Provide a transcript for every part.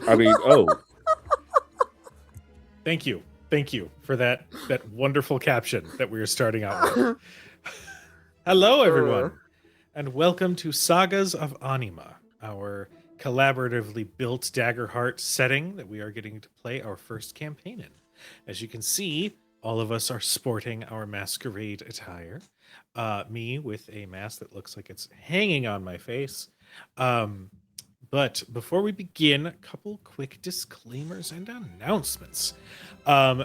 I mean, oh, Thank you. Thank you for that wonderful caption that we are starting out with. Hello, everyone, and welcome to Sagas of Anyma, our collaboratively built Daggerheart setting that we are getting to play our first campaign in. As you can see, all of us are sporting our Masquerade attire. Me with a mask that looks like it's hanging on my face. Um, but before we begin, a couple quick disclaimers and announcements.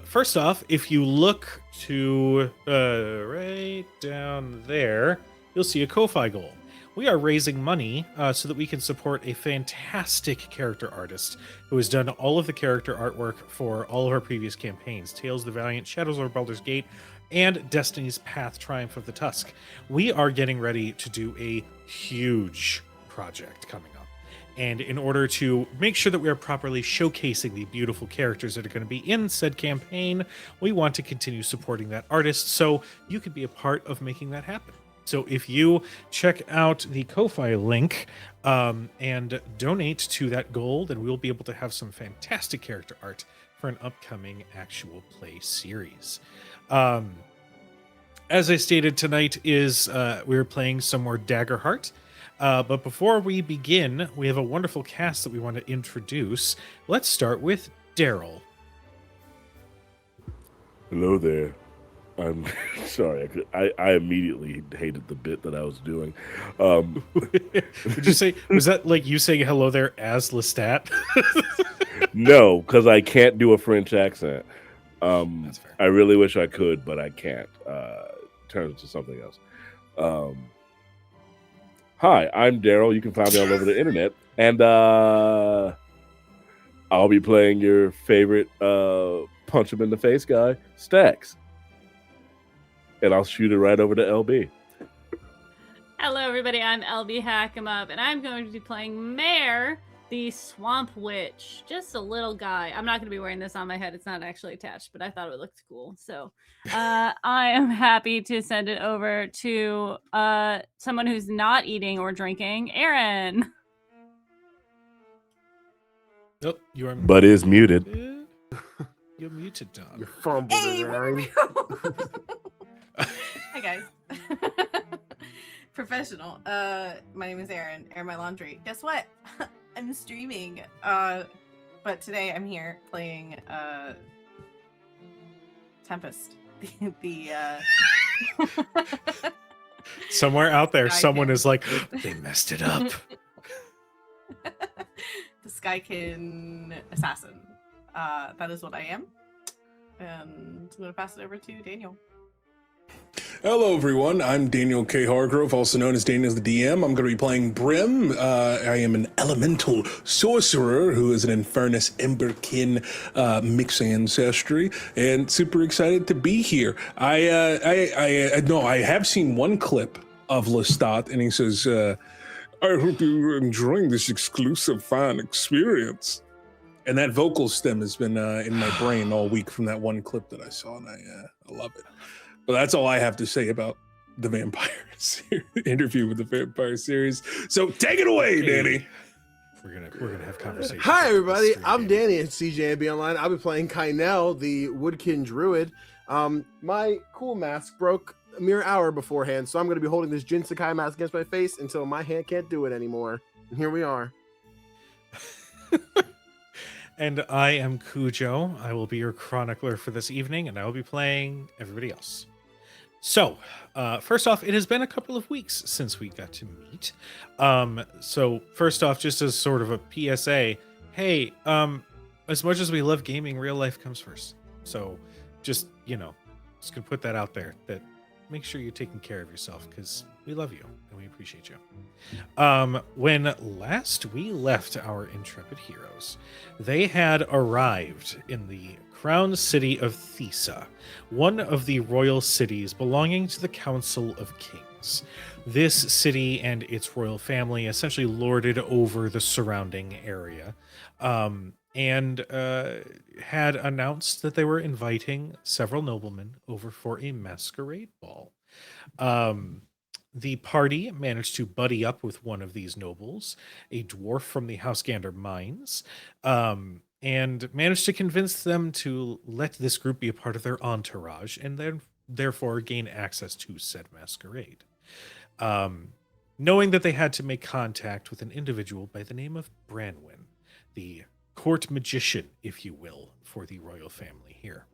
First off, if you look to right down there, you'll see a Ko-Fi goal. We are raising money so that we can support a fantastic character artist who has done all of the character artwork for all of our previous campaigns: Tales the Valiant, Shadows of Baldur's Gate, and Destiny's Path: Triumph of the Tusk. We are getting ready to do a huge project coming up. And in order to make sure that we are properly showcasing the beautiful characters that are going to be in said campaign, we want to continue supporting that artist so you could be a part of making that happen. So if you check out the Ko-Fi link and donate to that goal, then we'll be able to have some fantastic character art for an upcoming actual play series. As I stated, tonight is we're playing some more Daggerheart. But before we begin, we have a wonderful cast that we want to introduce. Let's start with Daryl. hello there. I'm sorry. I immediately hated the bit that I was doing. Would you say, was that like you saying hello there as Lestat? No, because I can't do a French accent. That's fair. I really wish I could, but I can't. Turn it to something else. Hi, I'm Daryl. You can find me all over the internet, and I'll be playing your favorite punch him in the face guy, Stakks, and I'll shoot it right over to LB. Hello, everybody. I'm LB Hackemup, and I'm going to be playing Mare, the Swamp Witch. Just a little guy. I'm not going to be wearing this on my head. It's not actually attached, but I thought it looked cool. So I am happy to send it over to someone who's not eating or drinking, Aaron. Nope, you are But is muted. You're muted, Don. You fumbled it, Aaron. Hi guys. Professional. My name is Aaron. Air my laundry. Guess what? I'm streaming. But today I'm here playing Tempest. the Somewhere out there, Sky someone King. is like, they messed it up. The Skykin assassin. That is what I am. And I'm gonna pass it over to Daniel. Hello, everyone. I'm Daniel K. Hargrove, also known as Daniel the DM. I'm going to be playing Brim. I am an elemental sorcerer who is an Infernus Emberkin mixed ancestry, and super excited to be here. I have seen one clip of Lestat, and he says, "I hope you're enjoying this exclusive fan experience." And that vocal stem has been in my brain all week from that one clip that I saw, and I love it. But that's all I have to say about the vampire interview with the vampire series. So take it away, Danny. We're gonna have conversations. Hi, everybody. I'm Danny at CJB Online. I'll be playing Kynel, the Woodkin Druid. My cool mask broke a mere hour beforehand, so I'm going to be holding this Jin Sakai mask against my face until my hand can't do it anymore. And here we are. And I am Cujo. I will be your chronicler for this evening, and I will be playing everybody else. So, first off, it has been a couple of weeks since we got to meet. So first off, just as sort of a PSA, hey, as much as we love gaming, real life comes first. So just, just gonna put that out there, that make sure you're taking care of yourself, because we love you and we appreciate you. When last we left our intrepid heroes, they had arrived in the crown city of Thesa, one of the royal cities belonging to the Council of Kings. This city and its royal family essentially lorded over the surrounding area, and had announced that they were inviting several noblemen over for a masquerade ball. the party managed to buddy up with one of these nobles, a dwarf from the Housegander mines, and managed to convince them to let this group be a part of their entourage and then therefore gain access to said masquerade. Knowing that they had to make contact with an individual by the name of Branwyn, the court magician, if you will, for the royal family here.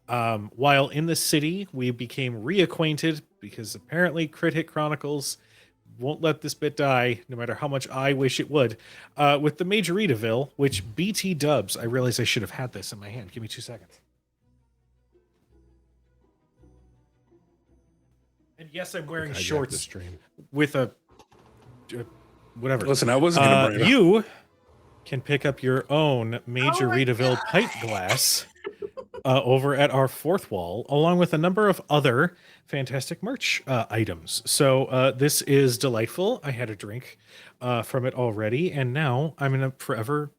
While in the city, we became reacquainted because apparently Crit Hit Chronicles won't let this bit die, no matter how much I wish it would, with the Majoritaville, which BT dubs. I realize I should have had this in my hand. Give me 2 seconds. And yes, I'm wearing shorts with a whatever. Listen, I wasn't going to bring it up. You can pick up your own Majoritaville pint glass over at our fourth wall, along with a number of other fantastic merch items. So this is delightful. I had a drink from it already, and now I'm going to forever,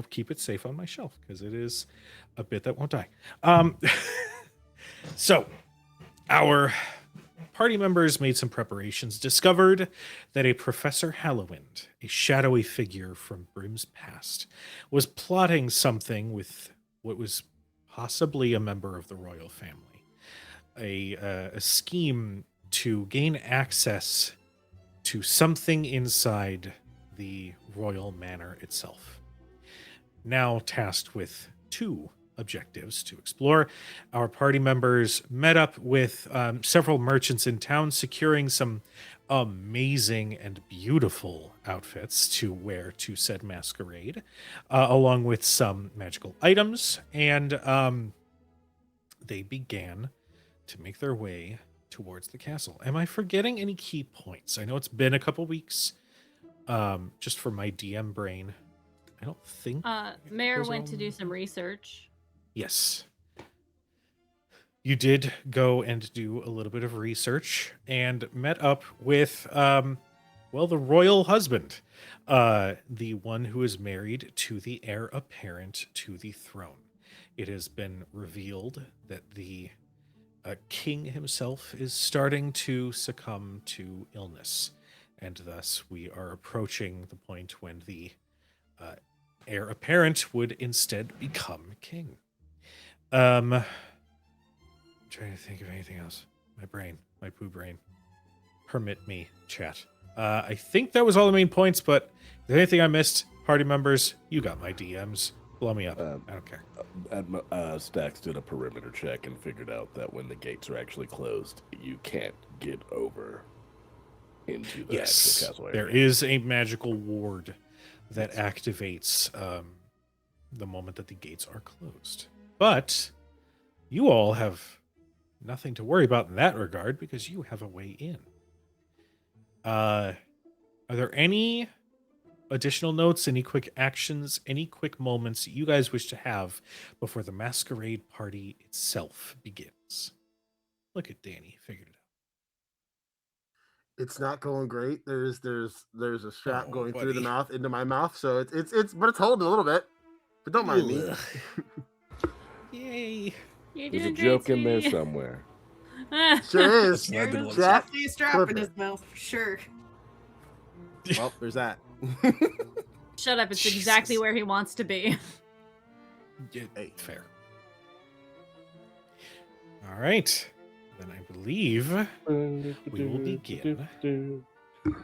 keep it safe on my shelf because it is a bit that won't die. So our party members made some preparations, discovered that a Professor Hallowind, a shadowy figure from Brim's past, was plotting something with what was possibly a member of the royal family, a scheme to gain access to something inside the royal manor itself. Now tasked with 2 objectives to explore, our party members met up with several merchants in town, securing some amazing and beautiful outfits to wear to said masquerade, along with some magical items, and they began to make their way towards the castle. Am I forgetting any key points? I know it's been a couple weeks, just for my DM brain. I don't think Mare went to do some research. Yes. You did go and do a little bit of research and met up with, the royal husband, the one who is married to the heir apparent to the throne. It has been revealed that the king himself is starting to succumb to illness, and thus we are approaching the point when the heir apparent would instead become king. I'm trying to think of anything else. My poo brain. Permit me, chat. I think that was all the main points, but if there's anything I missed, party members, you got my DMs. Blow me up. I don't care. Stakks did a perimeter check and figured out that when the gates are actually closed, you can't get over into the actual castle area. There is a magical ward that activates the moment that the gates are closed. But you all have nothing to worry about in that regard because you have a way in. Are there any additional notes, any quick actions, any quick moments you guys wish to have before the masquerade party itself begins? Look at Danny, figured it out. It's not going great. There's a strap going through the mouth into my mouth, so it's but it's holding a little bit. But don't mind me. Yay! There's a joke in there somewhere. Sure is. There's Jack, definitely a strap clip in it. his mouth for sure. Well, there's that. Shut up, it's Jesus. exactly where he wants to be. Hey, fair. All right. Then I believe we will begin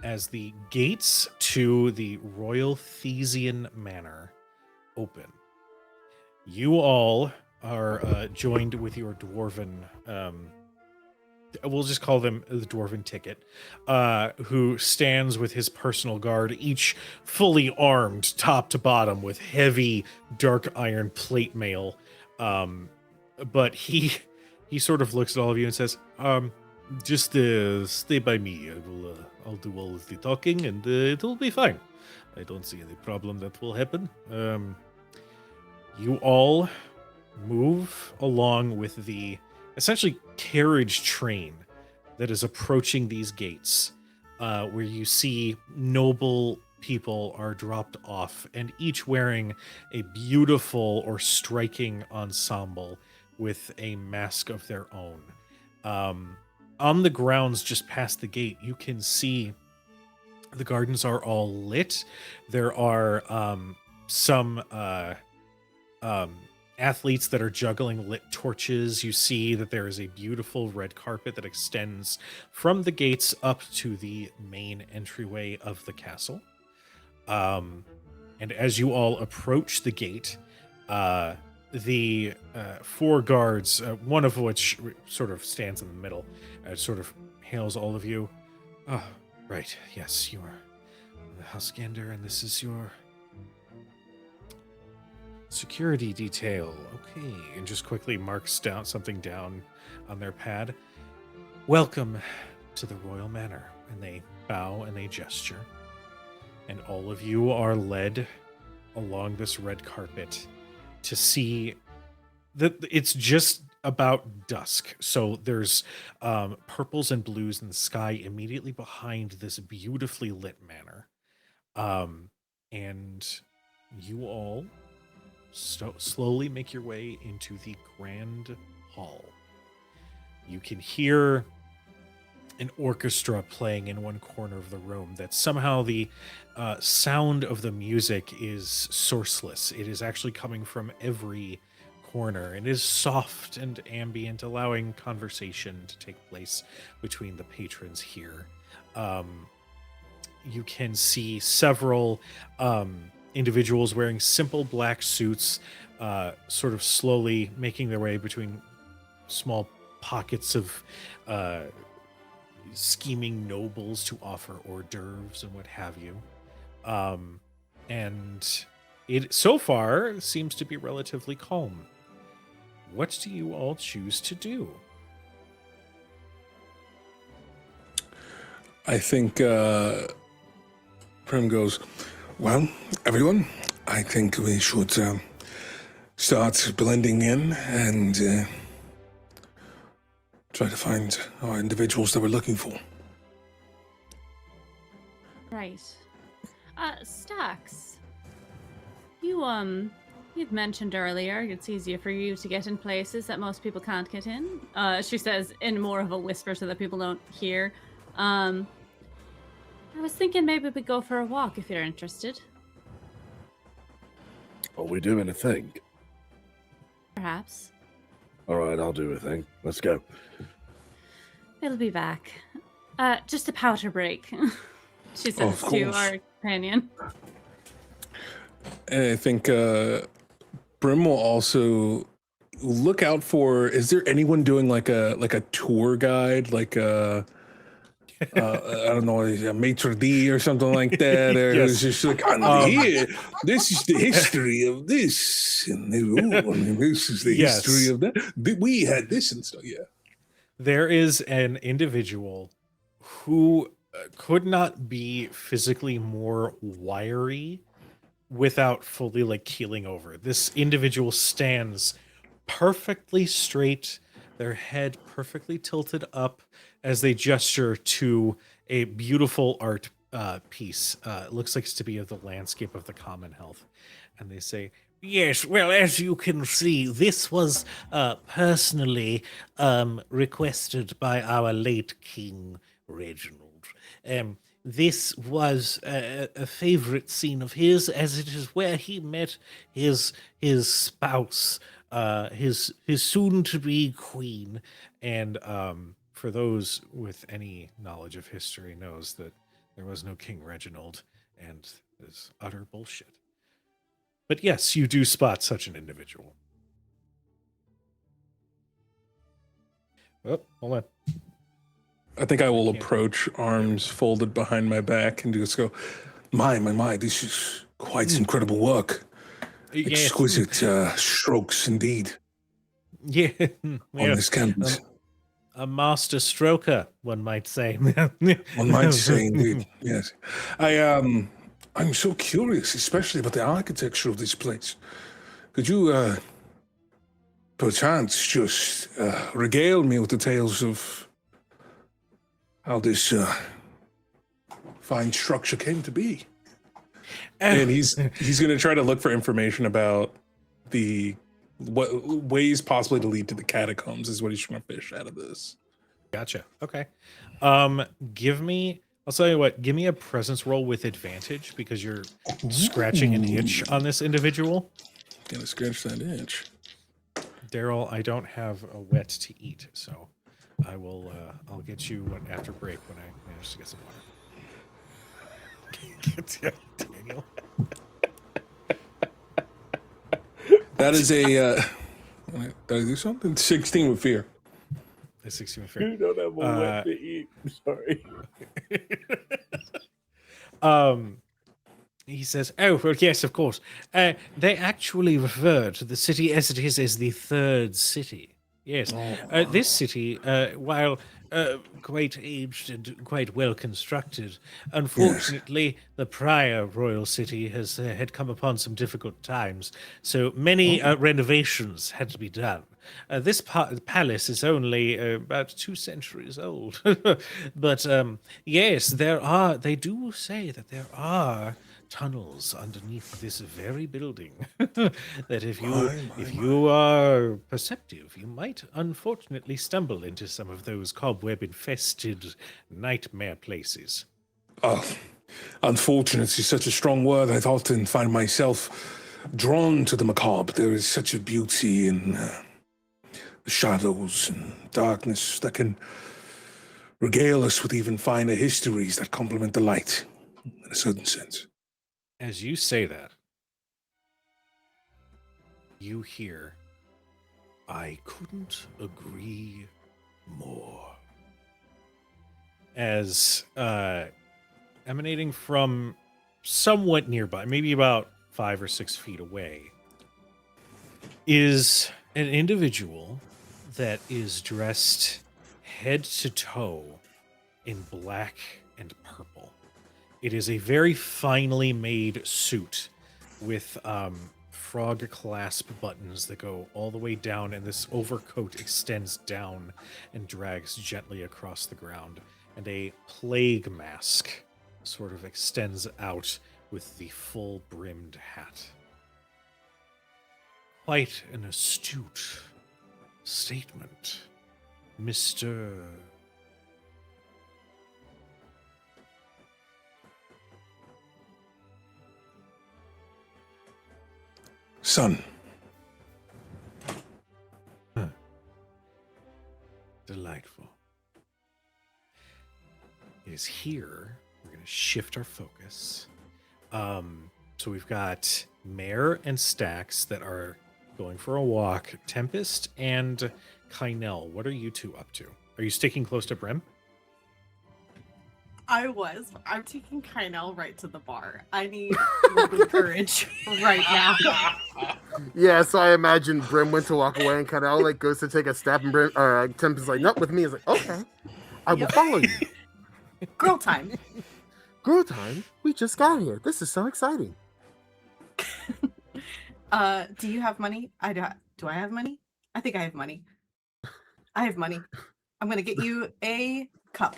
as the gates to the Royal Thesian Manor open. You all are joined with your dwarven, we'll just call them the dwarven ticket, who stands with his personal guard, each fully armed top to bottom with heavy dark iron plate mail. But he sort of looks at all of you and says, just stay by me. I'll do all of the talking and it'll be fine. I don't see any problem that will happen. You all move along with the essentially carriage train that is approaching these gates, where you see noble people are dropped off and each wearing a beautiful or striking ensemble with a mask of their own. on the grounds just past the gate, you can see the gardens are all lit. There are some athletes that are juggling lit torches. You see that there is a beautiful red carpet that extends from the gates up to the main entryway of the castle. And as you all approach the gate, the 4 guards, one of which sort of stands in the middle, sort of hails all of you. Oh, right. Yes, you are the Husgander, and this is your security detail. Okay, and just quickly marks down something down on their pad. Welcome to the Royal Manor. And they bow and they gesture. And all of you are led along this red carpet to see that it's just about dusk. So there's purples and blues in the sky immediately behind this beautifully lit manor. And you all slowly make your way into the grand hall. You can hear an orchestra playing in one corner of the room that somehow the sound of the music is sourceless. It is actually coming from every corner and is soft and ambient, allowing conversation to take place between the patrons here. You can see several individuals wearing simple black suits, sort of slowly making their way between small pockets of scheming nobles to offer hors d'oeuvres and what have you. And it so far seems to be relatively calm. What do you all choose to do? I think Brim goes, well, everyone, I think we should start blending in and try to find our individuals that we're looking for. Right. Stakks, you'd mentioned earlier it's easier for you to get in places that most people can't get in. She says in more of a whisper so that people don't hear. I was thinking maybe we'd go for a walk if you're interested. Are we doing a thing? Perhaps. All right, I'll do a thing. Let's go. We'll be back. Just a powder break. She says Of to course. our companion. And I think Brim will also look out for, is there anyone doing like a tour guide, like a I don't know, a maitre d' or something like that, or Yes. it's just like, here, this is the history of this, and this is the Yes. history of that. We had this and stuff, yeah. There is an individual who could not be physically more wiry without fully like keeling over. This individual stands perfectly straight, their head perfectly tilted up as they gesture to a beautiful art piece. It looks like it's to be of the landscape of the Commonwealth. And they say, yes, well, as you can see, this was personally requested by our late King Reginald. This was a favorite scene of his, as it is where he met his spouse, his soon-to-be queen. And for those with any knowledge of history knows that there was no King Reginald, and is utter bullshit. But yes, you do spot such an individual. Oh, hold on. I think I will approach, arms folded behind my back, and just go, my, this is quite incredible work. Yes. Exquisite strokes indeed Yeah, on yeah. this canvas. A master stroker, one might say. One might say indeed, yes. I'm so curious, especially about the architecture of this place. Could you, perchance, just regale me with the tales of how this fine structure came to be? And he's going to try to look for information about what ways possibly to lead to the catacombs is what he's trying to fish out of this. Gotcha. Okay. Give me. I'll tell you what. Give me a presence roll with advantage because you're scratching an itch on this individual. Gonna scratch that itch. Daryl, I don't have a wet to eat, so I will. I'll get you one after break when I manage to get some water. Daniel. That is a. Did I do something? 16 with fear. The 16 with You fear. don't have a wet to eat. Sorry. He says, "Oh, well, yes, of course. They actually refer to the city as it is as the third city. Yes, this city, while quite aged and quite well constructed, unfortunately, the prior royal city has had come upon some difficult times, so many renovations had to be done. This palace is only about 2 centuries old, but yes, they do say that there are tunnels underneath this very building that if you are perceptive, you might unfortunately stumble into some of those cobweb infested nightmare places." Oh, unfortunate is such a strong word. I often find myself drawn to the macabre. There is such a beauty in the shadows and darkness that can regale us with even finer histories that complement the light in a certain sense. As you say that, you hear, "I couldn't agree more," as emanating from somewhat nearby, maybe about 5 or 6 feet away, is an individual that is dressed head to toe in black and purple. It is a very finely made suit with frog clasp buttons that go all the way down, and this overcoat extends down and drags gently across the ground. And a plague mask sort of extends out with the full brimmed hat. Quite an astute statement, Mr. Son. Delightful. It is here. We're going to shift our focus. So we've got Mare and Stakks that are going for a walk. Tempest and Kynel. What are you two up to? Are you sticking close to Brim? I'm taking Kynel right to the bar. I need courage right now. Yeah, so I imagine Brim went to walk away and Kynel like goes to take a step and Brim Tempest like, nope, with me. Is like, okay, I will follow you. Girl time. Girl time? We just got here. This is so exciting. Do you have money? Do I have money? I think I have money. I have money. I'm gonna get you a cup.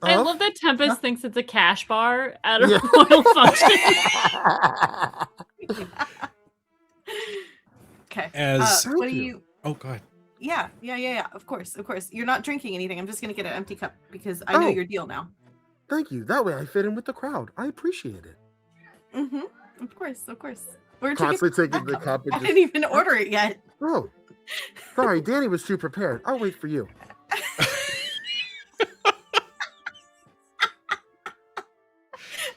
I love that Tempest thinks it's a cash bar at a royal function. Okay. What do you? Oh, go ahead. Yeah. Of course. You're not drinking anything. I'm just gonna get an empty cup because I know your deal now. Thank you. That way I fit in with the crowd. I appreciate it. Mm-hmm. Of course. We're Constantly taking the cup and I didn't even order it yet. Oh, sorry. Danny was too prepared. I'll wait for you. I'm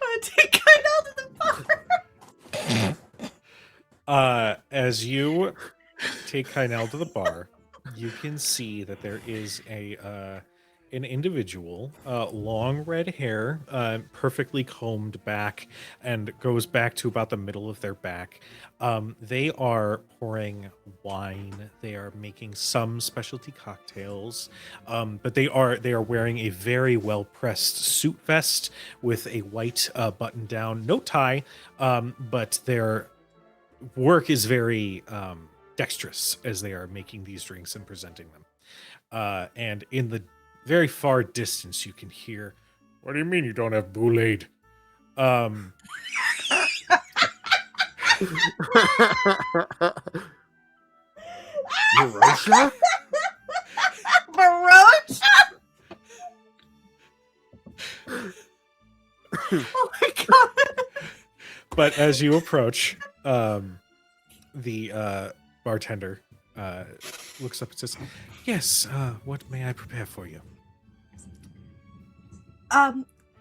gonna take Kynel to the bar. As you take Kynel to the bar, you can see that there is an individual, long red hair, perfectly combed back, and goes back to about the middle of their back. They are pouring wine. They are making some specialty cocktails, but they are wearing a very well pressed suit vest with a white button down, no tie, but their work is very dexterous as they are making these drinks and presenting them. And in the very far distance, you can hear, "What do you mean you don't have Boulade?" Marosha? Baroque? Oh my god! But as you approach, the bartender looks up and says, "Yes, what may I prepare for you?"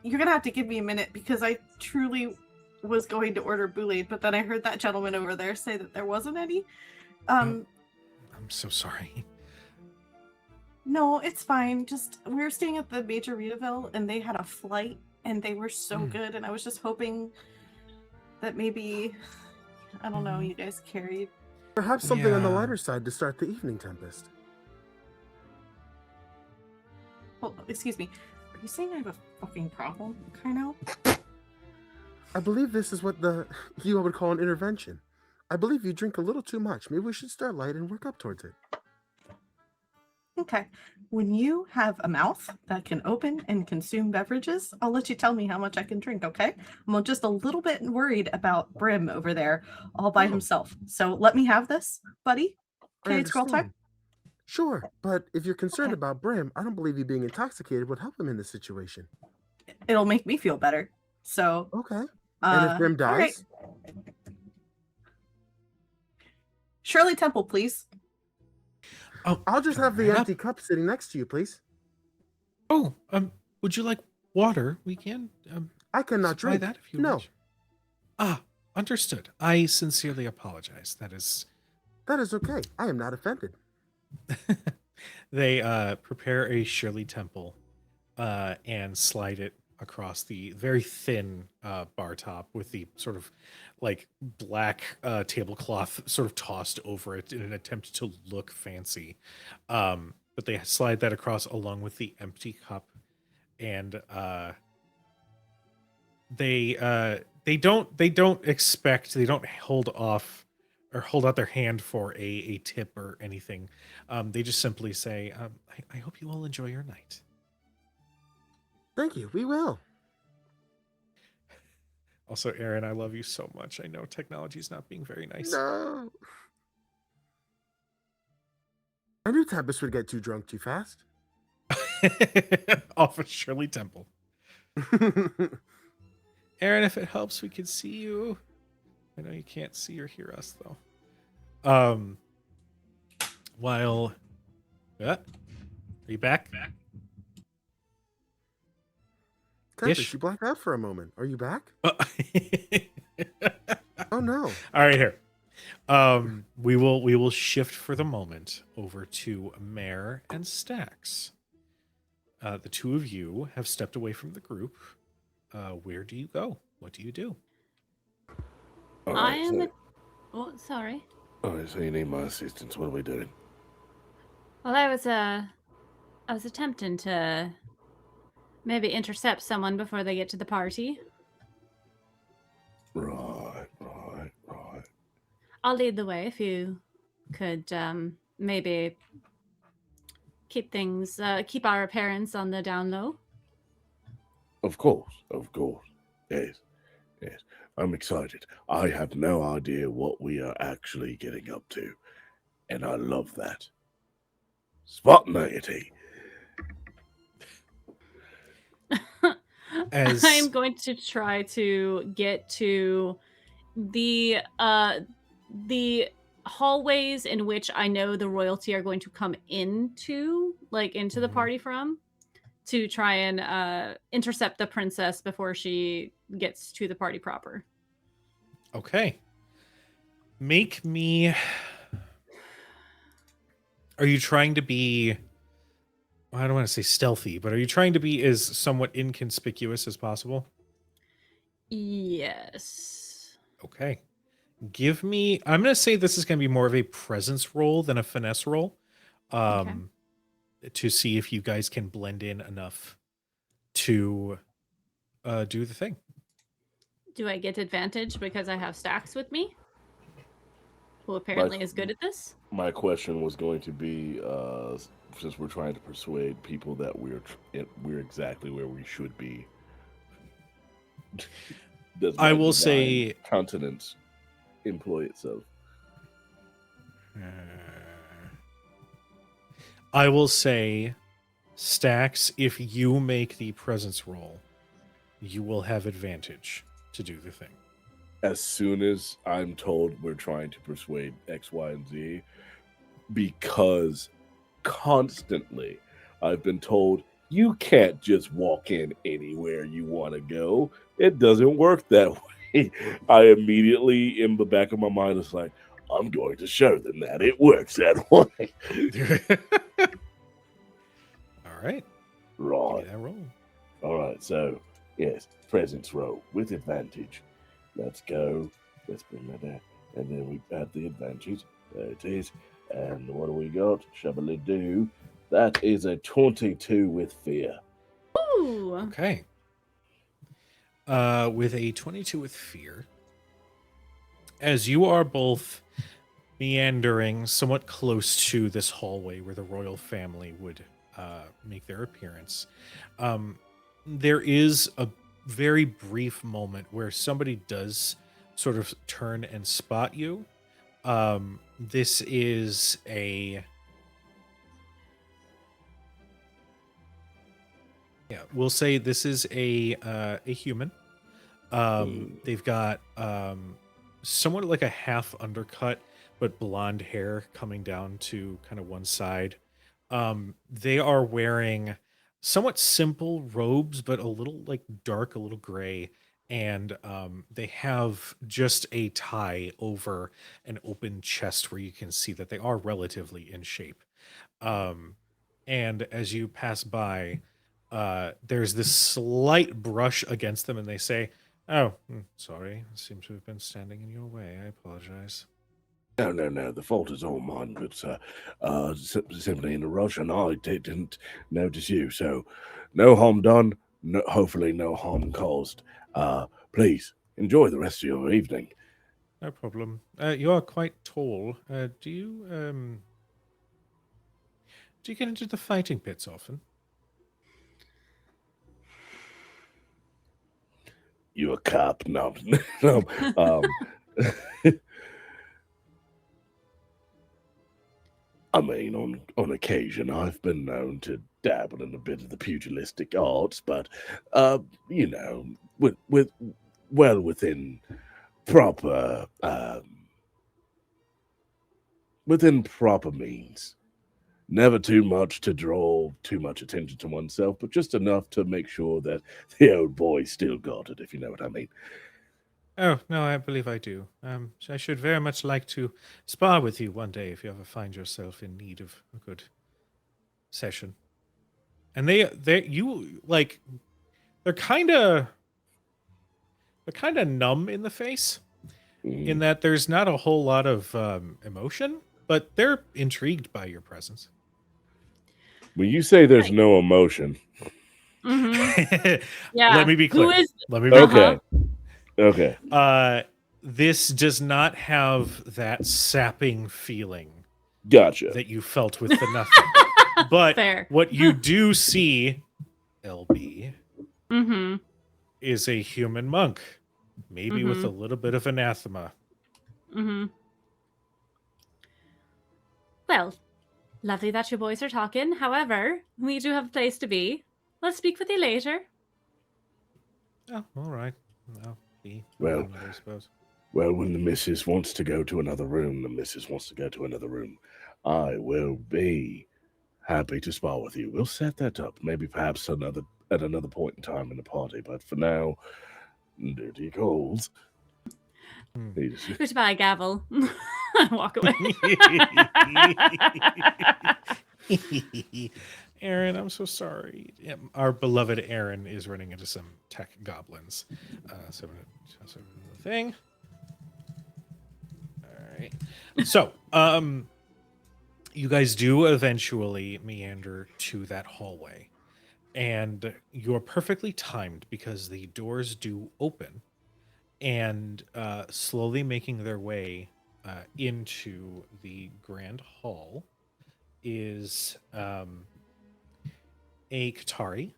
You're gonna have to give me a minute because I truly was going to order Boulade, but then I heard that gentleman over there say that there wasn't any. I'm so sorry. No, it's fine. Just we were staying at the Major Ritavel, and they had a flight, and they were so good, and I was just hoping that maybe, I don't know, you guys carried. Perhaps something on the Yeah. lighter side to start the evening, Tempest. Oh, excuse me. Are you saying I have a fucking problem, Kynel? I believe this is what you would call an intervention. I believe you drink a little too much. Maybe we should start light and work up towards it. Okay. When you have a mouth that can open and consume beverages, I'll let you tell me how much I can drink, okay? I'm just a little bit worried about Brim over there all by himself. So let me have this, buddy. I Okay, it's girl time. understand. Sure, but if you're concerned Okay. about Brim, I don't believe you being intoxicated would help him in this situation. It'll make me feel better. So, Okay. And if Brim all right. dies? Shirley Temple, please. Oh, I'll just have the right up. empty cup sitting next to you, please. Oh, would you like water? We can I cannot supply drink. that if you No, wish. Ah, understood. I sincerely apologize. That is that is okay. I am not offended. they prepare a Shirley Temple and slide it across the very thin bar top with the sort of like black tablecloth sort of tossed over it in an attempt to look fancy. But they slide that across along with the empty cup, and they don't hold off or hold out their hand for a tip or anything. They just simply say, I hope you all enjoy your night. Thank you. We will. Also, Aaron, I love you so much. I know technology's not being very nice. No. I knew Tempest would get too drunk too fast. Off of Shirley Temple. Aaron, if it helps, we can see you. I know you can't see or hear us though. While are you back? Tempest, Ish. you blacked out for a moment. Are you back? All Oh no. right, here. We will shift for the moment over to Mare and Stakks. The two of you have stepped away from the group. Where do you go? What do you do? I am. Oh, sorry. Alright, so you need my assistance. What are we doing? Well, I was attempting to maybe intercept someone before they get to the party. Right. I'll lead the way if you could maybe keep our appearance on the down low. Of course. Yes. I'm excited. I have no idea what we are actually getting up to, and I love that. Spontaneity. As I'm going to try to get to the hallways in which I know the royalty are going to come into the Mhm. party from, to try and intercept the princess before she gets to the party proper. Okay. Make me. Are you trying to be? I don't want to say stealthy, but are you trying to be as somewhat inconspicuous as possible? Yes. Okay. Give me. I'm going to say this is going to be more of a presence roll than a finesse roll. To see if you guys can blend in enough to do the thing. Do I get advantage because I have Stakks with me, who apparently is good at this? My question was going to be, since we're trying to persuade people that we're exactly where we should be. Does I my will divine say- countenance employ itself. I will say, Stakks, if you make the presence roll, you will have advantage to do the thing. As soon as I'm told we're trying to persuade X, Y, and Z, because constantly I've been told you can't just walk in anywhere you want to go. It doesn't work that way. I immediately, in the back of my mind, is like, I'm going to show them that it works that way. All right. Give me Right. that roll. All right. So, yes, presence roll with advantage. Let's go. Let's bring that down. And then we add the advantage. There it is. And what do we got? Shabba-do. That is a 22 with fear. Ooh. Okay. With a 22 with fear, as you are both meandering somewhat close to this hallway where the royal family would make their appearance, there is a very brief moment where somebody does sort of turn and spot you. This is we'll say this is a human. They've got somewhat like a half undercut, but blonde hair coming down to kind of one side. They are wearing somewhat simple robes, but a little like dark, a little gray, and they have just a tie over an open chest where you can see that they are relatively in shape. And as you pass by, there's this slight brush against them, and they say, "Oh, sorry, I seem to have been standing in your way. I apologize." No. The fault is all mine, but simply in a rush, and I didn't notice you. So, no harm done. No, hopefully, no harm caused. Please enjoy the rest of your evening. No problem. You are quite tall. Do you get into the fighting pits often? You a cop? No, no. I mean, on occasion, I've been known to dabble in a bit of the pugilistic arts, but you know, with well within proper means. Never too much to draw too much attention to oneself, but just enough to make sure that the old boy still got it, if you know what I mean. Oh, no, I believe I do. I should very much like to spar with you one day if you ever find yourself in need of a good session. And they're kind of numb in the face, in that there's not a whole lot of emotion, but they're intrigued by your presence. When you say there's no emotion, Mm-hmm. Yeah. Let me be clear. Who is? Let me be okay, okay, this does not have that sapping feeling gotcha. that you felt with the nothing. But Fair. what you do see, LB, Mm-hmm. is a human monk, maybe with a little bit of anathema. Mm-hmm. Well, lovely that you boys are talking. However, we do have a place to be. I'll speak with you later. Oh, all right. Well, be Well, around, I suppose. Well, when the missus wants to go to another room, the missus wants to go to another room. I will be happy to spar with you. We'll set that up, maybe perhaps at another point in time in the party. But for now, duty calls. Goodbye, gavel. I walk away. Aaron, I'm so sorry. Yeah, our beloved Aaron is running into some tech goblins. So I'm going to toss over the thing. All right. So, you guys do eventually meander to that hallway. And you're perfectly timed because the doors do open. And slowly making their way into the grand hall is a Qatari.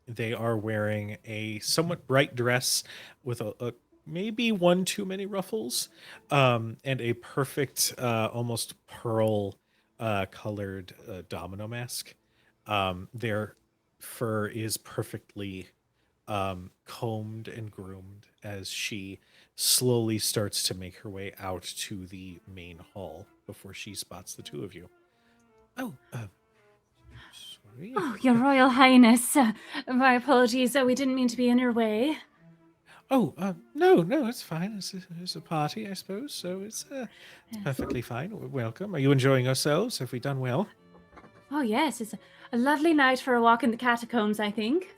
They are wearing a somewhat bright dress with a maybe one too many ruffles, and a perfect, almost pearl colored domino mask. They're fur is perfectly combed and groomed as she slowly starts to make her way out to the main hall before she spots the two of you. Oh, sorry. Oh, Your Royal Highness. My apologies. We didn't mean to be in your way. Oh, no, it's fine. It's a party, I suppose, so it's perfectly fine. Welcome. Are you enjoying yourselves? Have we done well? Oh, yes. It's a lovely night for a walk in the catacombs, I think.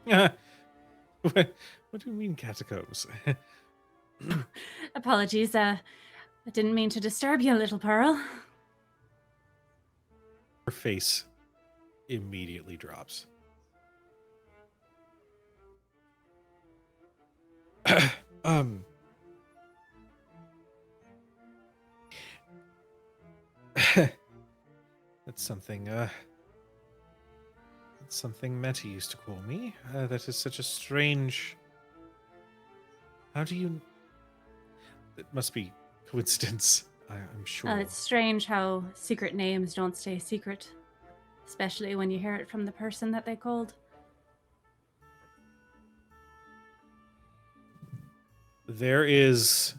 What do you mean catacombs? Apologies. I didn't mean to disturb you, little Pearl. Her face immediately drops. That's something Meta used to call me. That is such a strange... How do you... It must be coincidence, I'm sure. It's strange how secret names don't stay secret, especially when you hear it from the person that they called. There is...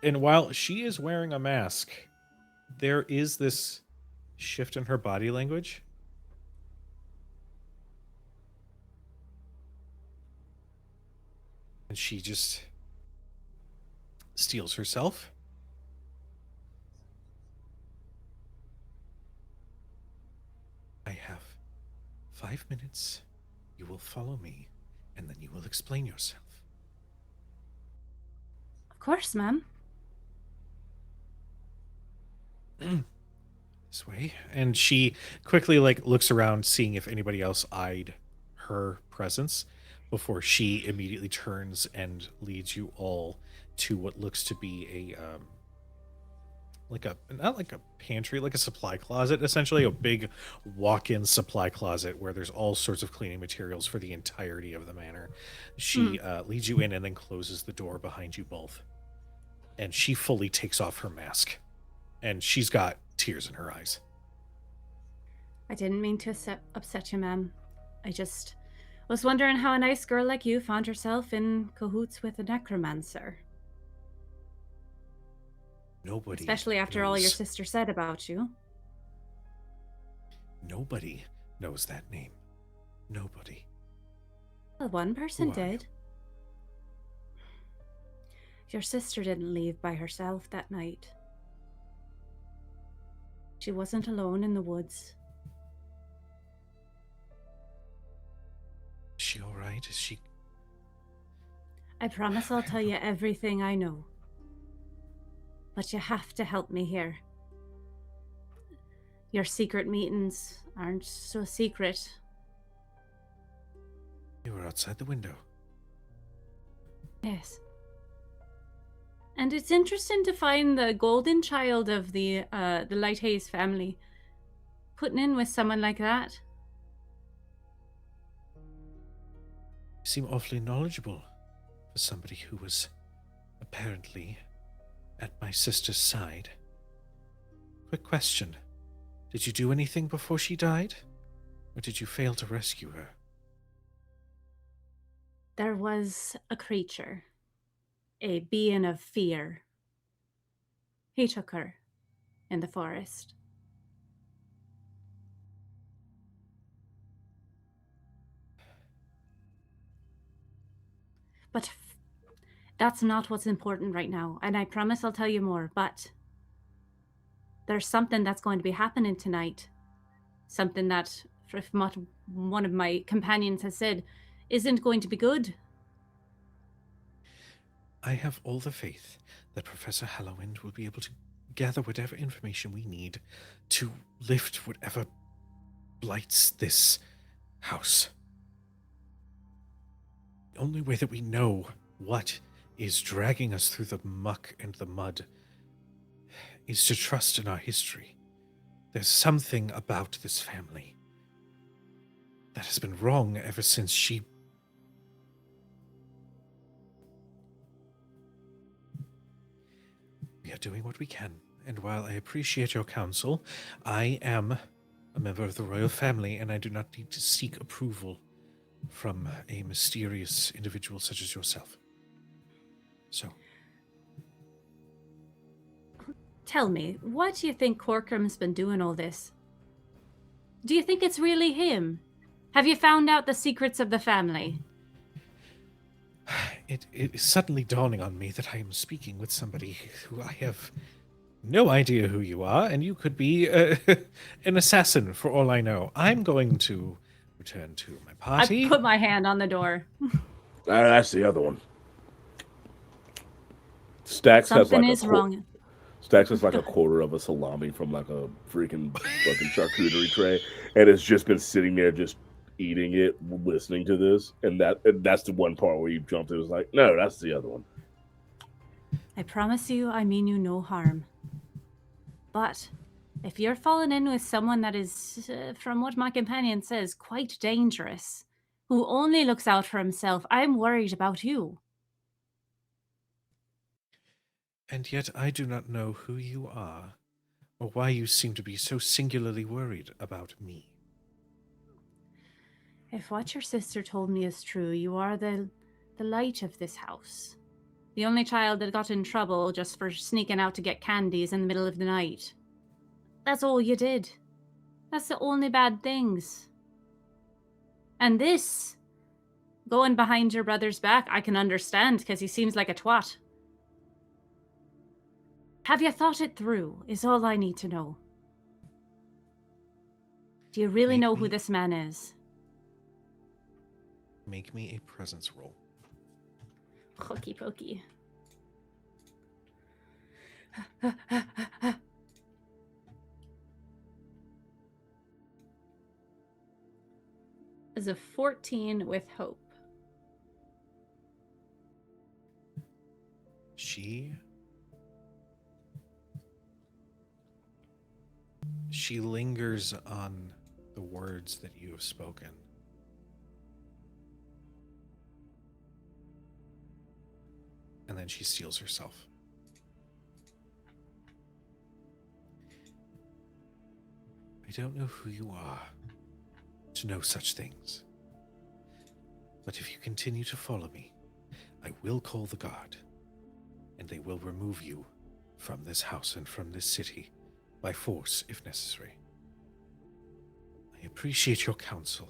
And while she is wearing a mask, there is this shift in her body language. And she just steels herself. I have 5 minutes. You will follow me, and then you will explain yourself. Of course, ma'am. This way. And she quickly looks around, seeing if anybody else eyed her presence before she immediately turns and leads you all to what looks to be not like a pantry, like a supply closet, essentially a big walk-in supply closet where there's all sorts of cleaning materials for the entirety of the manor. She leads you in and then closes the door behind you both. And she fully takes off her mask. And she's got tears in her eyes. I didn't mean to upset you, ma'am. I just was wondering how a nice girl like you found herself in cahoots with a necromancer. Nobody Especially after all your sister said about you. Nobody knows that name. Nobody. Well, one person Who are you? did. Your sister didn't leave by herself that night. She wasn't alone in the woods. Is she all right? Is she... I promise I'll tell you everything I know. But you have to help me here. Your secret meetings aren't so secret. You were outside the window. Yes. And it's interesting to find the golden child of the Lighthaze family putting in with someone like that. You seem awfully knowledgeable for somebody who was apparently at my sister's side. Quick question. Did you do anything before she died? Or did you fail to rescue her? There was a creature. A being of fear. He took her in the forest. But that's not what's important right now, and I promise I'll tell you more, but there's something that's going to be happening tonight. Something that, if what one of my companions has said, isn't going to be good. I have all the faith that Professor Hallowind will be able to gather whatever information we need to lift whatever blights this house. The only way that we know what is dragging us through the muck and the mud is to trust in our history. There's something about this family that has been wrong ever since she... We are doing what we can, and while I appreciate your counsel, I am a member of the royal family, and I do not need to seek approval from a mysterious individual such as yourself. So, Tell me, what do you think Corcoran's been doing all this? Do you think it's really him? Have you found out the secrets of the family? it is suddenly dawning on me that I am speaking with somebody who I have no idea who you are, and you could be an assassin for all I know. I'm going to return to my party. I put my hand on the door. That's the other one. Stakks has Something like is wrong. Stacks is like a quarter of a salami from like a freaking fucking charcuterie tray, and it's just been sitting there just eating it, listening to this, and that's the one part where you jumped. It was like, no, that's the other one. I promise you, I mean you no harm. But if you're falling in with someone that is, from what my companion says, quite dangerous, who only looks out for himself, I'm worried about you. And yet I do not know who you are, or why you seem to be so singularly worried about me. If what your sister told me is true, you are the light of this house. The only child that got in trouble just for sneaking out to get candies in the middle of the night. That's all you did. That's the only bad things. And this, going behind your brother's back, I can understand because he seems like a twat. Have you thought it through, is all I need to know. Do you really know who this man is? Make me a presence roll. Hokey pokey. Is a 14 with hope. She lingers on the words that you have spoken. And then she steels herself. I don't know who you are to know such things. But if you continue to follow me, I will call the guard, and they will remove you from this house and from this city by force if necessary. I appreciate your counsel,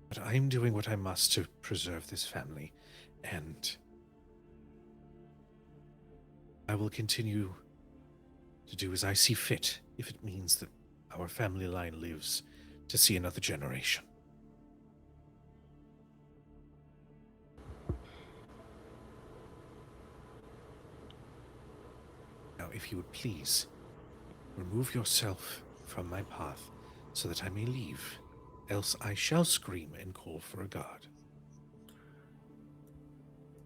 but I'm doing what I must to preserve this family, and I will continue to do as I see fit if it means that our family line lives to see another generation. Now, if you would please, remove yourself from my path so that I may leave, else I shall scream and call for a guard.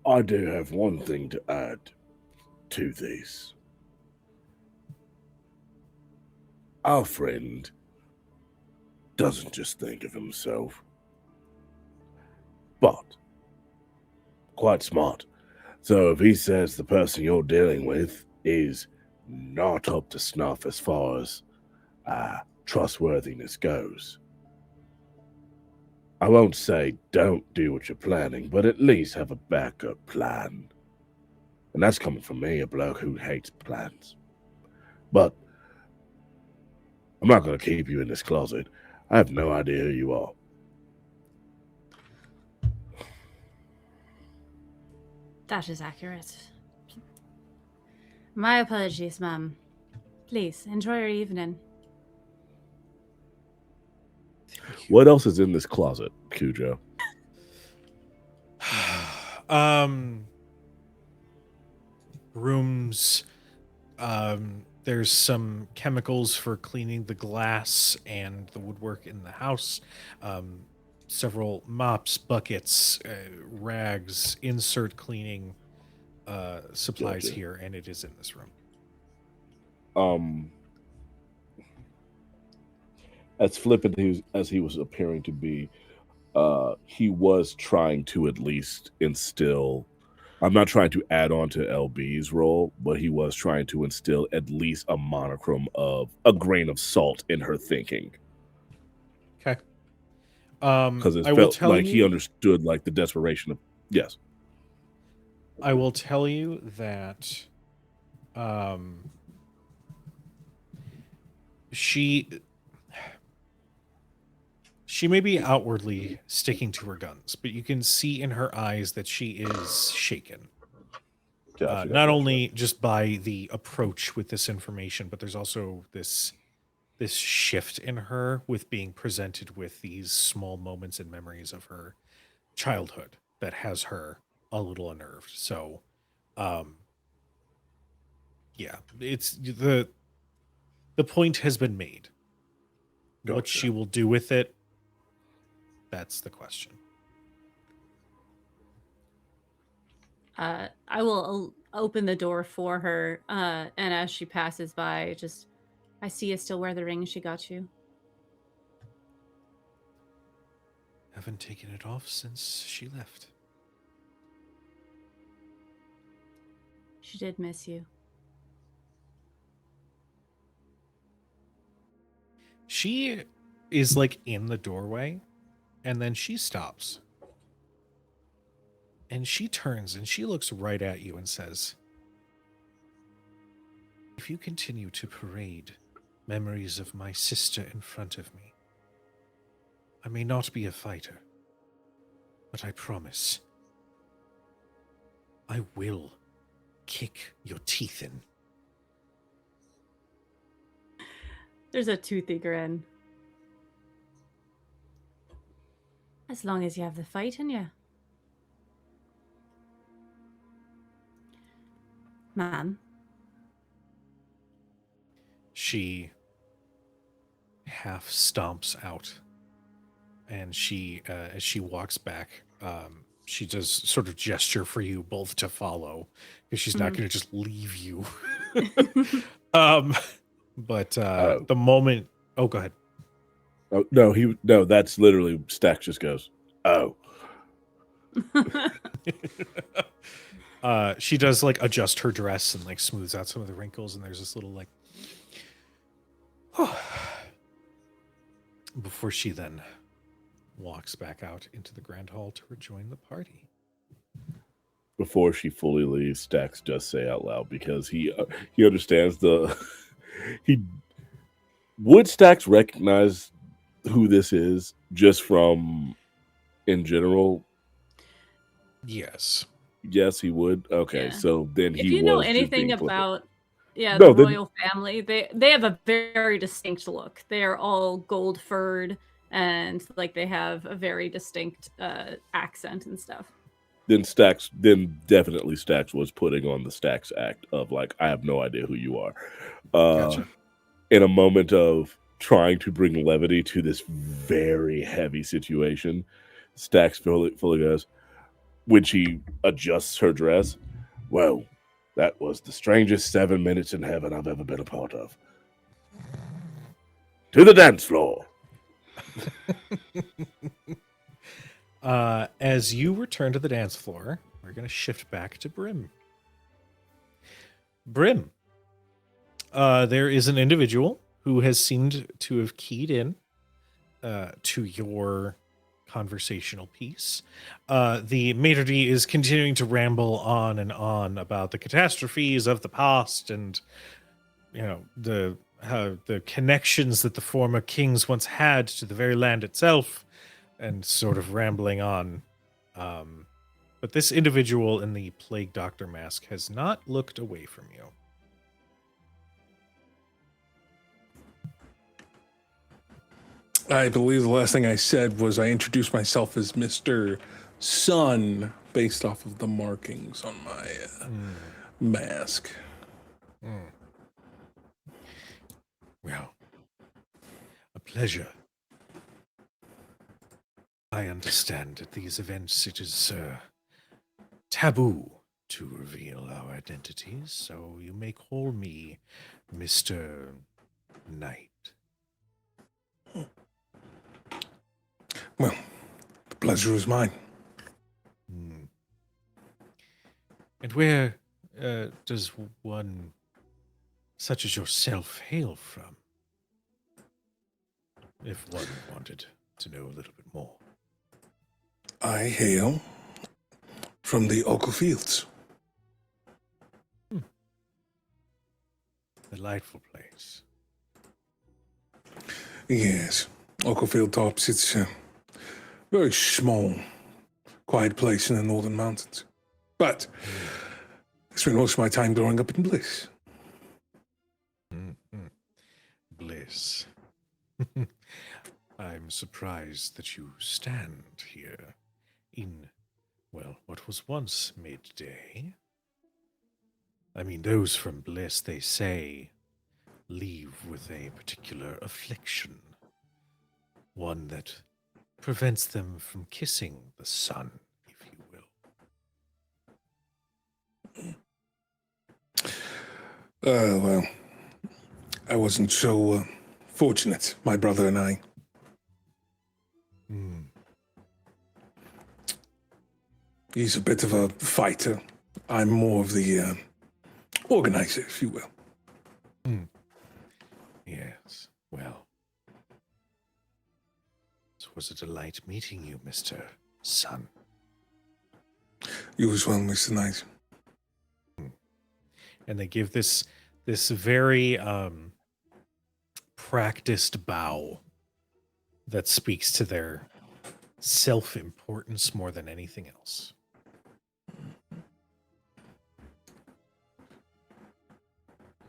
I do have one thing to add to this. Our friend doesn't just think of himself, but quite smart. So if he says the person you're dealing with is not up to snuff as far as trustworthiness goes, I won't say don't do what you're planning, but at least have a backup plan. And that's coming from me, a bloke who hates plans. But I'm not going to keep you in this closet. I have no idea who you are. That is accurate. My apologies, ma'am. Please, enjoy your evening. What else is in this closet, Cujo? Rooms. There's some chemicals for cleaning the glass and the woodwork in the house. Several mops, buckets, rags, insert cleaning supplies Gotcha. here, and it is in this room. As flippant as he was appearing to be, he was trying to at least instill I'm not trying to add on to LB's role, but he was trying to instill at least a monochrome of a grain of salt in her thinking. Okay. Because it I will felt tell like you, he understood like the desperation of yes. I will tell you that she may be outwardly sticking to her guns, but you can see in her eyes that she is shaken. Gotcha, Not gotcha. only just by the approach with this information, but there's also this shift in her with being presented with these small moments and memories of her childhood that has her a little unnerved. So, yeah, it's the point has been made. What Gotcha. she will do with it, that's the question. I will open the door for her, and as she passes by, I see you still wear the ring she got you. Haven't taken it off since she left. She did miss you. She is like in the doorway, and then she stops. And she turns and she looks right at you and says, "If you continue to parade memories of my sister in front of me, I may not be a fighter, but I promise I will kick your teeth in." There's a toothy grin. As long as you have the fight in you. Ma'am. She half stomps out, and she, as she walks back, she does sort of gesture for you both to follow, because she's not going to just leave you. But the moment, oh, go ahead. Oh no, that's literally Stakks just goes, oh. She does like adjust her dress and like smooths out some of the wrinkles, and there's this little like before she then walks back out into the grand hall to rejoin the party. Before she fully leaves, Stakks does say out loud, because he understands would Stakks recognize who this is just from in general? Yes. Yes, he would. Okay, Yeah. so then If he you know was just anything being flippant. about the No, then- royal family, they have a very distinct look. They are all gold furred, and like they have a very distinct accent and stuff. Then definitely Stakks was putting on the Stakks act of like, I have no idea who you are. Gotcha. In a moment of trying to bring levity to this very heavy situation, Stakks fully goes, when she adjusts her dress, well, that was the strangest 7 minutes in heaven I've ever been a part of. To the dance floor. As you return to the dance floor, we're going to shift back to Brim. Brim, there is an individual who has seemed to have keyed in to your conversational piece. The maitre d' is continuing to ramble on and on about the catastrophes of the past, and the connections that the former kings once had to the very land itself, and sort of rambling on. But this individual in the Plague Doctor mask has not looked away from you. I believe the last thing I said was I introduced myself as Mr. Sun based off of the markings on my mask. Well, a pleasure. I understand at these events it is taboo to reveal our identities, so you may call me Mr. Knight. Well, the pleasure is mine. And where does one such as yourself hail from? If one wanted to know a little bit more. I hail from the Oak Fields. Delightful place. Yes, Oakfield Tops. It's a very small, quiet place in the northern mountains. But I spent most of my time growing up in Bliss. Bliss. I'm surprised that you stand here in, well, what was once midday. I mean, those from Bliss, they say, leave with a particular affliction. One that prevents them from kissing the sun, if you will. Well, I wasn't so fortunate, my brother and I. He's a bit of a fighter. I'm more of the organizer, if you will. Yes, well. It was a delight meeting you, Mr. Sun. You as well, Mr. Knight. And they give this very practiced bow that speaks to their self-importance more than anything else.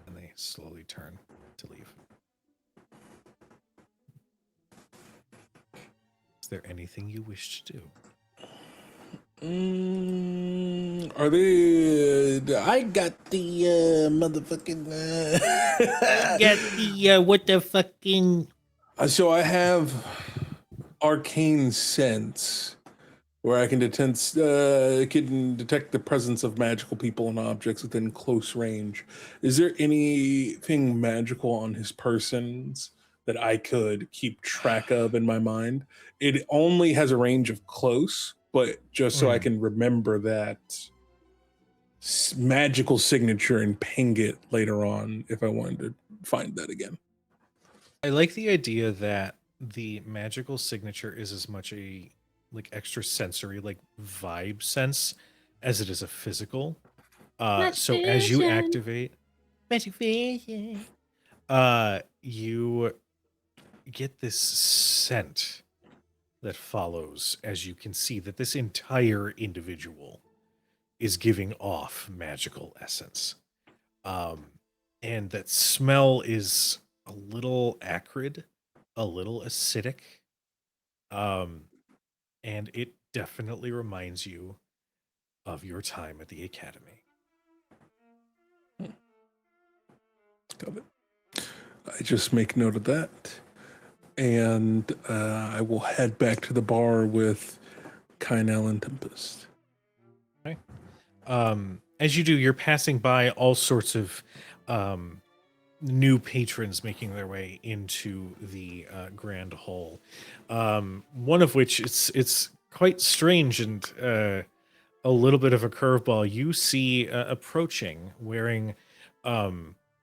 And they slowly turn to leave. Is there anything you wish to do? Are they? I got the motherfucking. I got the what the fucking. So I have arcane sense, where I can detect the presence of magical people and objects within close range. Is there anything magical on his persons that I could keep track of in my mind? It only has a range of close, but just so I can remember that magical signature and ping it later on if I wanted to find that again. I like the idea that the magical signature is as much a like extra sensory, like vibe sense as it is a physical. So as you activate you get this scent that follows as you can see that this entire individual is giving off magical essence. And that smell is a little acrid, a little acidic. And it definitely reminds you of your time at the academy. Got it. I just make note of that. And I will head back to the bar with Kynel and Tempest. Okay. As you do, you're passing by all sorts of new patrons making their way into the grand hall. One of which it's quite strange and a little bit of a curveball. You see approaching wearing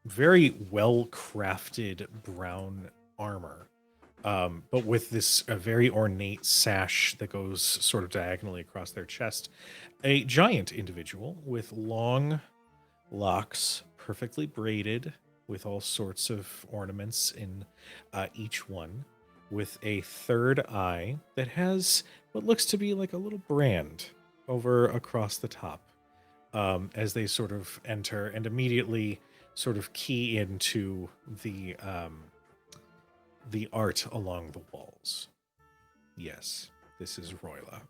very well crafted brown armor. But with this very ornate sash that goes sort of diagonally across their chest, a giant individual with long locks, perfectly braided, with all sorts of ornaments in each one, with a third eye that has what looks to be like a little brand over across the top, as they sort of enter and immediately sort of key into the art along the walls. Yes, this is Royla.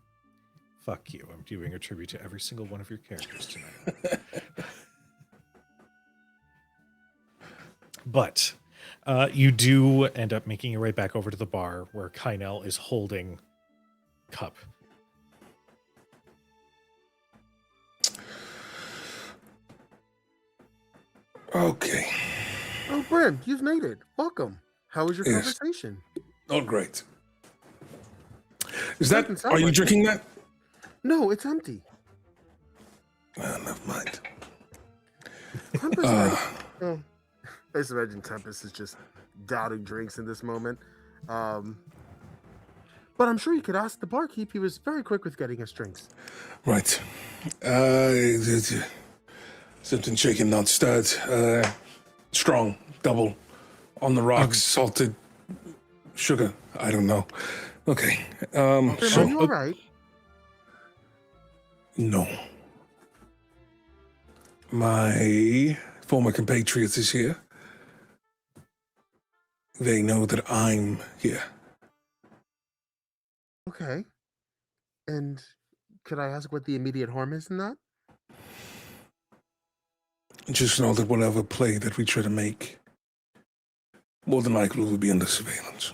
Fuck you. I'm doing a tribute to every single one of your characters tonight. But you do end up making your way back over to the bar where Kynel is holding Cup. Okay. Oh, Brim, you've made it. Welcome. How was your Yes. conversation? Oh, great. Is that? Are you drinking that? No, it's empty. Never mind. Tempest, I just imagine Tempest is just doubting drinks in this moment. But I'm sure you could ask the barkeep. He was very quick with getting us drinks. Right. Something shaken, not stirred. Strong, double, on the rocks, salted, sugar. I don't know. Okay. Are you all right? No. My former compatriots is here. They know that I'm here. Okay. And could I ask what the immediate harm is in that? Just know that whatever play that we try to make, more than likely will be under surveillance.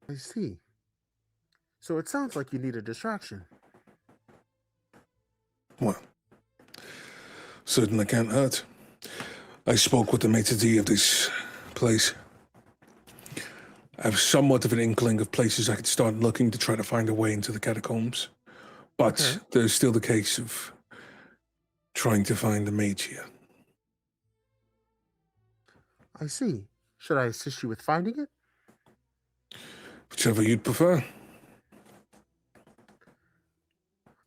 I see. So it sounds like you need a distraction. Well, certainly can't hurt. I spoke with the maitre d' of this place. I have somewhat of an inkling of places I could start looking to try to find a way into the catacombs. But there's still the case of trying to find the mage here. I see. Should I assist you with finding it? Whichever you'd prefer.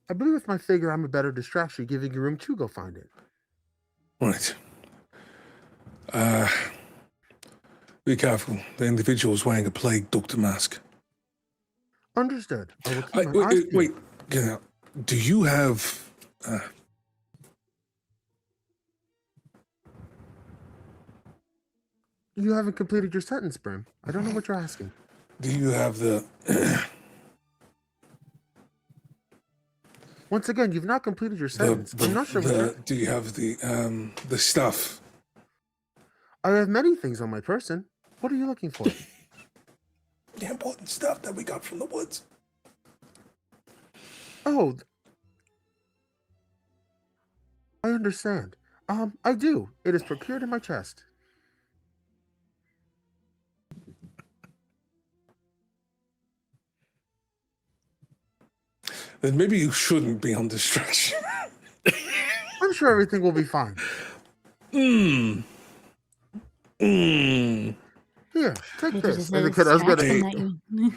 I believe with my figure, I'm a better distraction, giving you room to go find it. Right. Be careful. The individual's wearing a plague doctor mask. Understood. I will keep my eyes peeled. Wait. Do you have... You haven't completed your sentence, Brim. I don't know what you're asking. Do you have the... Once again, you've not completed your sentence. I'm not sure what you're... Do you have the stuff? I have many things on my person. What are you looking for? The important stuff that we got from the woods. Oh. I understand. I do. It is procured in my chest. Then maybe you shouldn't be on distraction. I'm sure everything will be fine. Here, take Maybe this. just And a the kid, I was gonna... distraction that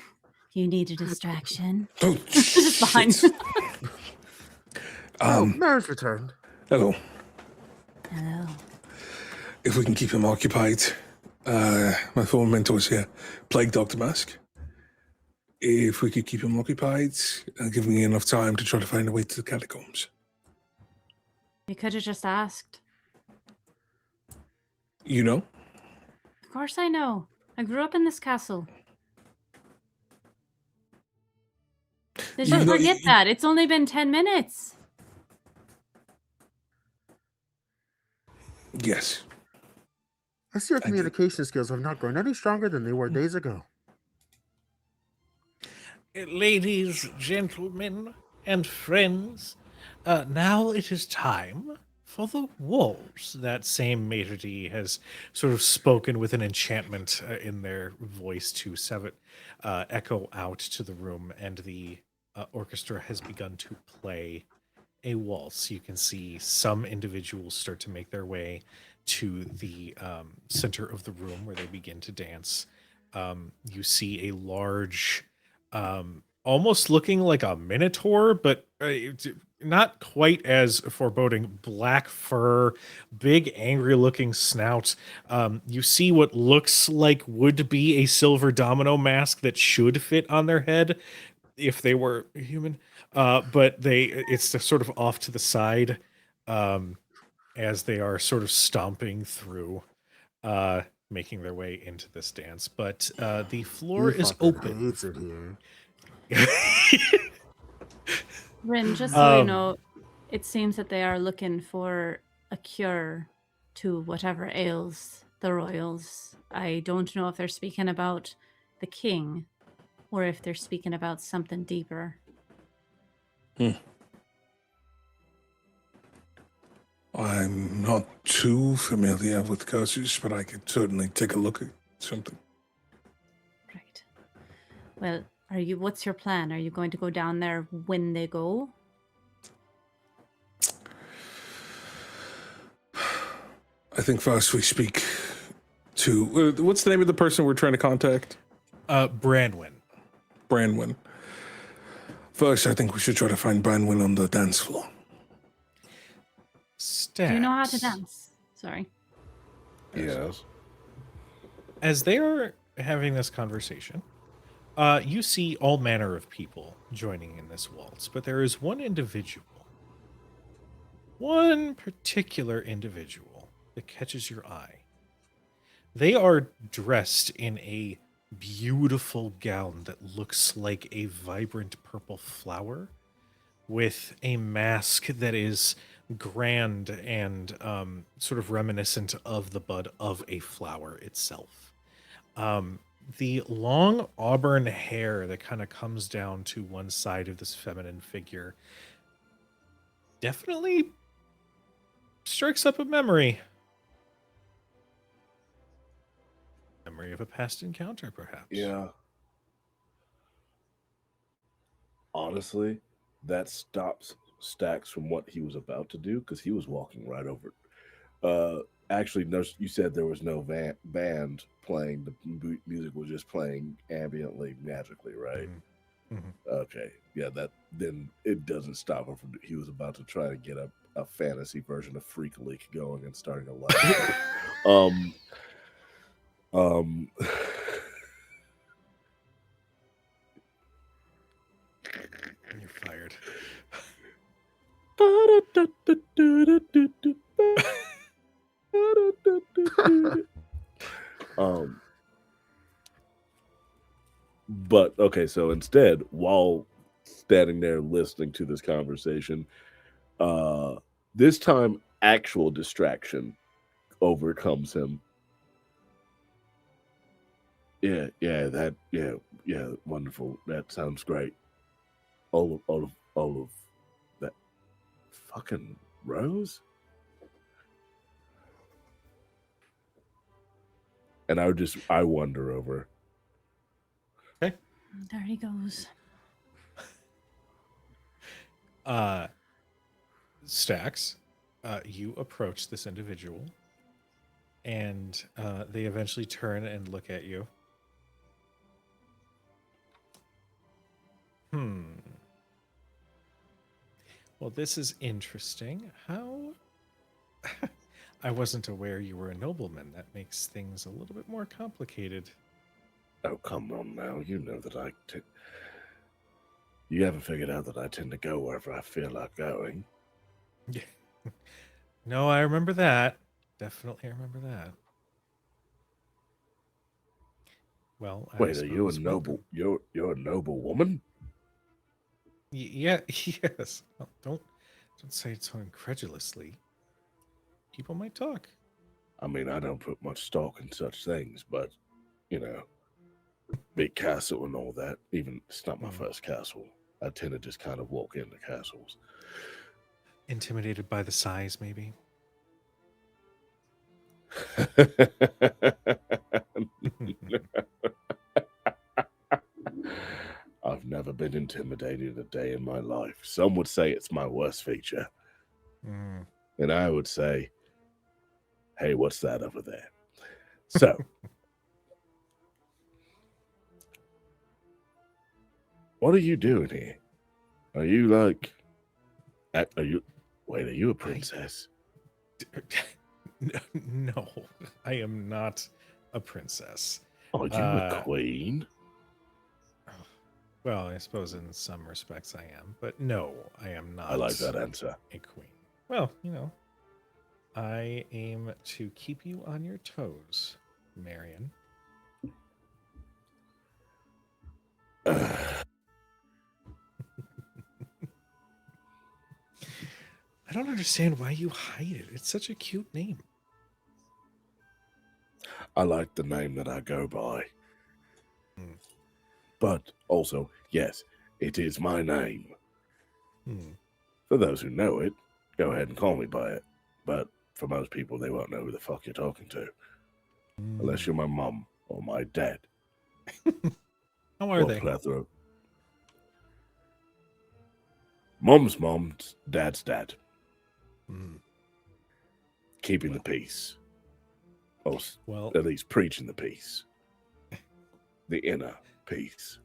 you need a distraction. Oh, It's fine. Mare's returned. Hello. Hello. If we can keep him occupied, my former mentor's here. Plague Doctor Mask. If we could keep him occupied, give me enough time to try to find a way to the catacombs. You could have just asked. You know? Of course I know. I grew up in this castle. Did you forget that? It's only been 10 minutes. Yes. I see your communication skills have not grown any stronger than they were days ago. Ladies, gentlemen, and friends, now it is time for the wolves. That same maitre d' has sort of spoken with an enchantment in their voice to have it echo out to the room, and the orchestra has begun to play a waltz. You can see some individuals start to make their way to the center of the room where they begin to dance. You see a large... almost looking like a minotaur, but not quite as foreboding. Black fur, big angry looking snout. You see what looks like would be a silver domino mask that should fit on their head if they were human. But it's sort of off to the side as they are sort of stomping through, making their way into this dance. But the floor is open. Hates it here. Brim, just so you know, it seems that they are looking for a cure to whatever ails the royals. I don't know if they're speaking about the king or if they're speaking about something deeper. I'm not too familiar with curses, but I could certainly take a look at something. Right. Well, what's your plan? Are you going to go down there when they go? I think first we speak to what's the name of the person we're trying to contact? Brandwin. Brandwin. First, I think we should try to find Brandwin on the dance floor. Stakks. Do you know how to dance? Sorry. Yes. As they are having this conversation, you see all manner of people joining in this waltz, but there is one individual, one particular individual that catches your eye. They are dressed in a beautiful gown that looks like a vibrant purple flower with a mask that is grand and sort of reminiscent of the bud of a flower itself. The long auburn hair that kind of comes down to one side of this feminine figure definitely strikes up a memory. Memory of a past encounter, perhaps. Yeah. Honestly, that stops Stakks from what he was about to do because he was walking right over. Actually, no. You said there was no band playing. The music was just playing ambiently, magically, right? Mm-hmm. Mm-hmm. Okay, yeah. That then it doesn't stop him from. He was about to try to get a fantasy version of Freak Leak going and starting a live. You're fired. But okay, so instead, while standing there listening to this conversation, this time actual distraction overcomes him. Yeah, wonderful. That sounds great. All of that fucking Rose. And I wonder over. Okay. There he goes. Stakks, you approach this individual, and they eventually turn and look at you. Well, this is interesting. How? I wasn't aware you were a nobleman. That makes things a little bit more complicated. Oh, come on now. You know that you haven't figured out that I tend to go wherever I feel like going. No, I remember that. Definitely remember that. Well, wait, are you a noble? You're a noble woman? Yeah, yes. Well, don't say it so incredulously. People might talk. I mean, I don't put much stock in such things, but you know, big castle and all that. Even it's not my first castle. I tend to just kind of walk into castles. Intimidated by the size, maybe. I've never been intimidated a day in my life. Some would say it's my worst feature. And I would say, hey, what's that over there? So, what are you doing here? Are you like, are you a princess? No, I am not a princess. Are you a queen? Well, I suppose in some respects I am, but no, I am not. I like that answer. A queen. Well, I aim to keep you on your toes, Marion. I don't understand why you hide it. It's such a cute name. I like the name that I go by. But also, yes, it is my name. For those who know it, go ahead and call me by it. But for most people, they won't know who the fuck you're talking to. Unless you're my mum or my dad. How are they? Plethora. Mum's dad's dad. Keeping the peace. Oh, Well, at least preaching the peace. The inner peace.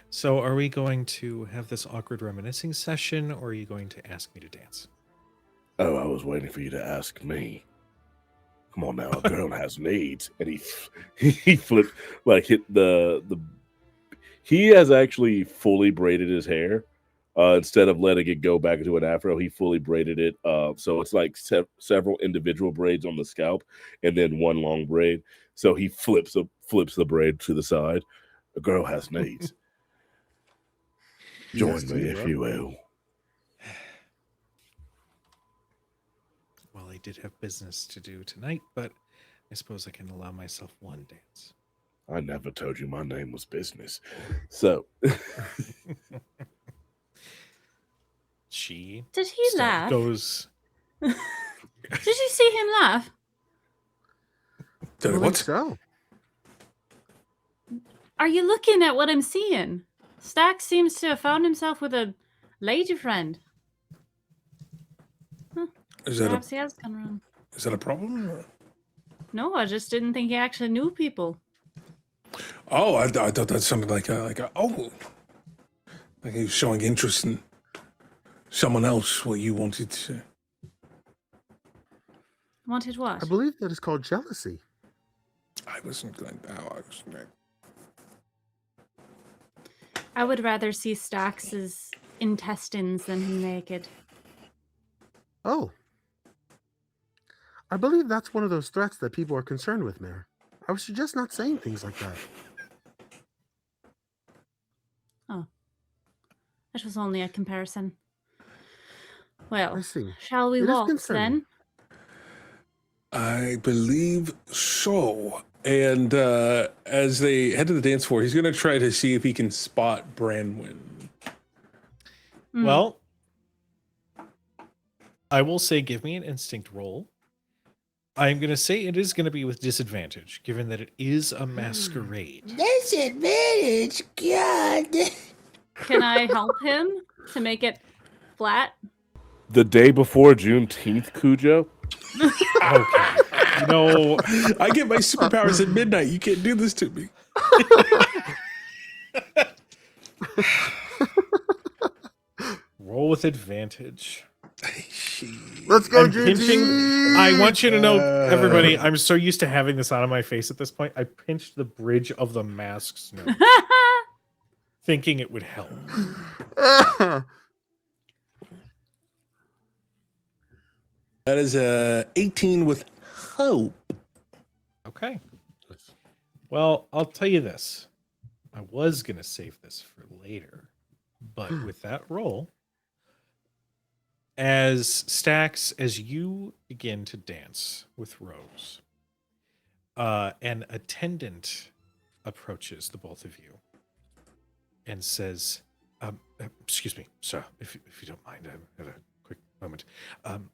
So are we going to have this awkward reminiscing session, or are you going to ask me to dance? Oh, I was waiting for you to ask me. Come on now, a girl has needs. And he flipped, like hit the he has actually fully braided his hair. Instead of letting it go back into an afro, he fully braided it. So it's like several individual braids on the scalp and then one long braid. So he flips the braid to the side. A girl has needs. Join me if you will. Well, I did have business to do tonight, but I suppose I can allow myself one dance. I never told you my name was business. So She Did he laugh? goes. Did you see him laugh? What? So Are you looking at what I'm seeing? Stakks seems to have found himself with a lady friend. Is that Perhaps he has gone wrong. is that a problem? No, I just didn't think he actually knew people. Oh, I thought that sounded like like he was showing interest in someone else. What you wanted to. Wanted what? I believe that is called jealousy. I wasn't going. Oh, I was going. I would rather see Stakks' intestines than him naked. Oh. I believe that's one of those threats that people are concerned with, Mare. I was just not saying things like that. Oh. That was only a comparison. Well, I see. shall we It is walk concerning. then? I believe so. And as they head to the dance floor, he's going to try to see if he can spot Branwyn. Well, I will say, give me an instinct roll. I'm going to say it is going to be with disadvantage, given that it is a masquerade. Disadvantage? God. Can I help him to make it flat? the day before Juneteenth, Cujo. Okay. You know, I get my superpowers at midnight. You can't do this to me. roll with advantage. Let's go, I'm pinching. GG! I want you to know, everybody, I'm so used to having this out of my face at this point. I pinched the bridge of the mask's nose, thinking it would help. That is 18 with hope. Okay. Well, I'll tell you this. I was going to save this for later, but with that roll, as Stakks, as you begin to dance with Rose, an attendant approaches the both of you and says, excuse me, sir, if you don't mind, I have a quick moment.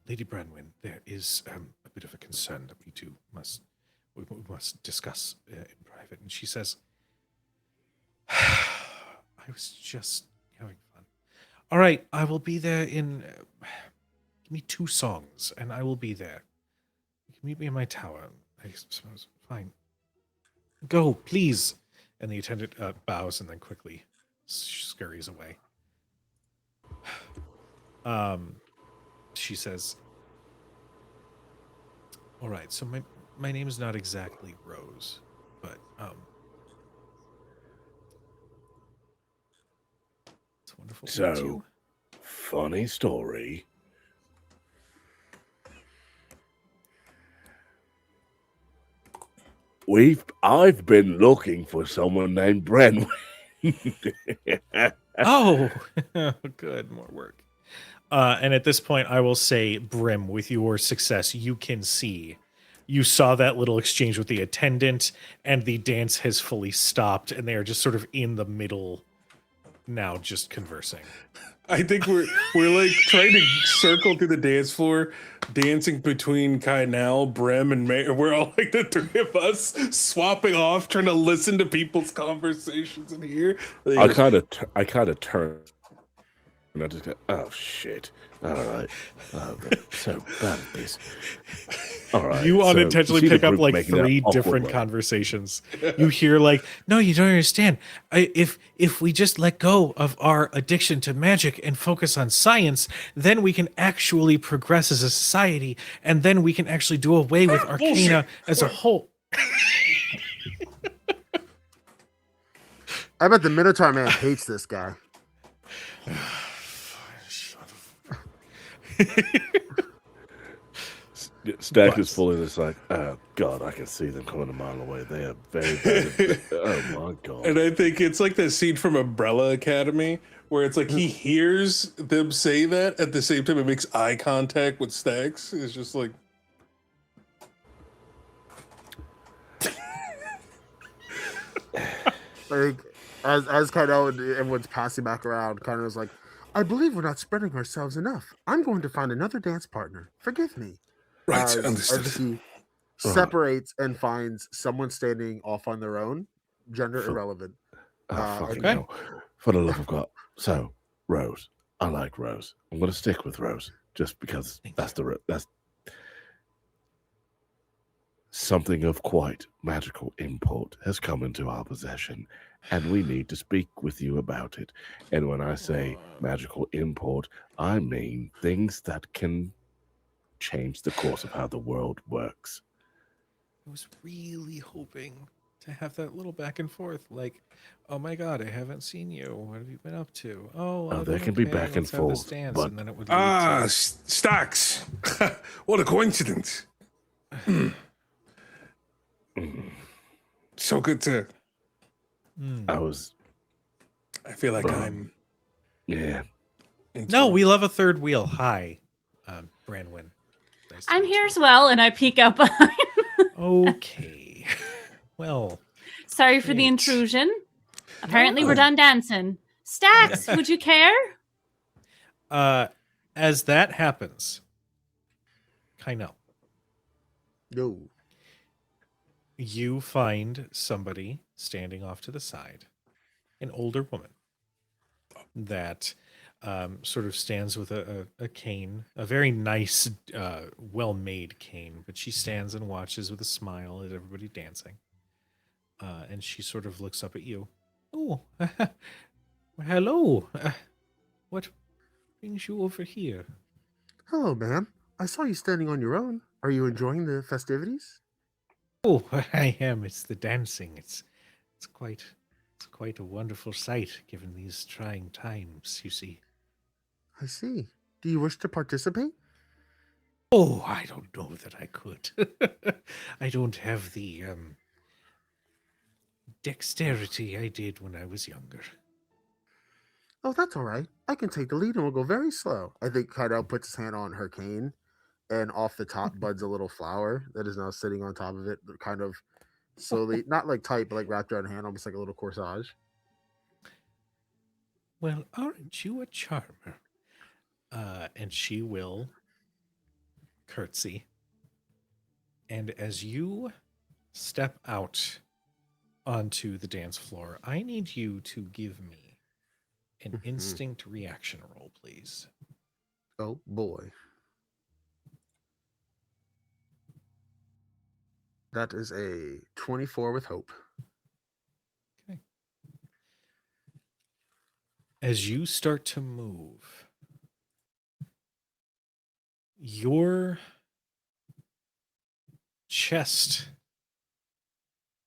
Lady Branwyn, there is a bit of a concern that we must discuss in private. And she says, I was just having fun. All right, I will be there in... give me 2 songs, and I will be there. You can meet me in my tower, I suppose. Fine. Go, please. And the attendant bows and then quickly scurries away. She says, all right, so my name is not exactly Rose, but it's wonderful to meet you. Funny story. I've been looking for someone named Brenwyn. Oh, good, more work. And at this point, I will say, Brim, with your success, you can see. You saw that little exchange with the attendant, and the dance has fully stopped, and they are just sort of in the middle now, just conversing. I think we're like trying to circle through the dance floor, dancing between Kynel, Brim, and Mare. We're all like the 3 of us swapping off, trying to listen to people's conversations in here. I kind of turned And I just go, oh shit. All right. Oh, they're so bad at this. All right. You so unintentionally see the pick up group like making that 3 awkward different way. conversations. You hear like, no, you don't understand. If we just let go of our addiction to magic and focus on science, then we can actually progress as a society, and then we can actually do away with arcana as a whole. I bet the Minotaur man hates this guy. Stack But- is fully just like, oh god, I can see them coming a mile away. They are very bad. Oh my god. And I think it's like the scene from Umbrella Academy where it's like he hears them say that at the same time it makes eye contact with Stakks. It's just like Like, as Kynel and everyone's passing back around, Kynel was like, I believe we're not spreading ourselves enough. I'm going to find another dance partner. Forgive me. right, As understood. he separates and finds someone standing off on their own, gender irrelevant. Oh fucking okay. hell. For the love of God. So, Rose. I like Rose. I'm gonna stick with Rose. Just because that's something of quite magical import has come into our possession, and we need to speak with you about it. And when I say magical import, I mean things that can change the course of how the world works. I was really hoping to have that little back and forth, like, oh my god, I haven't seen you. What have you been up to? Oh, Oh, I've there been can be okay. back and Let's have this forth, dance, but- and then it would lead to... Stacks. What a coincidence. So good to. I was, I feel like I'm. yeah. No, we love a third wheel. Hi, Branwyn. Nice to I'm meet here you. as well, and I peek out behind. Okay. Well, Sorry for the Great. intrusion. Apparently, we're done dancing. Stacks, would you care? as that happens, Kynel, No. you find somebody standing off to the side, an older woman that sort of stands with a cane, a very nice, well-made cane, but she stands and watches with a smile at everybody dancing. And she sort of looks up at you. Oh, hello. What brings you over here? Hello, ma'am. I saw you standing on your own. Are you enjoying the festivities? Oh, I am. It's the dancing. It's quite a wonderful sight given these trying times, you see. I see. Do you wish to participate? Oh, I don't know that I could. I don't have the dexterity I did when I was younger. Oh, that's all right. I can take the lead and we'll go very slow. I think Kynel puts his hand on her cane, and off the top buds a little flower that is now sitting on top of it, kind of slowly, not like tight, but like wrapped around her hand, almost like a little corsage. Well, aren't you a charmer? And she will curtsy. And as you step out onto the dance floor, I need you to give me an instinct reaction roll, please. Oh boy. That is a 24 with hope. Okay. As you start to move, your chest,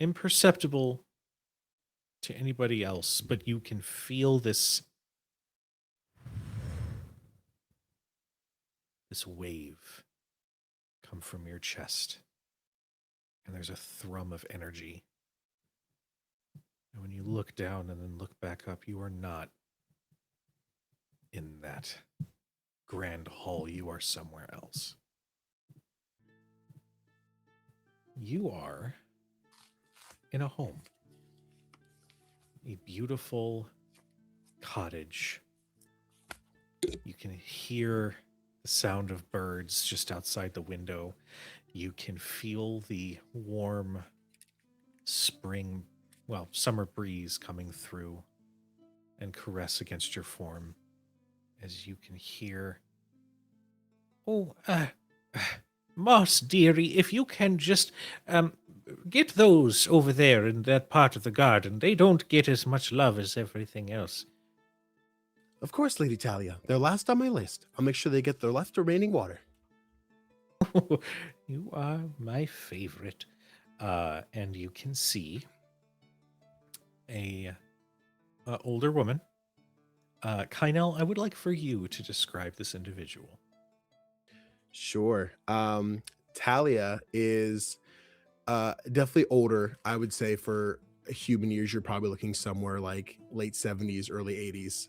imperceptible to anybody else, but you can feel this wave come from your chest. And there's a thrum of energy. And when you look down and then look back up, you are not in that grand hall. You are somewhere else. You are in a home. A beautiful cottage. You can hear the sound of birds just outside the window. You can feel the warm summer breeze coming through and caress against your form. as you can hear, "Oh, Moss, dearie, if you can just get those over there in that part of the garden. They don't get as much love as everything else." Of course, Lady Talia. They're last on my list. I'll make sure they get their left remaining water. You are my favorite. And you can see a older woman. Kynel, I would like for you to describe this individual. Sure. Talia is definitely older. I would say for human years, you're probably looking somewhere like late 70s, early 80s.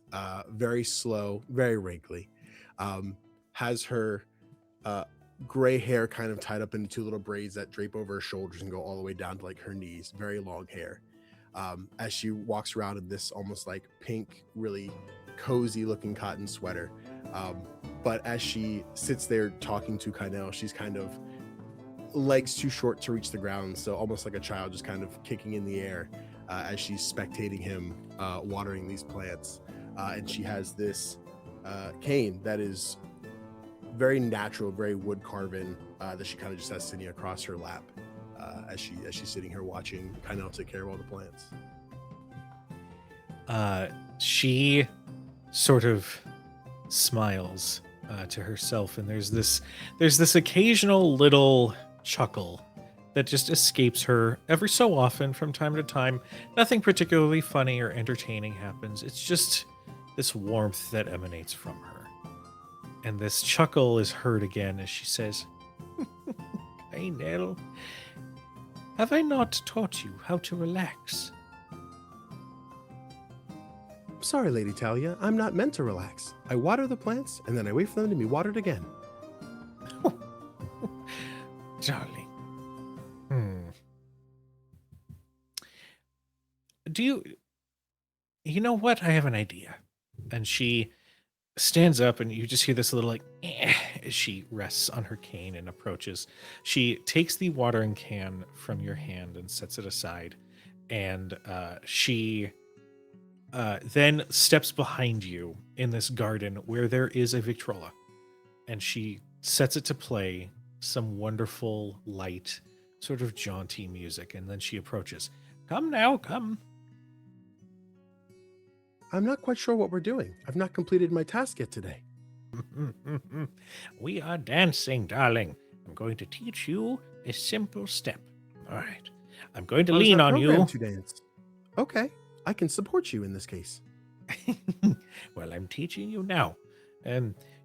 Very slow, very wrinkly. Has her gray hair kind of tied up into two little braids that drape over her shoulders and go all the way down to like her knees. Very long hair. As she walks around in this almost like pink, really cozy looking cotton sweater. But as she sits there talking to Kynel, she's kind of legs too short to reach the ground, so almost like a child, just kind of kicking in the air as she's spectating him watering these plants. And she has this cane that is very natural, very wood carven, that she kind of just has sitting across her lap as she's sitting here watching Kynel take care of all the plants. She sort of smiles to herself, and there's this occasional little chuckle that just escapes her every so often from time to time. Nothing particularly funny or entertaining happens. It's just this warmth that emanates from her. And this chuckle is heard again as she says, "Kynel, have I not taught you how to relax?" Sorry, Lady Talia, I'm not meant to relax. I water the plants and then I wait for them to be watered again. Darling. You know what? I have an idea. And she stands up and you just hear this little like, as she rests on her cane and approaches. She takes the watering can from your hand and sets it aside. And she then steps behind you in this garden where there is a Victrola. And she sets it to play some wonderful, light, sort of jaunty music. And then she approaches. "Come now, come." I'm not quite sure what we're doing. I've not completed my task yet today. We are dancing, darling. I'm going to teach you a simple step. All right. I'm going to lean on you. To dance. Okay, I can support you in this case. Well, I'm teaching you now.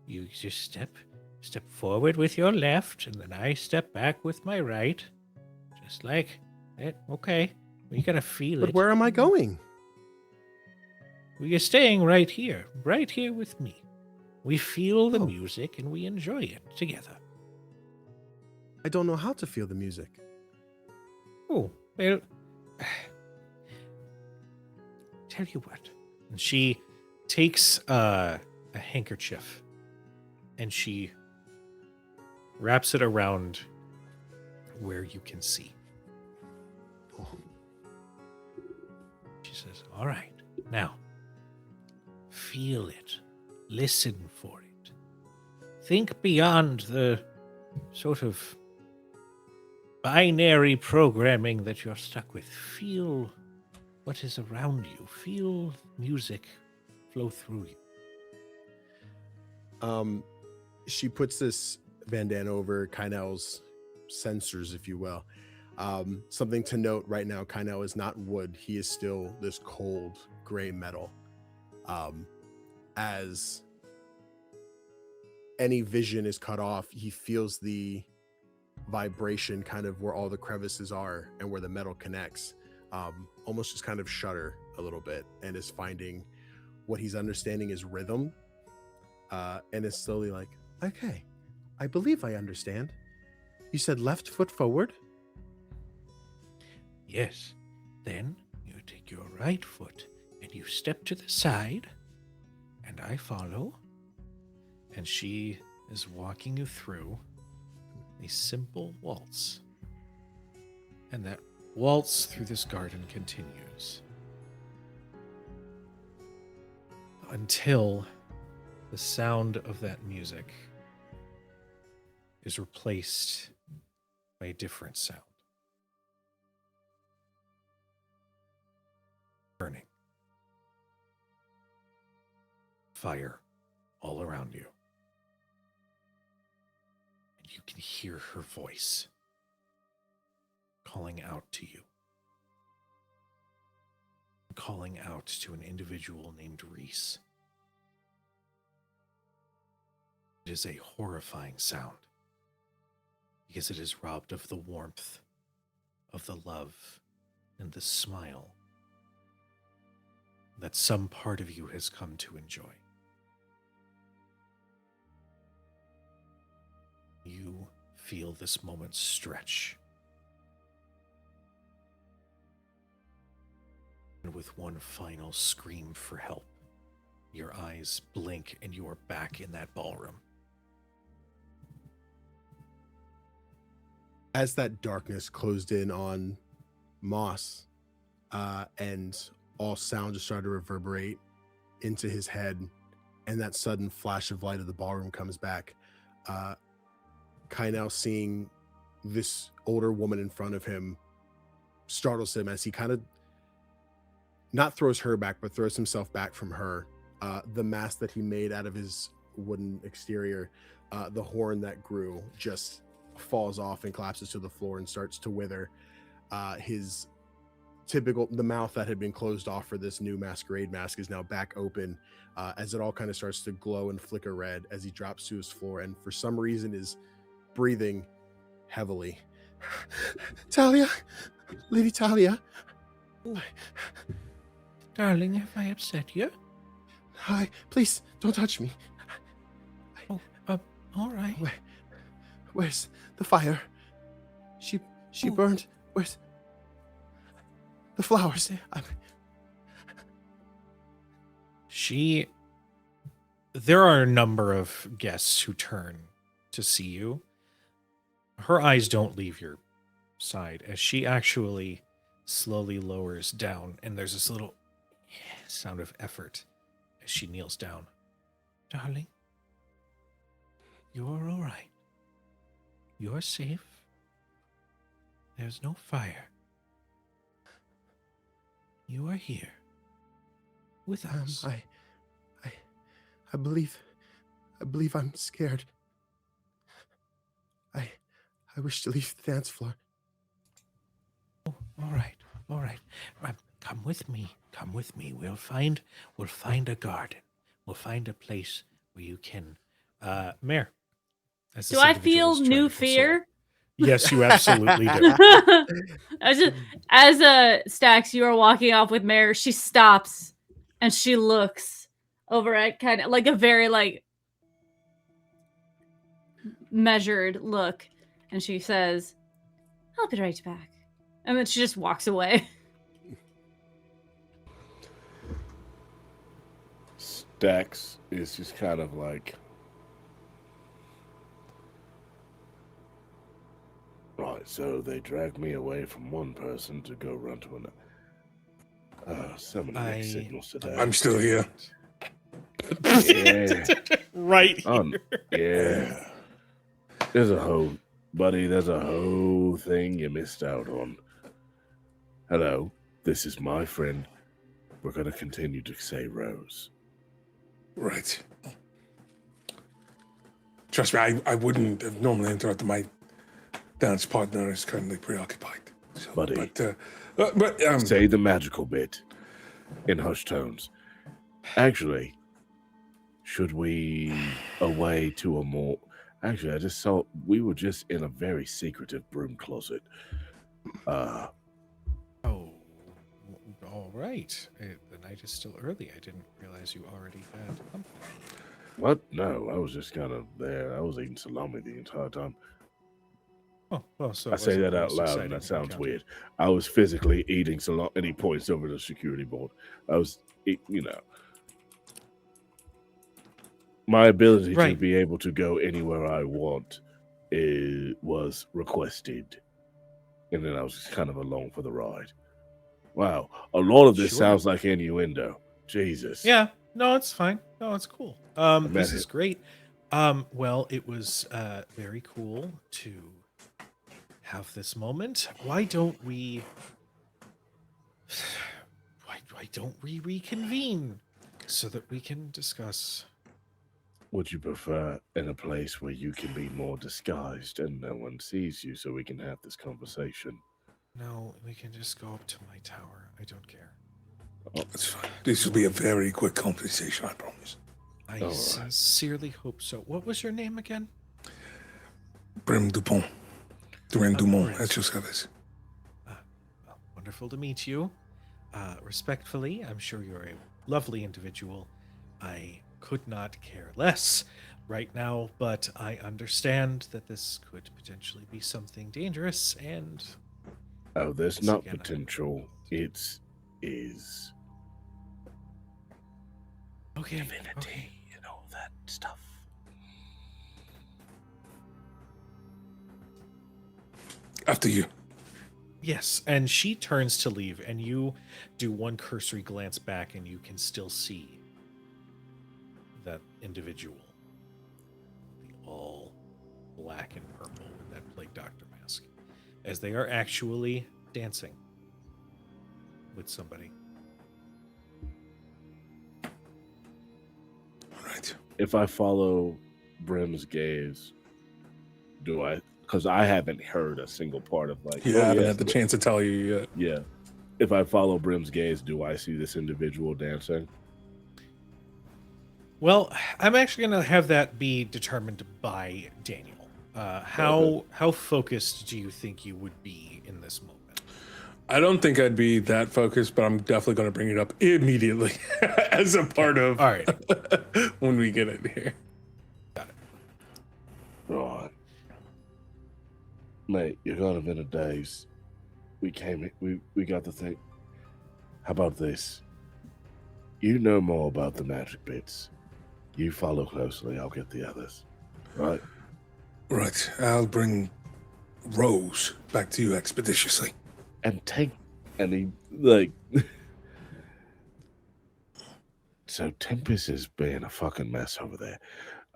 You just step forward with your left, and then I step back with my right. Just like that. Okay. You gotta feel it. But where am I going? Well, you're staying right here with me. We feel the music and we enjoy it together. I don't know how to feel the music. Oh, well, tell you what. And she takes a handkerchief and she wraps it around where you can see. She says, "All right, now, feel it. Listen for it. Think beyond the sort of binary programming that you're stuck with. Feel what is around you. Feel music flow through you." She puts this bandana over Kynel's sensors, if you will. Something to note right now, Kynel is not wood. He is still this cold gray metal. As any vision is cut off, he feels the vibration kind of where all the crevices are and where the metal connects, almost just kind of shudder a little bit, and is finding what he's understanding is rhythm, and is slowly like, okay, I believe I understand. You said left foot forward? Yes. Then you take your right foot and you step to the side, and I follow. And she is walking you through a simple waltz. And that waltz through this garden continues until the sound of that music is replaced by a different sound. Burning. Fire all around you. And you can hear her voice calling out to you. Calling out to an individual named Reese. It is a horrifying sound because it is robbed of the warmth, of the love, and the smile that some part of you has come to enjoy. You feel this moment stretch. And with one final scream for help, your eyes blink and you are back in that ballroom. As that darkness closed in on Moss, and all sound just started to reverberate into his head, and that sudden flash of light of the ballroom comes back, Kynel, seeing this older woman in front of him, startles him as he kind of not throws her back, but throws himself back from her. The mask that he made out of his wooden exterior, the horn that grew, just falls off and collapses to the floor and starts to wither. His the mouth that had been closed off for this new masquerade mask is now back open, as it all kind of starts to glow and flicker red as he drops to his floor, and for some reason is breathing heavily. Talia, Lady Talia. Darling, have I upset you? Hi, please don't touch me. All right. Where's the fire? She burned. Where's the flowers? There are a number of guests who turn to see you. Her eyes don't leave your side as she actually slowly lowers down, and there's this little sound of effort as she kneels down. Darling, you're all right. You're safe. There's no fire. You are here with us. I believe I'm scared. I wish to leave the dance floor. Oh, all right. Come with me. We'll find a garden. We'll find a place where you can. Mare. Do I feel new fear? Yes, you absolutely do. as Stakks, you are walking off with Mare. She stops and she looks over at kind of like a very like measured look, and she says, "I'll be right back," and then she just walks away. Stakks is just kind of like, right, so they dragged me away from one person to go run to another. So many mixed signals today. I'm still here. Yeah. Right here. Yeah. There's a whole thing you missed out on. Hello, this is my friend. We're going to continue to say Rose. Right. Trust me, I wouldn't have normally interrupted. My dance partner is currently preoccupied. So, Buddy. But Say the magical bit in hushed tones. Actually, should we away to a more... Actually, I just saw we were just in a very secretive broom closet. Oh, all right. The night is still early. I didn't realize you already had company. What? No, I was just kind of there. I was eating salami the entire time. Oh, well, so I say that out loud, and that sounds weird. I was physically eating salami, and he points over the security board. I was, my ability to be able to go anywhere I want was requested. And then I was just kind of along for the ride. Wow. A lot of this sounds like innuendo. Jesus. Yeah. No, it's fine. No, it's cool. met This is him. great. Well, it was very cool to have this moment. Why don't we reconvene so that we can discuss? Would you prefer in a place where you can be more disguised and no one sees you so we can have this conversation? No, we can just go up to my tower. I don't care. That's fine. This will be a very quick conversation, I promise. I All right. sincerely hope so. What was your name again? Brim Dupont. Duran Dumont, Brim. that's just how this. Well, wonderful to meet you. Respectfully, I'm sure you're a lovely individual. I could not care less right now, but I understand that this could potentially be something dangerous, and Oh, there's Once not again, I- potential. It's is okay, divinity okay. and all that stuff. After you. Yes, and she turns to leave, and you do one cursory glance back, and you can still see that individual, the all black and purple with that plague doctor mask, as they are actually dancing with somebody. All right. If I follow Brim's gaze, do I? Because I haven't heard a single part of like. You oh, haven't yes, had the chance to tell you yet. Yeah. If I follow Brim's gaze, do I see this individual dancing? Well, I'm actually going to have that be determined by Daniel. How focused do you think you would be in this moment? I don't think I'd be that focused, but I'm definitely going to bring it up immediately as a part of All right. when we get in here. Right. Mate, you're kind of in a daze. We got the thing. How about this? You know more about the magic bits. You follow closely, I'll get the others. Right? Right. I'll bring Rose back to you expeditiously. And take any like so Tempest is being a fucking mess over there.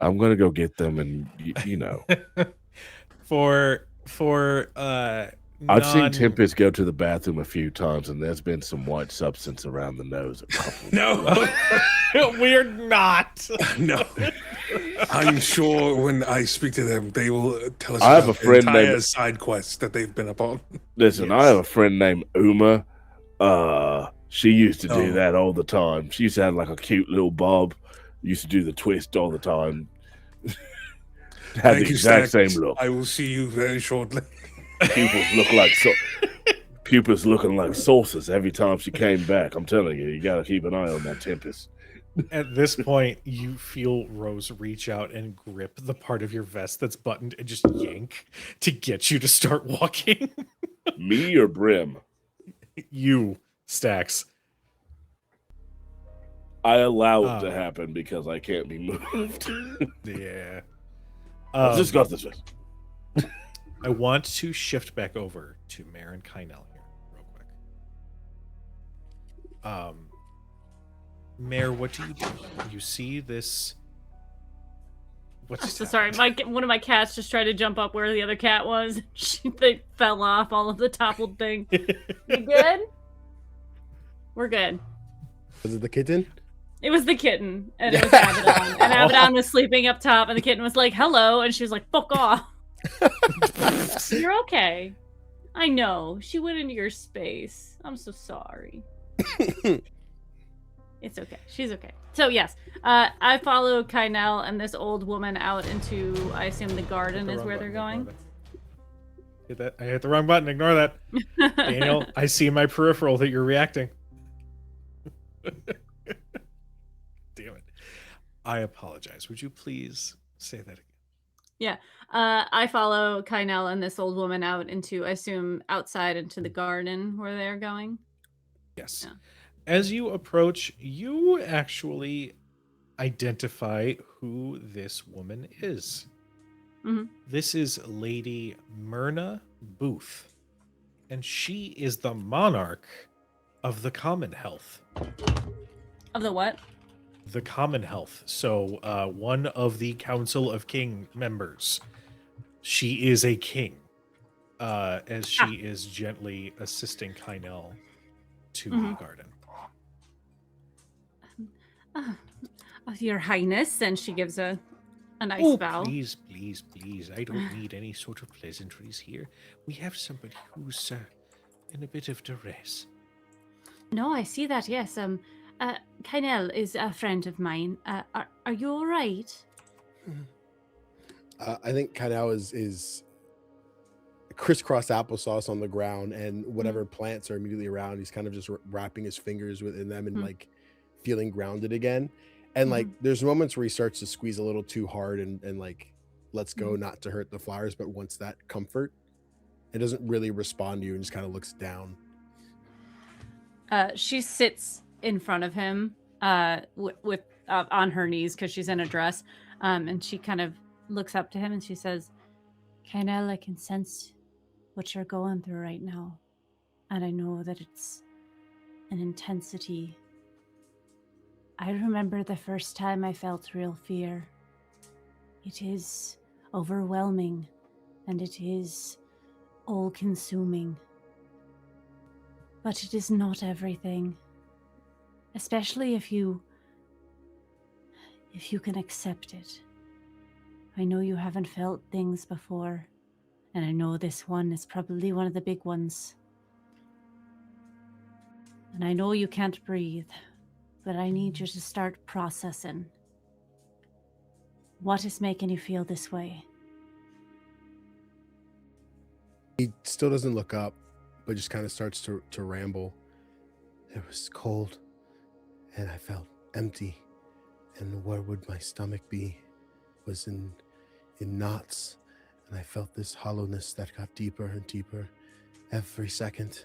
I'm gonna go get them and you know. I've seen Tempest go to the bathroom a few times, and there's been some white substance around the nose. A couple No. We're not. No. I'm sure when I speak to them, they will tell us I have about a friend the entire named- side quest that they've been upon. Listen, I Yes. have a friend named Uma. She used to do Oh. that all the time. She used to have like a cute little bob. Used to do the twist all the time. Had Thank the you, exact Stakks. same look. I will see you very shortly. Pupils looking like saucers every time she came back. I'm telling you, you gotta keep an eye on that Tempest. At this point, you feel Rose reach out and grip the part of your vest that's buttoned and just yank to get you to start walking. Me or Brim? You, Stakks. I allow it Oh. to happen because I can't be moved. Yeah. Let's just go this way. I want to shift back over to Mare and Kynel here, real quick. Mare, what do? You see this? What's I'm so sorry. One of my cats just tried to jump up where the other cat was. They fell off all of the toppled thing. You good? We're good. Was it the kitten? It was the kitten, and it was Abaddon. And Abaddon was sleeping up top, and the kitten was like, hello, and she was like, fuck off. You're okay. I know. She went into your space. I'm so sorry. It's okay. She's okay. So, yes, I follow Kynel and this old woman out into, I assume, the garden is where they're going. Hit that. I hit the wrong button. Ignore that. Daniel, I see in my peripheral that you're reacting. Damn it. I apologize. Would you please say that again? I follow Kynel and this old woman out into, I assume, outside into the garden where they're going. Yes. Yeah. As you approach, you actually identify who this woman is. Mhm. This is Lady Myrna Booth, and she is the monarch of the Commonwealth. Of the what? the common health. So one of the Council of King members. She is a king, as she is gently assisting Kynel to the garden. Your Highness, and she gives a nice bow. Please, please, please. I don't need any sort of pleasantries here. We have somebody who's in a bit of duress. No, I see that, yes. Kynel is a friend of mine. Are you all right? I think Kynel is crisscross applesauce on the ground, and whatever plants are immediately around, he's kind of just wrapping his fingers within them and like feeling grounded again. And like there's moments where he starts to squeeze a little too hard and like lets go not to hurt the flowers, but wants that comfort, it doesn't really respond to you and just kind of looks down. She sits in front of him with on her knees because she's in a dress, and she kind of looks up to him and she says, Kynel, I can sense what you're going through right now, and I know that it's an intensity. I remember the first time I felt real fear. It is overwhelming, and it is all-consuming. But it is not everything. Especially if you can accept it. I know you haven't felt things before, and I know this one is probably one of the big ones. And I know you can't breathe, but I need you to start processing. What is making you feel this way? He still doesn't look up, but just kind of starts to ramble. It was cold, and I felt empty, and where would my stomach be? Was in knots, and I felt this hollowness that got deeper and deeper every second.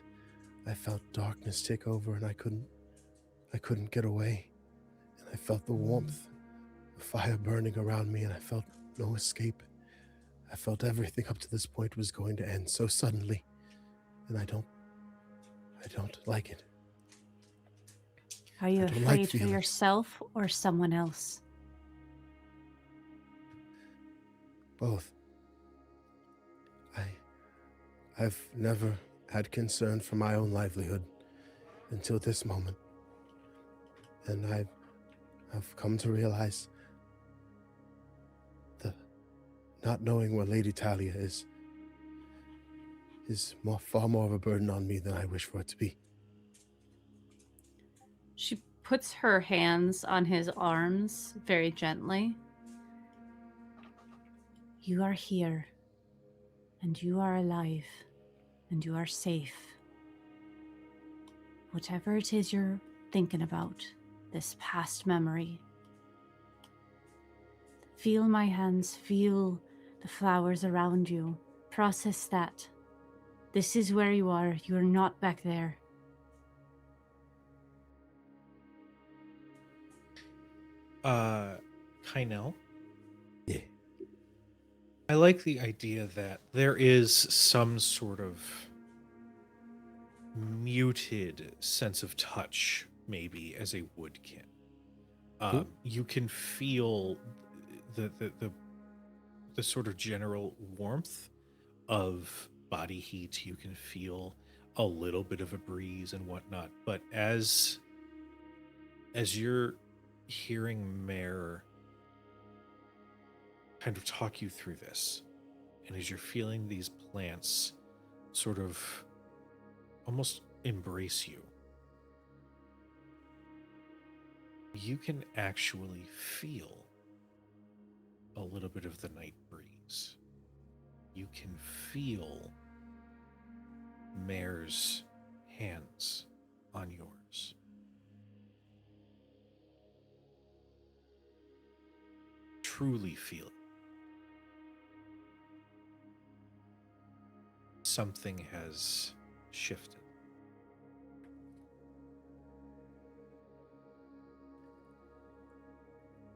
I felt darkness take over, and I couldn't get away. And I felt the warmth, the fire burning around me, and I felt no escape. I felt everything up to this point was going to end so suddenly, and I don't like it. Are you I don't afraid like for feelings. yourself or someone else? Both. I've never had concern for my own livelihood until this moment. And I've come to realize that not knowing where Lady Talia is far more of a burden on me than I wish for it to be. She puts her hands on his arms very gently. You are here, and you are alive, and you are safe. Whatever it is you're thinking about, this past memory, feel my hands, feel the flowers around you, process that. This is where you are. You're not back there. Kynel? Yeah. I like the idea that there is some sort of muted sense of touch, maybe, as a woodkin. You can feel the sort of general warmth of body heat. You can feel a little bit of a breeze and whatnot. But as you're hearing Mare kind of talk you through this, and as you're feeling these plants sort of almost embrace you, you can actually feel a little bit of the night breeze. You can feel Mare's hands on yours. Truly feel it. Something has shifted.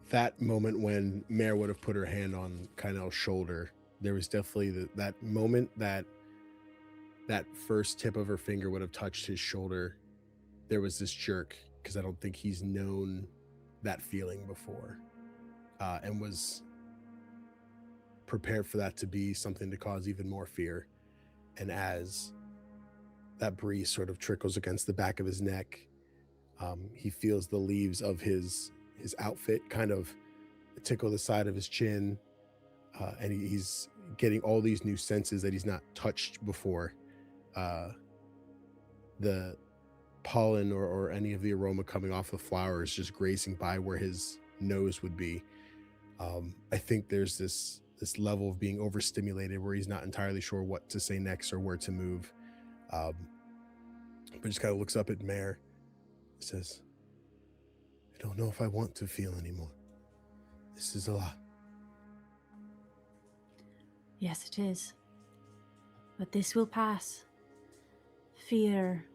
That moment when Mare would have put her hand on Kynel's shoulder, there was definitely that moment that first tip of her finger would have touched his shoulder. There was this jerk, because I don't think he's known that feeling before, and was prepared for that to be something to cause even more fear. And as that breeze sort of trickles against the back of his neck, he feels the leaves of his outfit kind of tickle the side of his chin, and he's getting all these new senses that he's not touched before. The pollen or any of the aroma coming off the flowers just grazing by where his nose would be. I think there's this level of being overstimulated where he's not entirely sure what to say next or where to move. But just kind of looks up at Mare, says, I don't know if I want to feel anymore. This is a lot. Yes, it is. But this will pass. Fear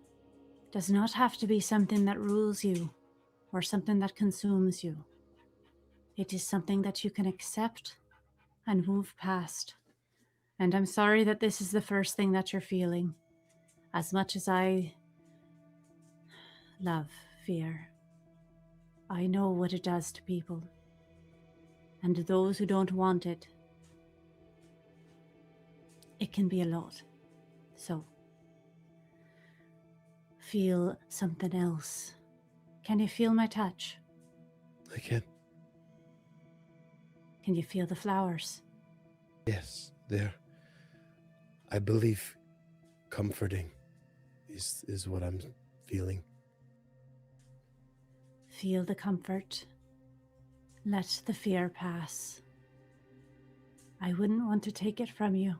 does not have to be something that rules you or something that consumes you. It is something that you can accept and move past. And I'm sorry that this is the first thing that you're feeling. As much as I love fear, I know what it does to people. And to those who don't want it, it can be a lot. So, feel something else. Can you feel my touch? I can. Can you feel the flowers? Yes, they're, I believe, comforting is what I'm feeling. Feel the comfort. Let the fear pass. I wouldn't want to take it from you,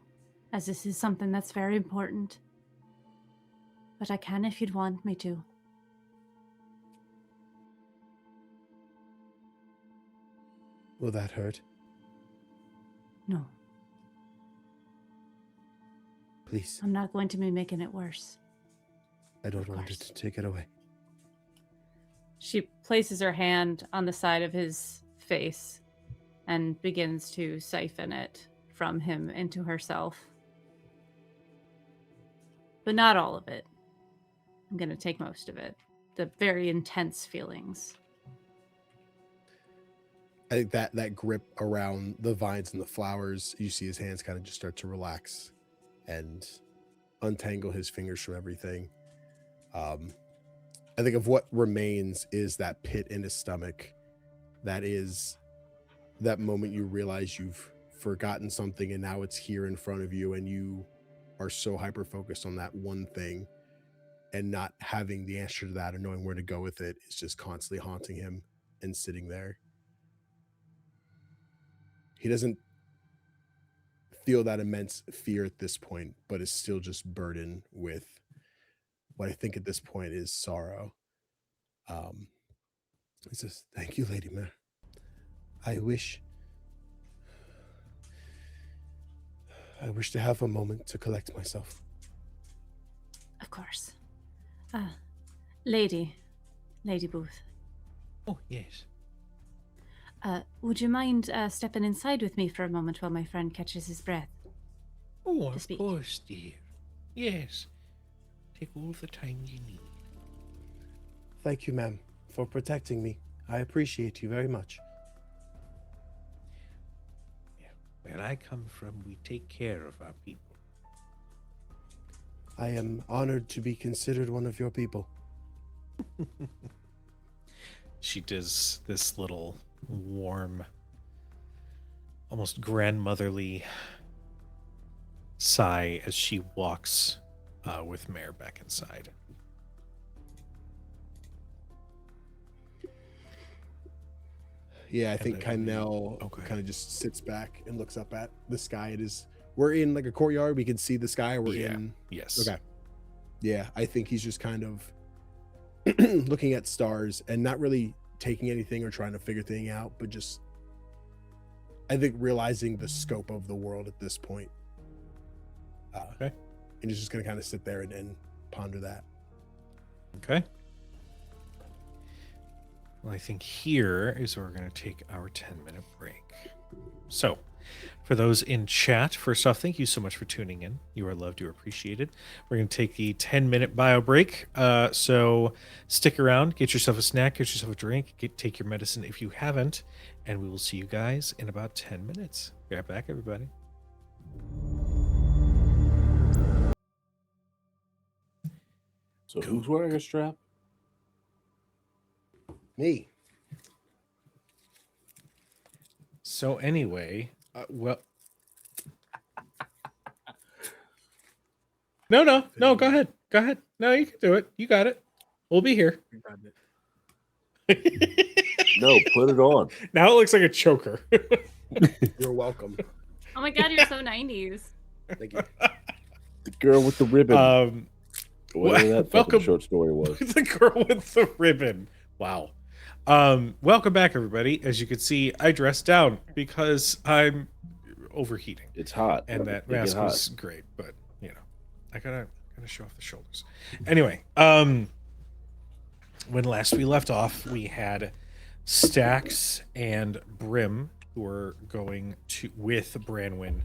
as this is something that's very important. But I can if you'd want me to. Will that hurt? No, Please, I'm not going to be making it worse. I don't Of want course. it to take it away. She places her hand on the side of his face and begins to siphon it from him into herself. But not all of it. I'm going to take most of it. The very intense feelings. I think that grip around the vines and the flowers, you see his hands kind of just start to relax and untangle his fingers from everything. I think of what remains is that pit in his stomach. That is that moment you realize you've forgotten something and now it's here in front of you and you are so hyper-focused on that one thing, and not having the answer to that or knowing where to go with it is just constantly haunting him and sitting there. He doesn't feel that immense fear at this point, but is still just burdened with what I think at this point is sorrow. He says, thank you, Lady Mare. I wish to have a moment to collect myself. Of course. Lady Booth. Oh, yes. Would you mind stepping inside with me for a moment while my friend catches his breath? Oh, To of speak. course, dear. Yes. Take all the time you need. Thank you, ma'am, for protecting me. I appreciate you very much. Yeah. Where I come from, we take care of our people. I am honored to be considered one of your people. She does this little warm, almost grandmotherly sigh as she walks with Mare back inside. Yeah, I think then- Kynel Okay. kind of just sits back and looks up at the sky. It is, we're in like a courtyard. We can see the sky. We're Yeah. in. Yes. Okay. Yeah, I think he's just kind of looking at stars and not really taking anything or trying to figure things out, but just, I think, realizing the scope of the world at this point. Okay. And he's just going to kind of sit there and ponder that. Okay. Well, I think here is where we're going to take our 10-minute break. So, For those in chat, first off, thank you so much for tuning in. You are loved, you are appreciated. We're going to take the 10-minute bio break. So stick around, get yourself a snack, get yourself a drink, take your medicine if you haven't, and we will see you guys in about 10 minutes. Be right back, everybody. So who's wearing a strap? Me. So anyway, well, no, go ahead. No, you can do it. You got it. We'll be here. No, put it on. Now it looks like a choker. You're welcome. Oh my god, you're so 90s. Thank you. The girl with the ribbon. Whatever that fucking welcome- short story was. The girl with the ribbon. Wow. Welcome back, everybody. As you can see, I dressed down because I'm overheating. It's hot. And that It get mask hot. was great, but you know, I gotta show off the shoulders. Anyway, when last we left off, we had Stakks and Brim who were going to with Branwyn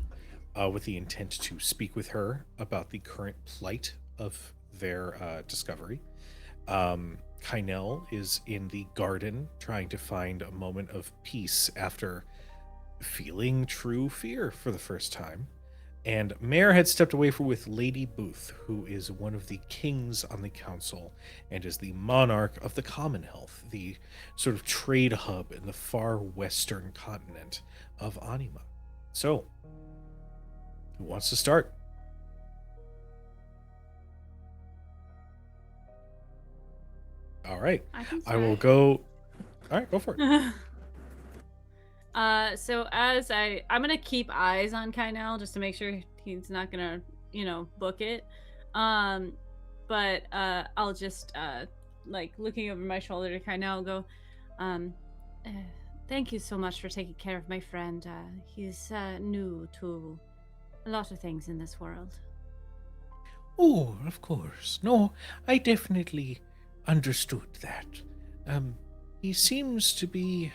with the intent to speak with her about the current plight of their discovery. Kynel is in the garden trying to find a moment of peace after feeling true fear for the first time. And Mare had stepped away with Lady Booth, who is one of the kings on the council and is the monarch of the Commonwealth, the sort of trade hub in the far western continent of Anyma. So, who wants to start? All right. I will go. All right, go for it. So as I'm gonna keep eyes on Kynel just to make sure he's not gonna, book it. But I'll just like looking over my shoulder to Kynel go, thank you so much for taking care of my friend. He's new to a lot of things in this world. Oh, of course. No, I definitely understood that. He seems to be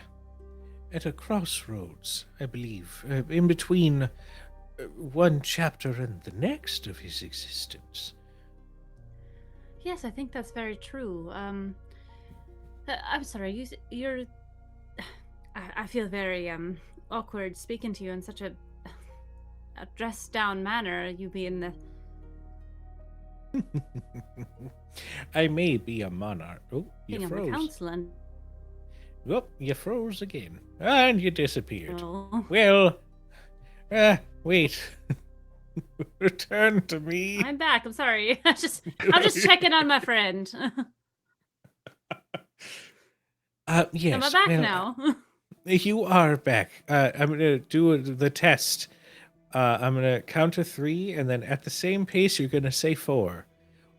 at a crossroads, I believe, in between one chapter and the next of his existence. Yes, I think that's very true. I'm sorry, you're. I feel very awkward speaking to you in such a dressed down manner. You being the. I may be a monarch. Oh, you King of the froze. council and. Oh, you froze again. And you disappeared. Oh. Well, wait. Return to me. I'm back. I'm sorry. I'm just checking on my friend. Yes. Am I back well, now? You are back. I'm going to do the test. I'm going to count to 3, and then at the same pace, you're going to say 4.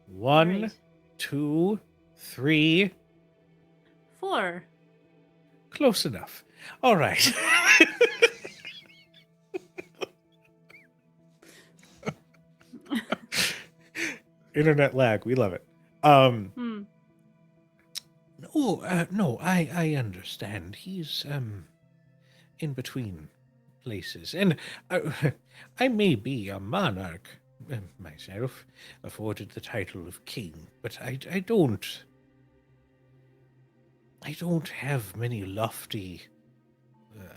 1, Right. 2, 3. 4. Close enough. All right. Internet lag. We love it. Hmm. No, I understand. He's in between places, and I may be a monarch myself, afforded the title of king, but I don't have many lofty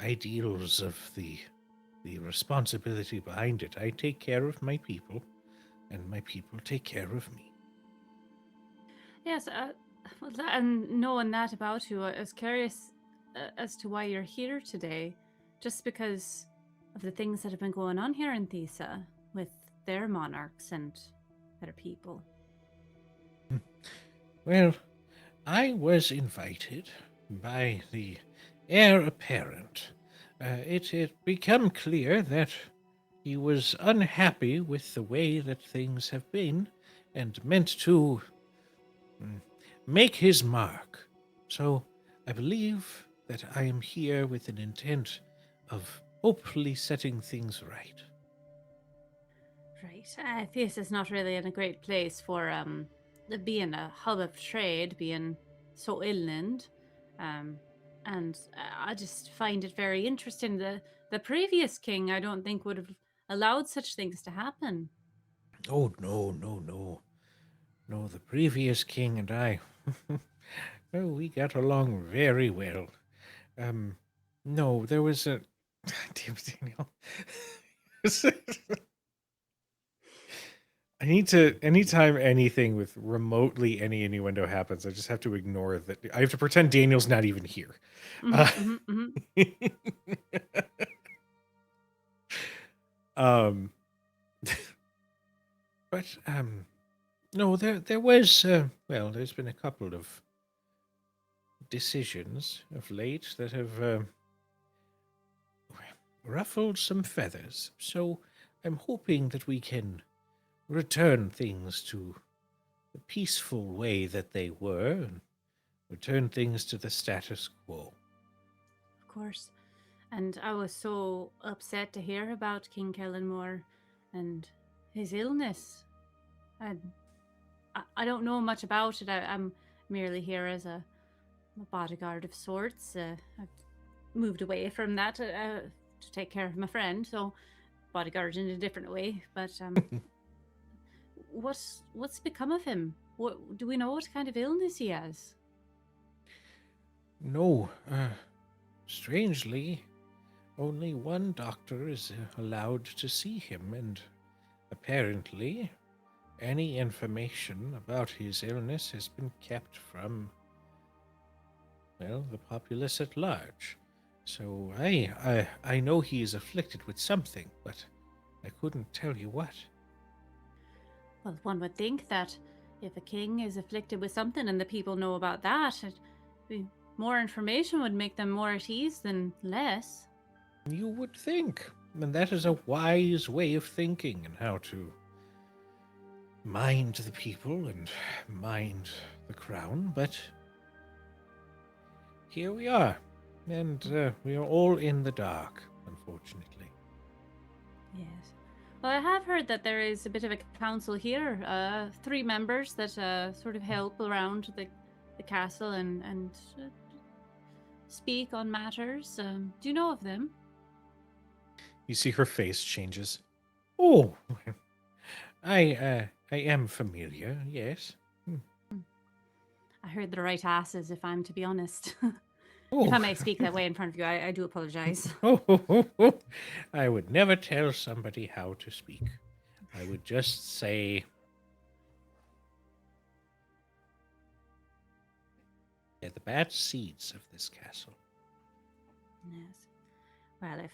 ideals of the responsibility behind it. I take care of my people, and my people take care of me. Yes, and knowing that about you, I was curious as to why you're here today. Just because of the things that have been going on here in Thesa with their monarchs and their people. Well, I was invited by the heir apparent. It had become clear that he was unhappy with the way that things have been and meant to make his mark. So I believe that I am here with an intent of hopefully setting things right. Right. Thesa is not really in a great place for being a hub of trade, being so inland. And I just find it very interesting. The previous king, I don't think, would have allowed such things to happen. Oh, no, no, no. No, the previous king and I, well, we got along very well. No, there was a... Damn, Daniel. I need to, anytime anything with remotely any innuendo happens, I just have to ignore that. I have to pretend Daniel's not even here. Mhm, mhm, mhm. Um, but, no, there was, well, there's been a couple of decisions of late that have ruffled some feathers. So I'm hoping that we can return things to the peaceful way that they were and return things to the status quo. Of course. And I was so upset to hear about King Kellenmore and his illness. And I don't know much about it. I'm merely here as a bodyguard of sorts. I've moved away from that to take care of my friend, so bodyguard in a different way. But what's become of him? What do we know? What kind of illness he has? No, strangely, only one doctor is allowed to see him, and apparently, any information about his illness has been kept from, well, the populace at large. So I know he is afflicted with something, but I couldn't tell you what. Well, one would think that if a king is afflicted with something and the people know about that, more information would make them more at ease than less. You would think, and that is a wise way of thinking and how to mind the people and mind the crown, but here we are, and we are all in the dark, unfortunately. Yes. Well, I have heard that there is a bit of a council here, 3 members that sort of help around the castle and speak on matters. Do you know of them? You see her face changes. Oh, I am familiar, yes. I heard the right asses, if I'm to be honest. Oh. If I may speak that way in front of you, I do apologize. I would never tell somebody how to speak. I would just say, they're the bad seeds of this castle. Yes. Well, if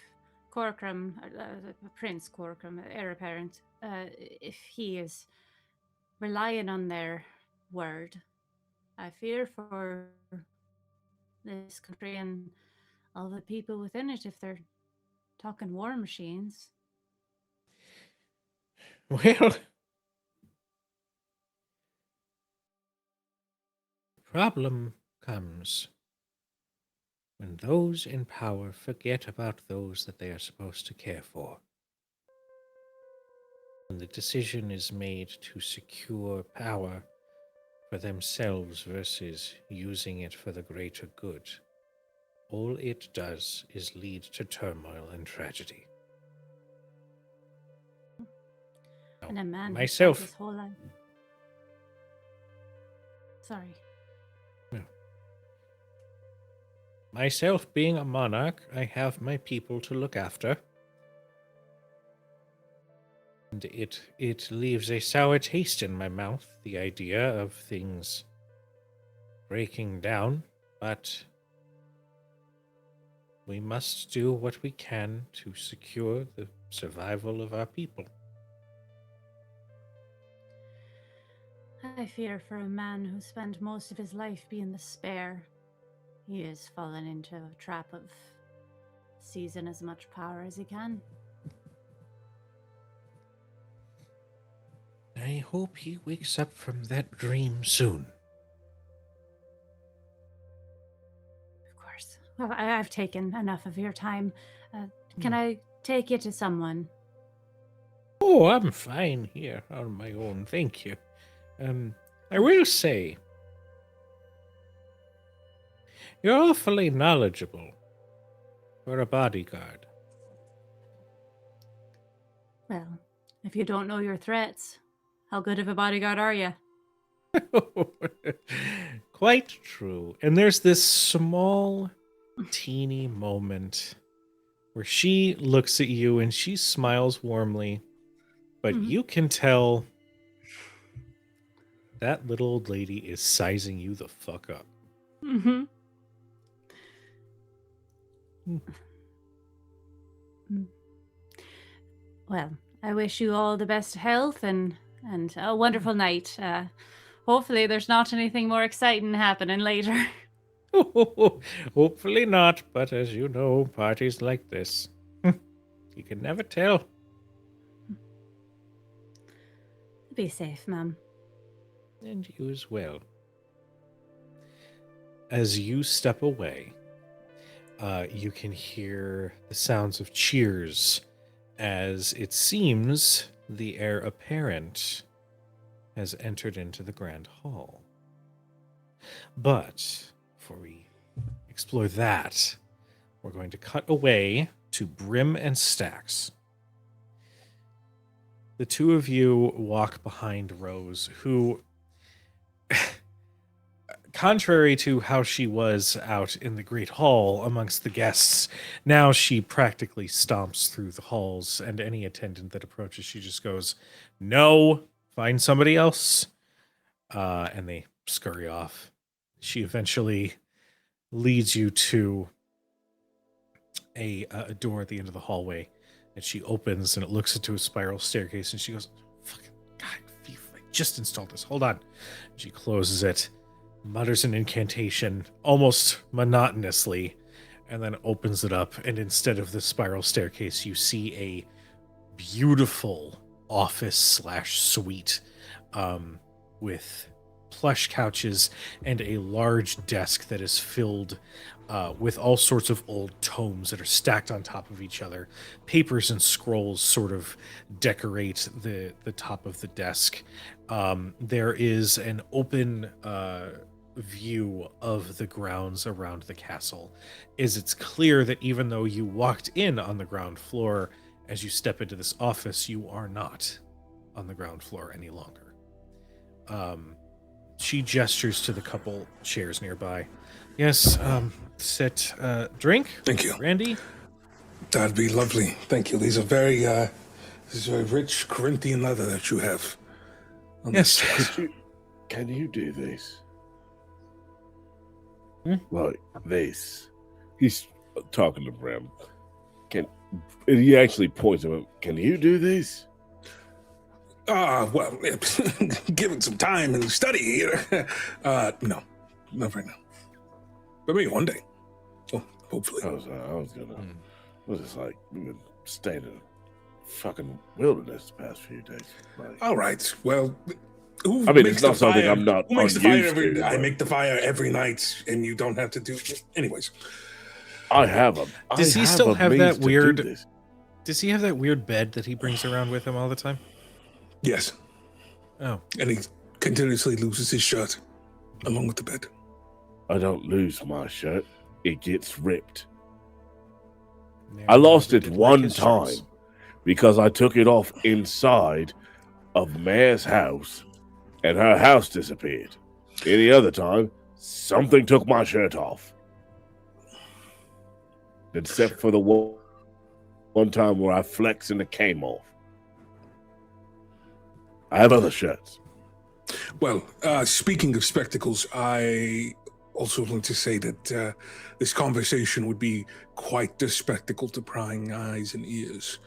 Corcoran, Prince Corcoran, heir apparent, if he is relying on their word, I fear for this country and all the people within it if they're talking war machines. Well, problem comes when those in power forget about those that they are supposed to care for. When the decision is made to secure power for themselves versus using it for the greater good, all it does is lead to turmoil and tragedy. And a man who's myself- fought his whole life. Sorry. Myself being a monarch, I have my people to look after. And it leaves a sour taste in my mouth, the idea of things breaking down, but we must do what we can to secure the survival of our people. I fear for a man who spent most of his life being the spare. He has fallen into a trap of seizing as much power as he can. I hope he wakes up from that dream soon. Of course. Well, I've taken enough of your time. Can I take you to someone? Oh, I'm fine here on my own, thank you. I will say, You're awfully knowledgeable for a bodyguard. Well, if you don't know your threats, how good of a bodyguard are you? Quite true. And there's this small, teeny moment where she looks at you and she smiles warmly, but Mhm. you can tell that little old lady is sizing you the fuck up. Mm-hmm. Well, I wish you all the best health and a wonderful night. Hopefully, there's not anything more exciting happening later. Hopefully not, but as you know, parties like this, you can never tell. Be safe, Mum. And you as well. As you step away, you can hear the sounds of cheers as it seems the heir apparent has entered into the Grand Hall. But before we explore that, we're going to cut away to Brim and Stakks. The two of you walk behind Rose, who, contrary to how she was out in the Great Hall amongst the guests, now she practically stomps through the halls, and any attendant that approaches, she just goes, "No, find somebody else." And they scurry off. She eventually leads you to a door at the end of the hallway, and she opens, and it looks into a spiral staircase, and she goes, "Fucking God, I just installed this. Hold on." She closes it, mutters an incantation almost monotonously, and then opens it up, and instead of the spiral staircase, you see a beautiful office/suite with plush couches and a large desk that is filled with all sorts of old tomes that are stacked on top of each other. Papers and scrolls sort of decorate the top of the desk. There is an open view of the grounds around the castle. It's clear that even though you walked in on the ground floor, as you step into this office, you are not on the ground floor any longer. She gestures to the couple chairs nearby. "Yes, sit, drink? Thank you. Randy?" That'd be lovely. Thank you. These are very, this is very rich Corinthian leather that you have. On Yes. this. Can you do this? Like this. He's talking to Brim. And he actually points to him. Can you do this? Well, given some time and study, no, not right now. But maybe one day. Well, hopefully. I was gonna. Was just like we've been staying in fucking wilderness the past few days. Like, All right. Well, who I mean, makes it's not the something fire? I'm not Who makes the fire unused every? to, I but- make the fire every night, and you don't have to do. Anyways, I have a. Does I he still a have means that to do weird- this. Does he have that weird bed that he brings around with him all the time? yes, Oh. and he continuously loses his shirt along with the bed. I don't lose my shirt. It gets ripped. Never I lost did it like one his time shirts. because I took it off inside of Mare's house and her house disappeared. Any other time, something took my shirt off. Except for the one time where I flexed and it came off. I have other shirts. Well, speaking of spectacles, I also want to say that this conversation would be quite the spectacle to prying eyes and ears.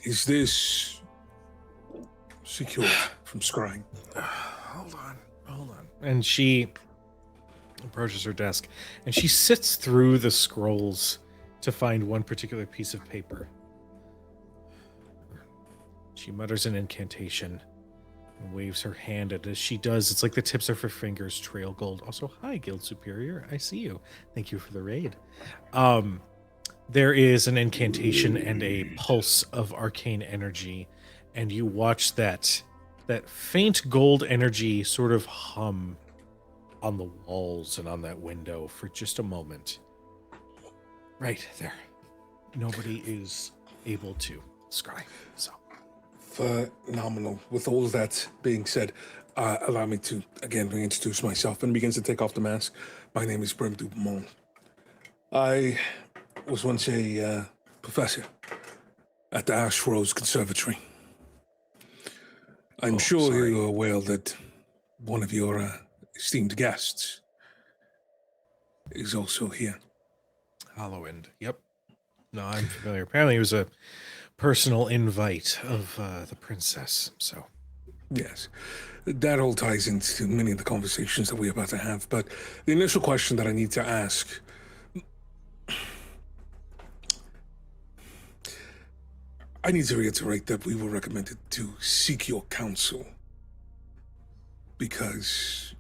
Is this secured from scrying? Hold on. And she approaches her desk, and she sits through the scrolls to find one particular piece of paper. She mutters an incantation and waves her hand, and as she does, it's like the tips of her fingers trail gold. Also, hi, Guild Superior. I see you. Thank you for the raid. There is an incantation and a pulse of arcane energy, and you watch that faint gold energy sort of hum on the walls and on that window for just a moment. Right there. Nobody is able to scry. So phenomenal. With all of that being said, allow me to again reintroduce myself, and begins to take off the mask. My name is Brim Dupont. I was once a professor at the Ash Rose Conservatory. I'm sure you're aware that one of your esteemed guests is also here. Hollowind. Yep. No, I'm familiar. Apparently, it was a personal invite of the princess. So, Yes, that all ties into many of the conversations that we're about to have. But the initial question that I need to ask, I need to reiterate that we were recommended to seek your counsel because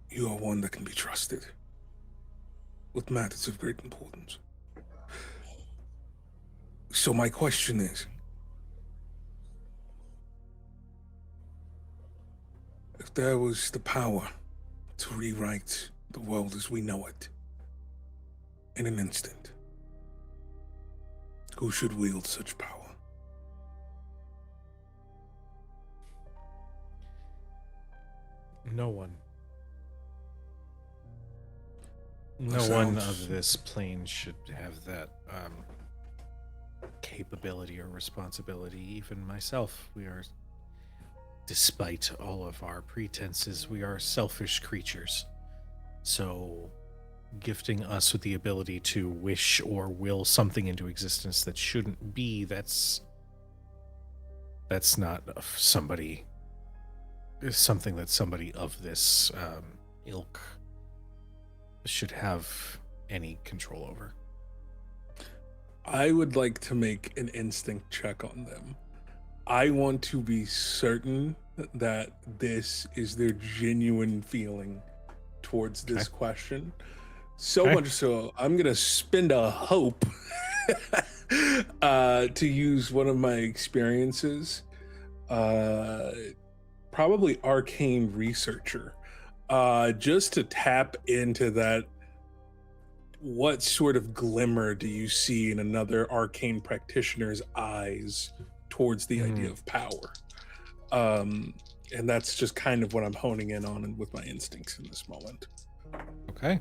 you are one that can be trusted with matters of great importance. So my question is, if there was the power to rewrite the world as we know it in an instant, who should wield such power? no one. No one of this plane should have that capability or responsibility. Even myself, we are, despite all of our pretenses, we are selfish creatures. So, gifting us with the ability to wish or will something into existence that shouldn't be, that's not something that somebody of this ilk should have any control over. I would like to make an instinct check on them. I want to be certain that this is their genuine feeling towards this question. So much so, I'm going to spend a hope to use one of my experiences, probably arcane researcher, just to tap into that. What sort of glimmer do you see in another arcane practitioner's eyes towards the idea of power? And that's just kind of what I'm honing in on with my instincts in this moment. Okay.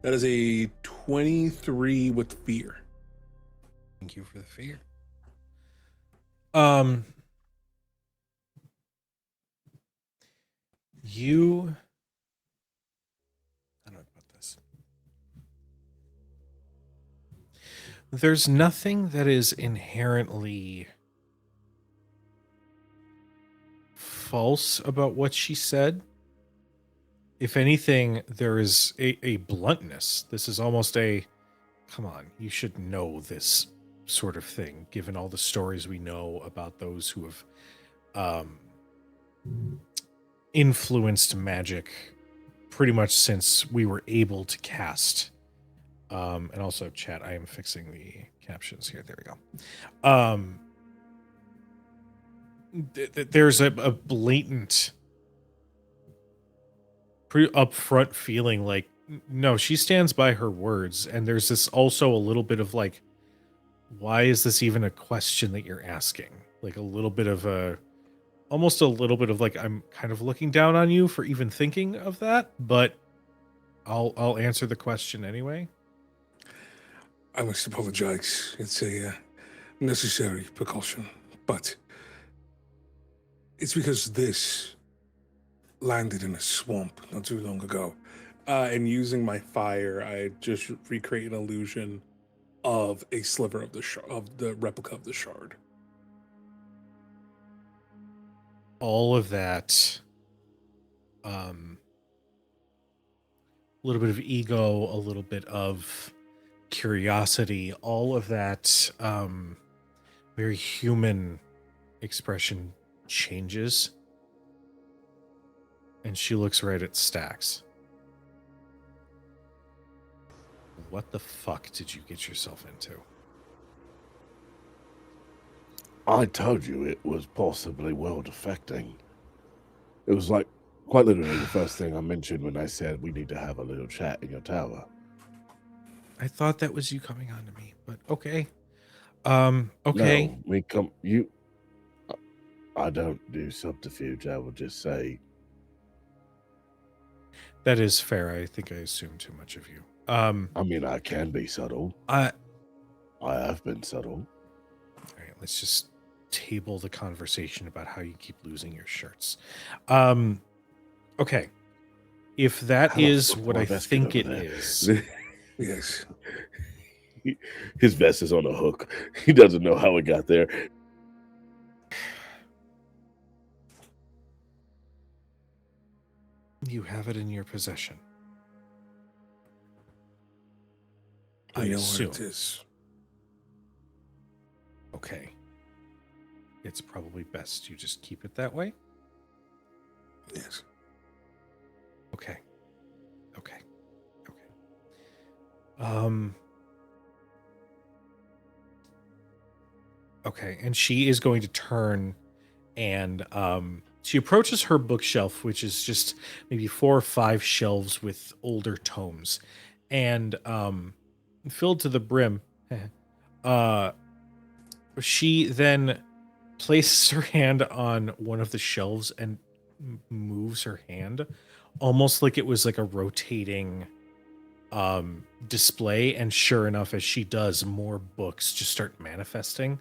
That is a 23 with fear. Thank you for the fear. You, how do I put this? There's nothing that is inherently false about what she said. If anything, there is a bluntness. This is almost a, come on, you should know this sort of thing, given all the stories we know about those who have influenced magic pretty much since we were able to cast. And also, chat, I am fixing the captions here. There we go. There's a blatant, pretty upfront feeling like, no, she stands by her words. And there's this also a little bit of like, why is this even a question that you're asking? Like a little bit of almost a little bit of like, I'm kind of looking down on you for even thinking of that, but I'll answer the question anyway. I must apologize. It's a necessary precaution, but it's because this landed in a swamp not too long ago. And using my fire, I just recreate an illusion of a sliver of the replica of the shard. All of that, a little bit of ego, a little bit of curiosity, all of that very human expression changes. And she looks right at Stakks. What the fuck did you get yourself into? I told you it was possibly world affecting. It was like quite literally the first thing I mentioned when I said we need to have a little chat in your tower. I thought that was you coming on to me, but okay. Okay. No, I don't do subterfuge, I will just say. That is fair. I think I assumed too much of you. I mean, I can be subtle. I have been subtle. All right, let's just table the conversation about how you keep losing your shirts. Okay. If that How the is fuck what do I my vest think get it over there? is, Yes. His vest is on a hook. He doesn't know how it got there. you have it in your possession. I I know assume. what it is. Okay. It's probably best you just keep it that way. Yes. Okay. Okay. Okay. Okay, and she is going to turn and she approaches her bookshelf, which is just maybe 4 or 5 shelves with older tomes. And filled to the brim, she then places her hand on one of the shelves and moves her hand almost like it was like a rotating display. And sure enough, as she does, more books just start manifesting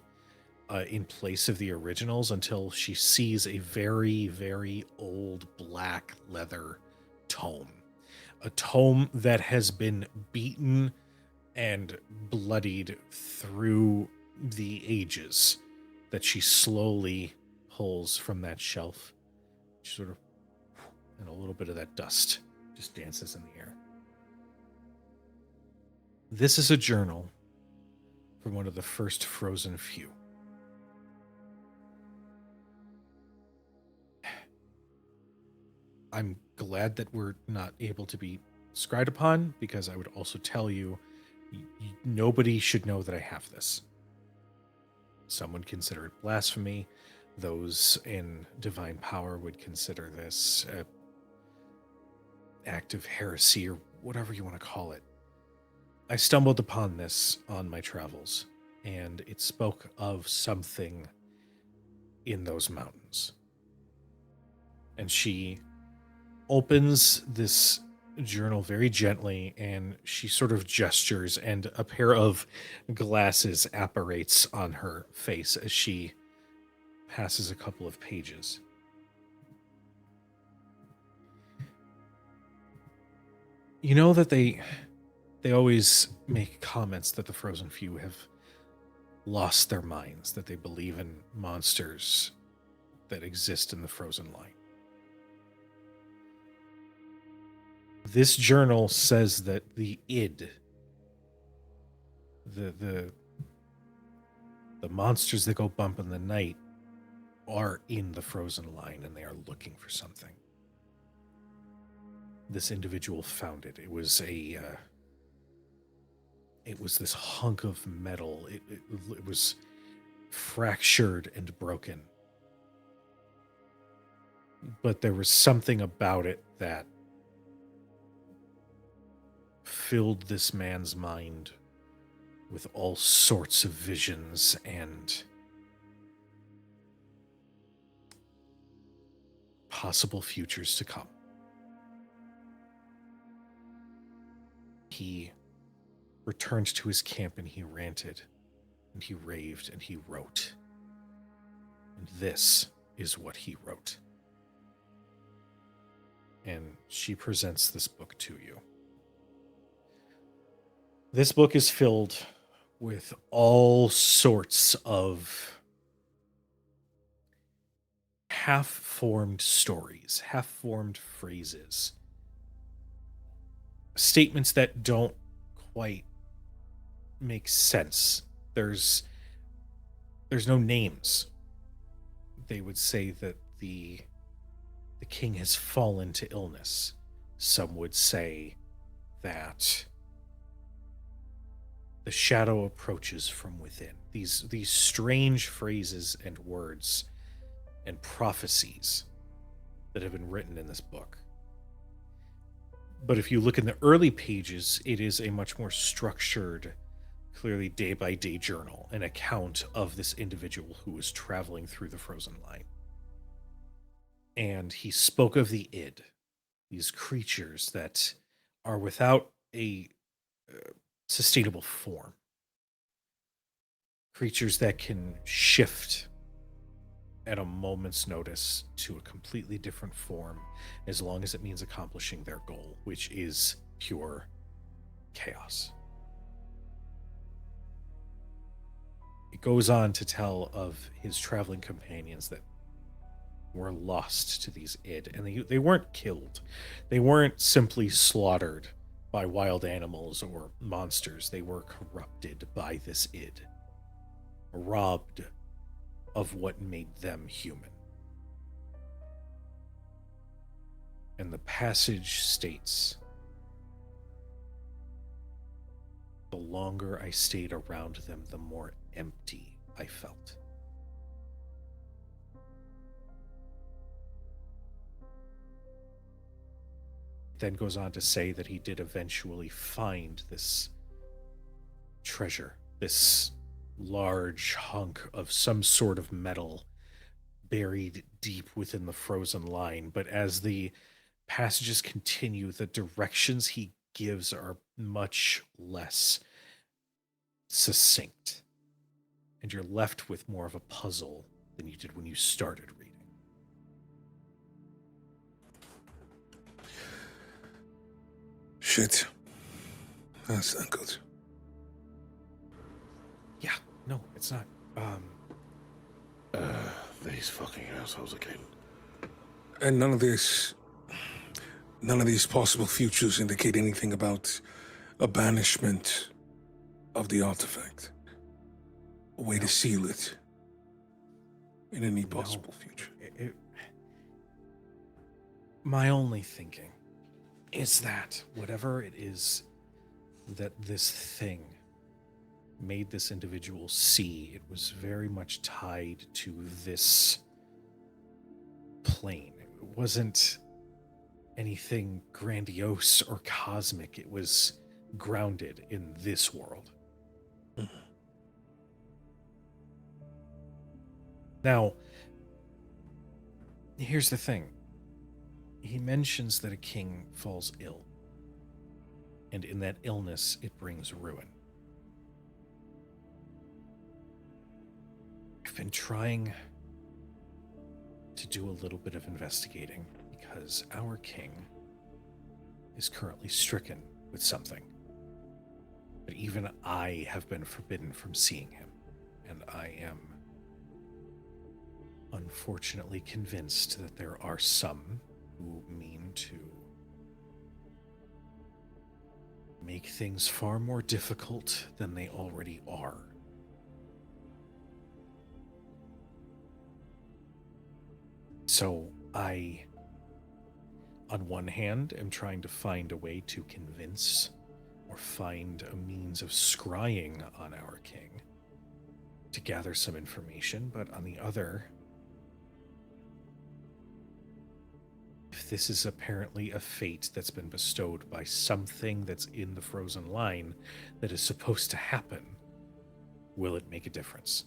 in place of the originals until she sees a very, very old black leather tome. A tome that has been beaten and bloodied through the ages, that she slowly pulls from that shelf. She sort of, and a little bit of that dust just dances in the air. This is a journal from one of the first frozen few. I'm glad that we're not able to be scryed upon, because I would also tell you, nobody should know that I have this. Some would consider it blasphemy. Those in divine power would consider this an act of heresy, or whatever you want to call it. I stumbled upon this on my travels, and it spoke of something in those mountains. And she opens this journal very gently, and she sort of gestures, and a pair of glasses apparates on her face as she passes a couple of pages. You know that they always make comments that the frozen few have lost their minds, that they believe in monsters that exist in the frozen line. This journal says that the id, the monsters that go bump in the night, are in the frozen line, and they are looking for something. This individual found it. It was this hunk of metal. It was fractured and broken, but there was something about it that filled this man's mind with all sorts of visions and possible futures to come. He returned to his camp, and he ranted, and he raved, and he wrote. And this is what he wrote. And she presents this book to you. This book is filled with all sorts of half-formed stories, half-formed phrases, statements that don't quite make sense. There's no names. They would say that the king has fallen to illness. Some would say that the shadow approaches from within. these strange phrases and words and prophecies that have been written in this book. But if you look in the early pages, it is a much more structured, clearly day-by-day journal, an account of this individual who was traveling through the frozen line. And he spoke of the id, these creatures that are without a sustainable form. Creatures that can shift at a moment's notice to a completely different form, as long as it means accomplishing their goal, which is pure chaos. It goes on to tell of his traveling companions that were lost to these id, and they weren't killed. They weren't simply slaughtered by wild animals or monsters. They were corrupted by this id, robbed of what made them human. And the passage states, the longer I stayed around them, the more empty I felt. It then goes on to say that he did eventually find this treasure, this large hunk of some sort of metal buried deep within the frozen line. But as the passages continue, the directions he gives are much less succinct, and you're left with more of a puzzle than you did when you started reading. Shit. That's not good. Yeah, no, it's not. These fucking assholes again. And none of these possible futures indicate anything about a banishment of the artifact. A way to seal it in any possible future. My only thinking is that whatever it is that this thing made this individual see, it was very much tied to this plane. It wasn't anything grandiose or cosmic. It was grounded in this world. Mm-hmm. Now, here's the thing. He mentions that a king falls ill, and in that illness, it brings ruin. I've been trying to do a little bit of investigating because our king is currently stricken with something. But even I have been forbidden from seeing him, and I am unfortunately convinced that there are some who mean to make things far more difficult than they already are. So I, on one hand, am trying to find a way to convince or find a means of scrying on our king to gather some information, but on the other, if this is apparently a fate that's been bestowed by something that's in the frozen line that is supposed to happen, will it make a difference?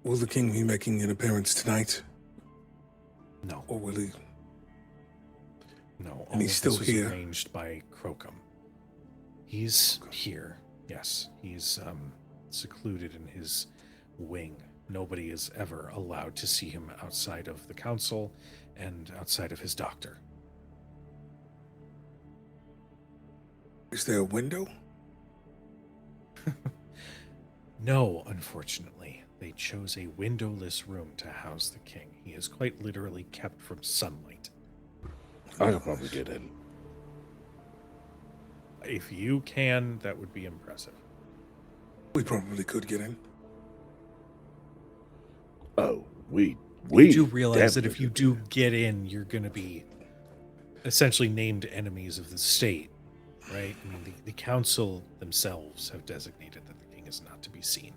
Will the king be making an appearance tonight? No. Or will he? No. And he's still here. Arranged by Crocum. He's here. Yes. He's secluded in his wing. Nobody is ever allowed to see him outside of the council and outside of his doctor. Is there a window? No, unfortunately. They chose a windowless room to house the king. He is quite literally kept from sunlight. I could probably get in. If you can, that would be impressive. We probably could get in. Oh, we You do realize that if you do get in, you're going to be essentially named enemies of the state. right? I mean, the council themselves have designated that the king is not to be seen.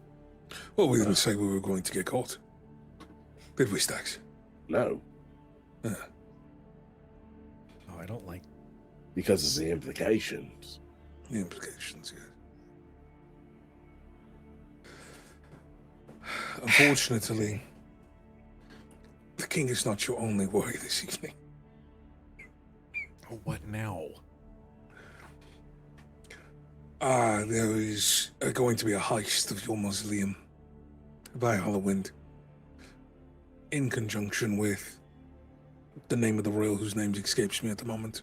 Well, we didn't say we were going to get caught. Did we, Stakks? No, Oh, I don't like. because of the implications. The implications, yeah. Unfortunately, the king is not your only worry this evening. Oh, what now? There is going to be a heist of your mausoleum by Halloween, in conjunction with the name of the royal whose name escapes me at the moment.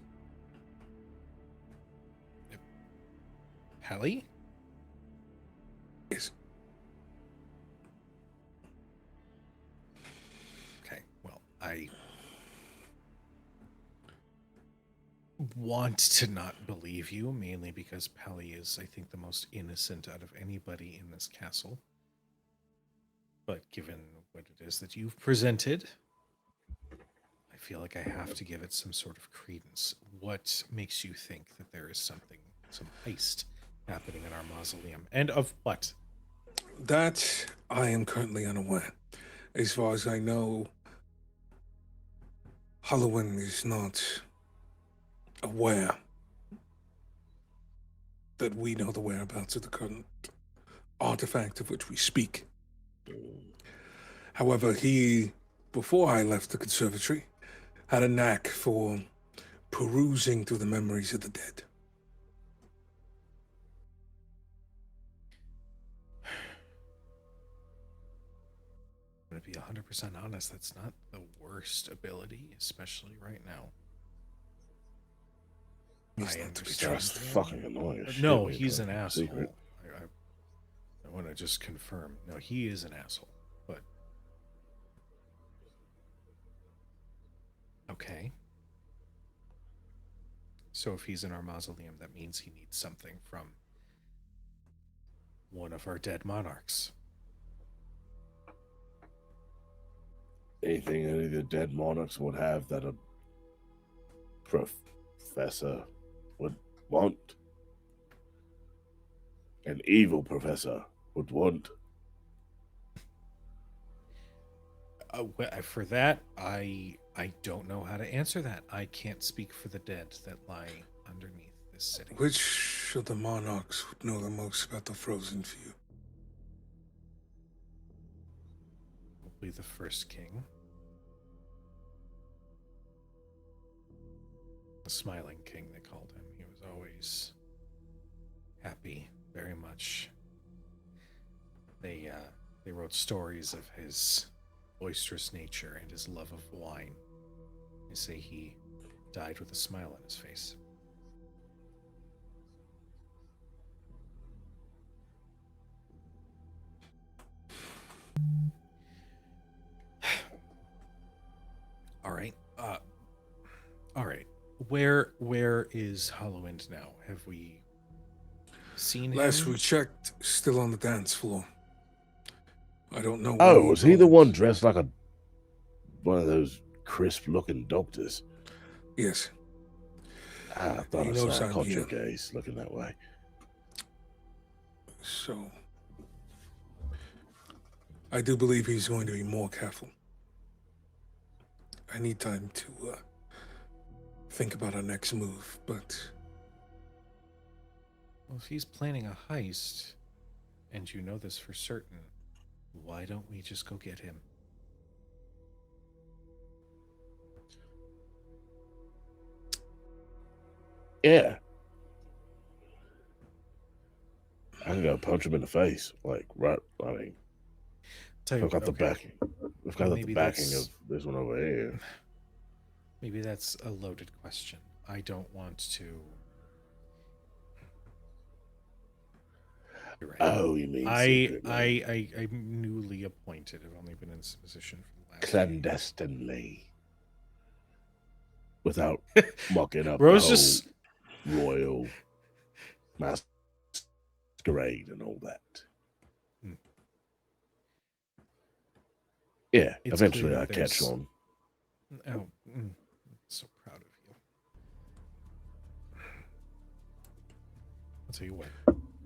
Hallie? Yes. Okay, well, I want to not believe you, mainly because Pally is, I think, the most innocent out of anybody in this castle. But given what it is that you've presented, I feel like I have to give it some sort of credence. What makes you think that there is something, some heist happening in our mausoleum? And of what? That I am currently unaware. As far as I know, Halloween is not aware that we know the whereabouts of the current artifact of which we speak. However, he, before I left the conservatory, had a knack for perusing through the memories of the dead. I'm going to be 100% honest, that's not the worst ability, especially right now. He's I not to be understand. That's trusted. fucking annoying. as shit No, when you're he's trying an to keep a asshole. secret. I want to just confirm. No, he is an asshole. But okay. So if he's in our mausoleum, that means he needs something from one of our dead monarchs. Anything any of the dead monarchs would have that a professor would want. An evil professor would want. For that, I don't know how to answer that. I can't speak for the dead that lie underneath this city. Which of the monarchs would know the most about the frozen few? Probably the first king. The smiling king, they called him. He was always happy, very much. They wrote stories of his boisterous nature and his love of wine. They say he died with a smile on his face. All right. All right. Where is Halloween now? Have we seen him? Last we checked, still on the dance floor. I don't know. Oh, where was he the goes. one dressed like one of those crisp-looking doctors? Yes. I thought He I knows saw I'm caught your here. gaze looking that way. So, I do believe he's going to be more careful. I need time to think about our next move, but Well, if he's planning a heist, and you know this for certain, why don't we just go get him? Yeah. I can go punch him in the face. Like, right. I mean, Tell you I've got what, the okay. backing. We've got the Maybe backing that's- of this one over here. Maybe that's a loaded question. I don't want to. You're right. Oh, you mean secretly. I'm newly appointed. I've only been in this position for the last. Clandestinely. Without mucking up Rose the just- whole royal masquerade and all that. Hmm. Yeah, It's eventually clear I that catch there's- on. Oh, so proud of you. tell you what.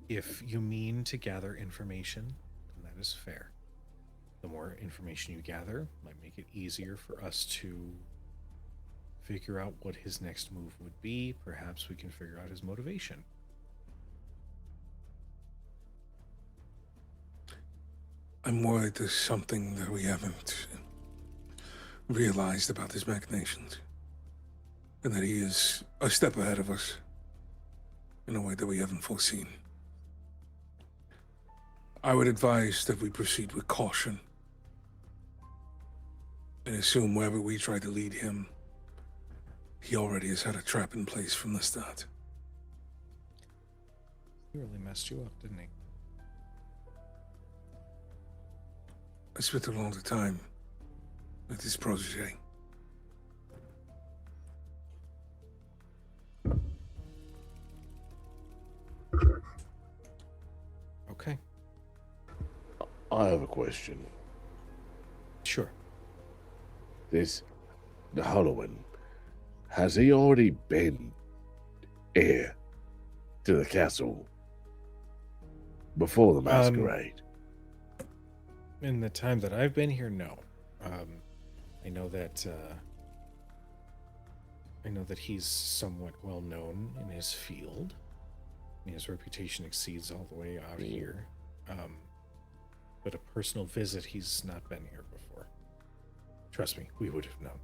If you mean to gather information, then that is fair. The more information you gather might make it easier for us to figure out what his next move would be. Perhaps we can figure out his motivation. I'm worried there's something that we haven't realized about his machinations. And that he is a step ahead of us in a way that we haven't foreseen. I would advise that we proceed with caution and assume wherever we try to lead him, he already has had a trap in place from the start. He really messed you up, didn't he? I spent a lot of time with his protege. Okay. I have a question. Sure. The Halloween, has he already been heir to the castle before the Masquerade? In the time that I've been here, no. I know that he's somewhat well known in his field. His reputation exceeds all the way out here. But a personal visit, he's not been here before. Trust me, we would have known.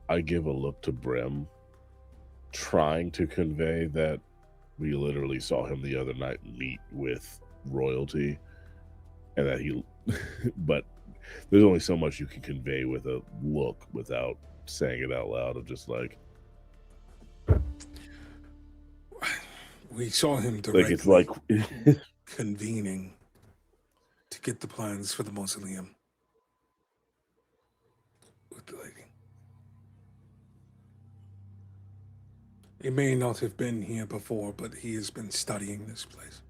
I give a look to Brim, trying to convey that we literally saw him the other night meet with royalty, and that he but there's only so much you can convey with a look without saying it out loud, of just like, We saw him directly it's like convening to get the plans for the mausoleum with the lady. He may not have been here before, but he has been studying this place.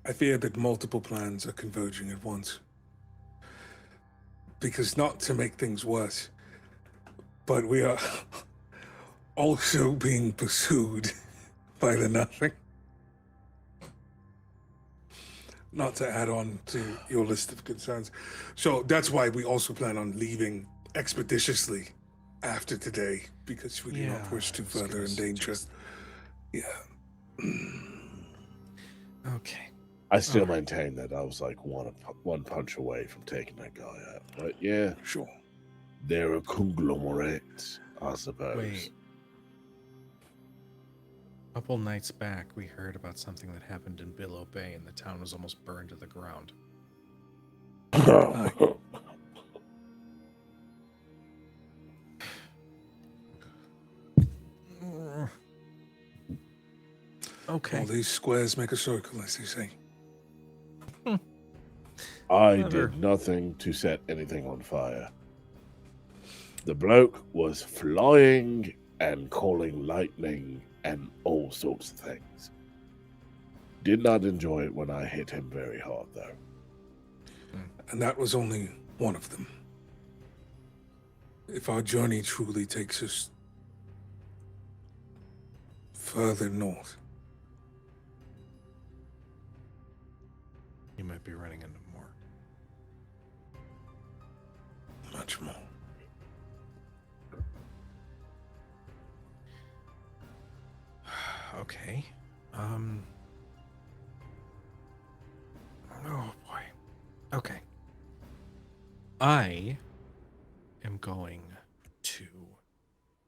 I fear that multiple plans are converging at once. Because, not to make things worse, but we are also being pursued by the Nothing. Not to add on to your list of concerns. So that's why we also plan on leaving expeditiously after today, because we do not wish to further endanger. Yeah. Okay. I still maintain that I was like one punch away from taking that guy out. But yeah, Sure. they're a conglomerate, I suppose. Wait. A couple nights back, we heard about something that happened in Billow Bay, and the town was almost burned to the ground. Okay. All these squares make a circle, as they say. I Clever. did nothing to set anything on fire. The bloke was flying and calling lightning and all sorts of things. Did not enjoy it when I hit him very hard, though. And that was only one of them. If our journey truly takes us further north, You might be running into more. much more. Okay. Oh boy. Okay. I am going to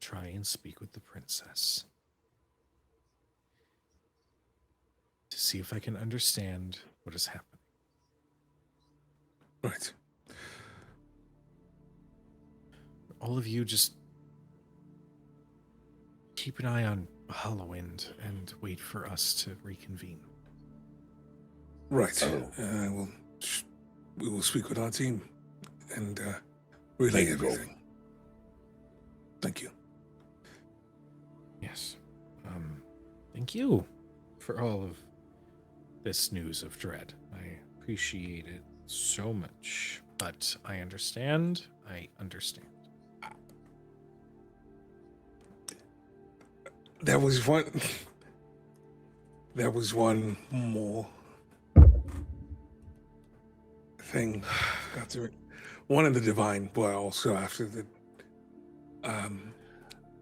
try and speak with the princess to see if I can understand what is happening. Right. All of you just keep an eye on Halloween and wait for us to reconvene. Right. Oh. We will speak with our team and relay Thank you. everything. Thank you. Yes. Thank you for all of this news of dread. I appreciate it so much. But I understand. There was one. There was one more thing. Got to it. One of the divine, but also after the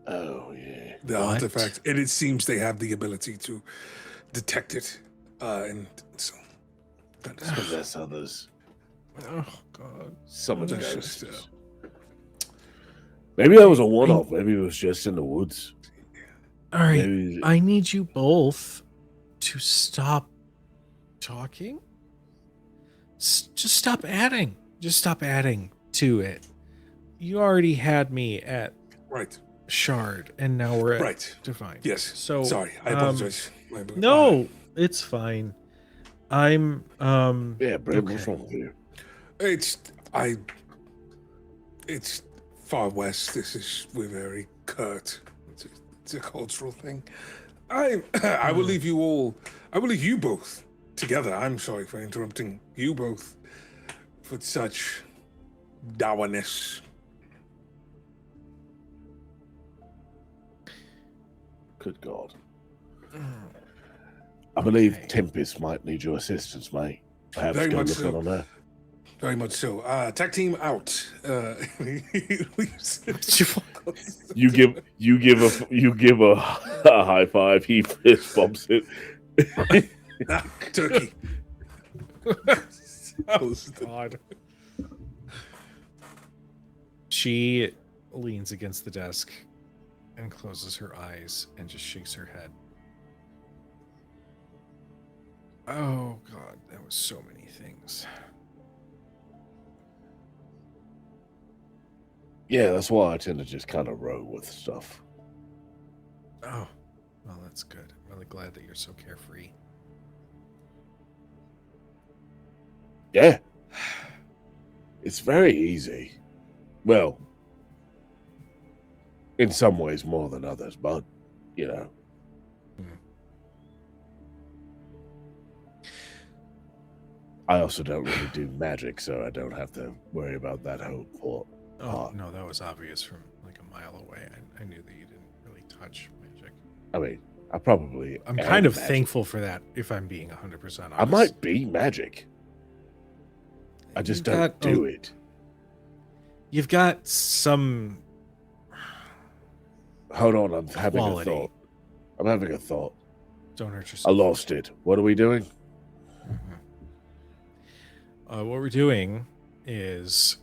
Oh yeah. the What? artifact, and it seems they have the ability to detect it, and so that is Possess others. Oh God. Summon That's ghosts. just, Maybe that was a one-off. Maybe it was just in the woods. All right. Maybe I need you both to stop talking. Just stop adding. Just stop adding to it. You already had me at right. Shard, and now we're at Right. Divine. Yes. So Sorry, I apologize. No, it's fine. I'm yeah, Brim, okay. what's wrong with you? It's far west. We're very curt. It's a cultural thing. I will leave you all. I will leave you both together. I'm sorry for interrupting you both with such dourness. Good God. I believe Okay. Tempest might need your assistance, mate. Perhaps Very go much look so. on her. Very much so. Tag team out. You give a high five. He fist bumps it. Turkey. God. She leans against the desk and closes her eyes and just shakes her head. Oh God, that was so many things. Yeah, that's why I tend to just kind of roll with stuff. Oh, well, that's good. I'm really glad that you're so carefree. Yeah. It's very easy. Well, in some ways more than others, but, you know. I also don't really do magic, so I don't have to worry about that whole part. Oh, no, that was obvious from like a mile away. I knew that you didn't really touch magic. I mean, I probably I'm am kind of magic. thankful for that, if I'm being 100% honest. I might be magic. I just don't do it. You've got some... Hold on, I'm having quality. a thought. I'm having a thought. Don't hurt I yourself. lost it. What are we doing? Mhm. What we're doing is...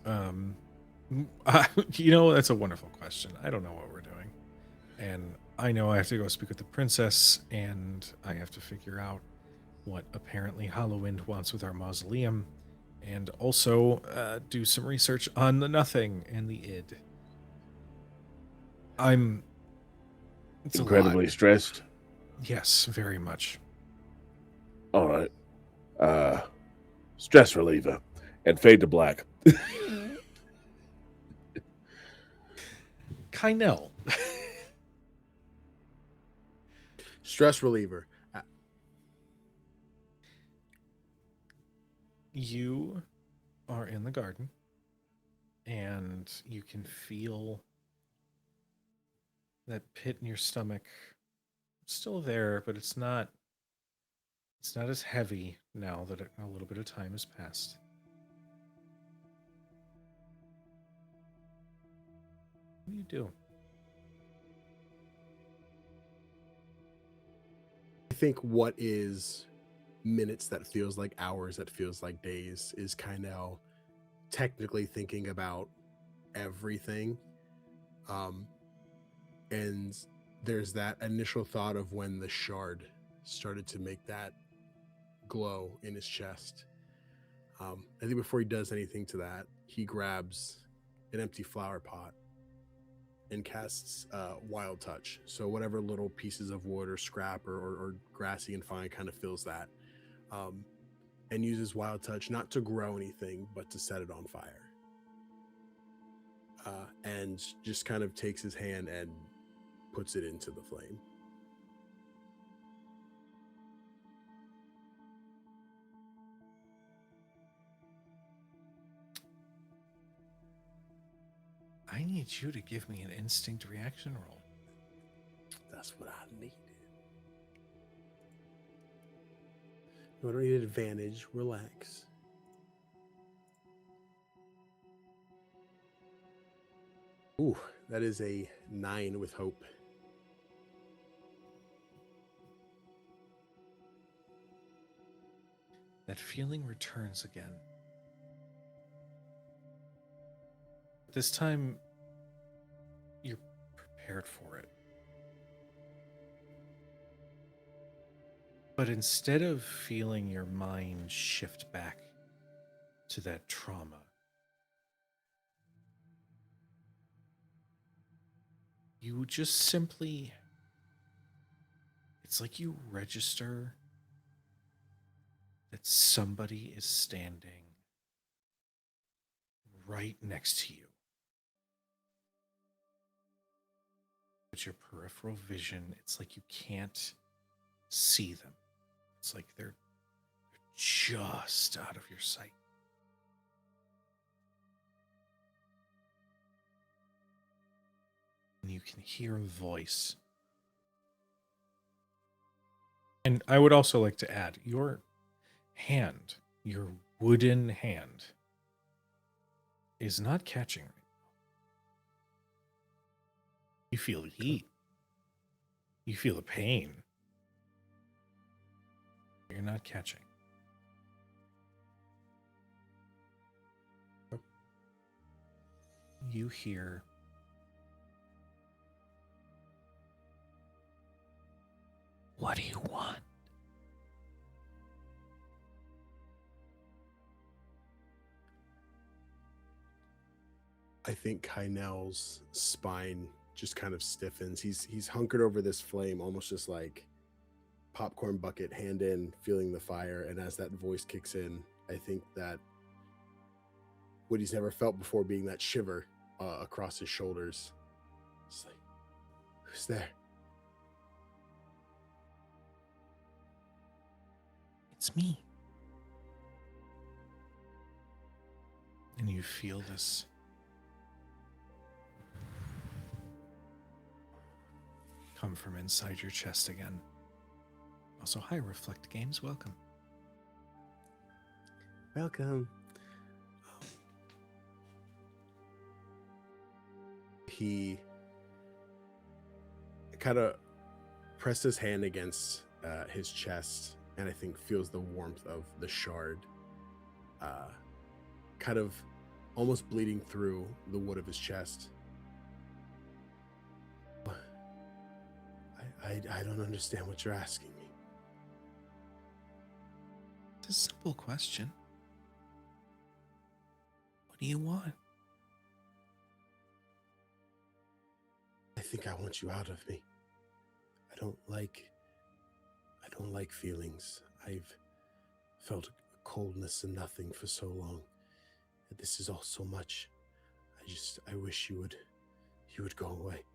that's a wonderful question. I don't know what we're doing. And I know I have to go speak with the princess, and I have to figure out what apparently Halloween wants with our mausoleum, and also do some research on the Nothing and the id. It's Incredibly stressed. Yes, very much. All right. Stress reliever. And fade to black. Kynel. Stress reliever. You are in the garden, and you can feel that pit in your stomach. It's still there, but it's not as heavy now that a little bit of time has passed. What do you do? I think what is minutes that feels like hours, that feels like days, is Kynel technically thinking about everything. And there's that initial thought of when the shard started to make that glow in his chest. I think before he does anything to that, he grabs an empty flower pot and casts Wild Touch. So whatever little pieces of wood or scrap or grassy and fine kind of fills that. And uses Wild Touch not to grow anything, but to set it on fire. And just kind of takes his hand and puts it into the flame. I need you to give me an instinct reaction roll. Just what I needed. No, I don't need advantage. Relax. Ooh, that is a 9 with hope. That feeling returns again. This time, you're prepared for it. But instead of feeling your mind shift back to that trauma, you just simply, it's like you register that somebody is standing right next to you. But your peripheral vision, it's like you can't see them. It's like they're just out of your sight. And you can hear a voice. And I would also like to add, your hand, your wooden hand, is not catching right now. You feel heat. You feel the pain. You're not catching. You hear "What do you want?" I think Kynel's spine just kind of stiffens. He's hunkered over this flame, almost just like popcorn bucket, hand in, feeling the fire. And as that voice kicks in, I think that what he's never felt before, being that shiver across his shoulders. It's like, who's there? It's me. And you feel this come from inside your chest again. Also, hi, Reflect Games. Welcome. Welcome. He kind of pressed his hand against his chest, and I think feels the warmth of the shard kind of almost bleeding through the wood of his chest. I don't understand what you're asking me. It's a simple question. What do you want? I think I want you out of me. I don't like feelings. I've felt coldness and nothing for so long. This is all so much. I wish you would go away.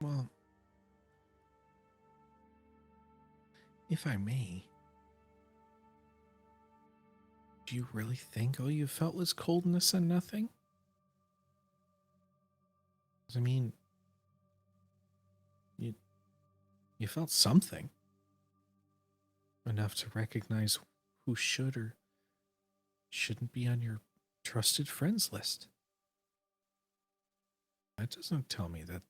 Well, if I may, do you really think all you felt was coldness and nothing? I mean, you felt something. Enough to recognize who should or shouldn't be on your trusted friends list. That doesn't tell me that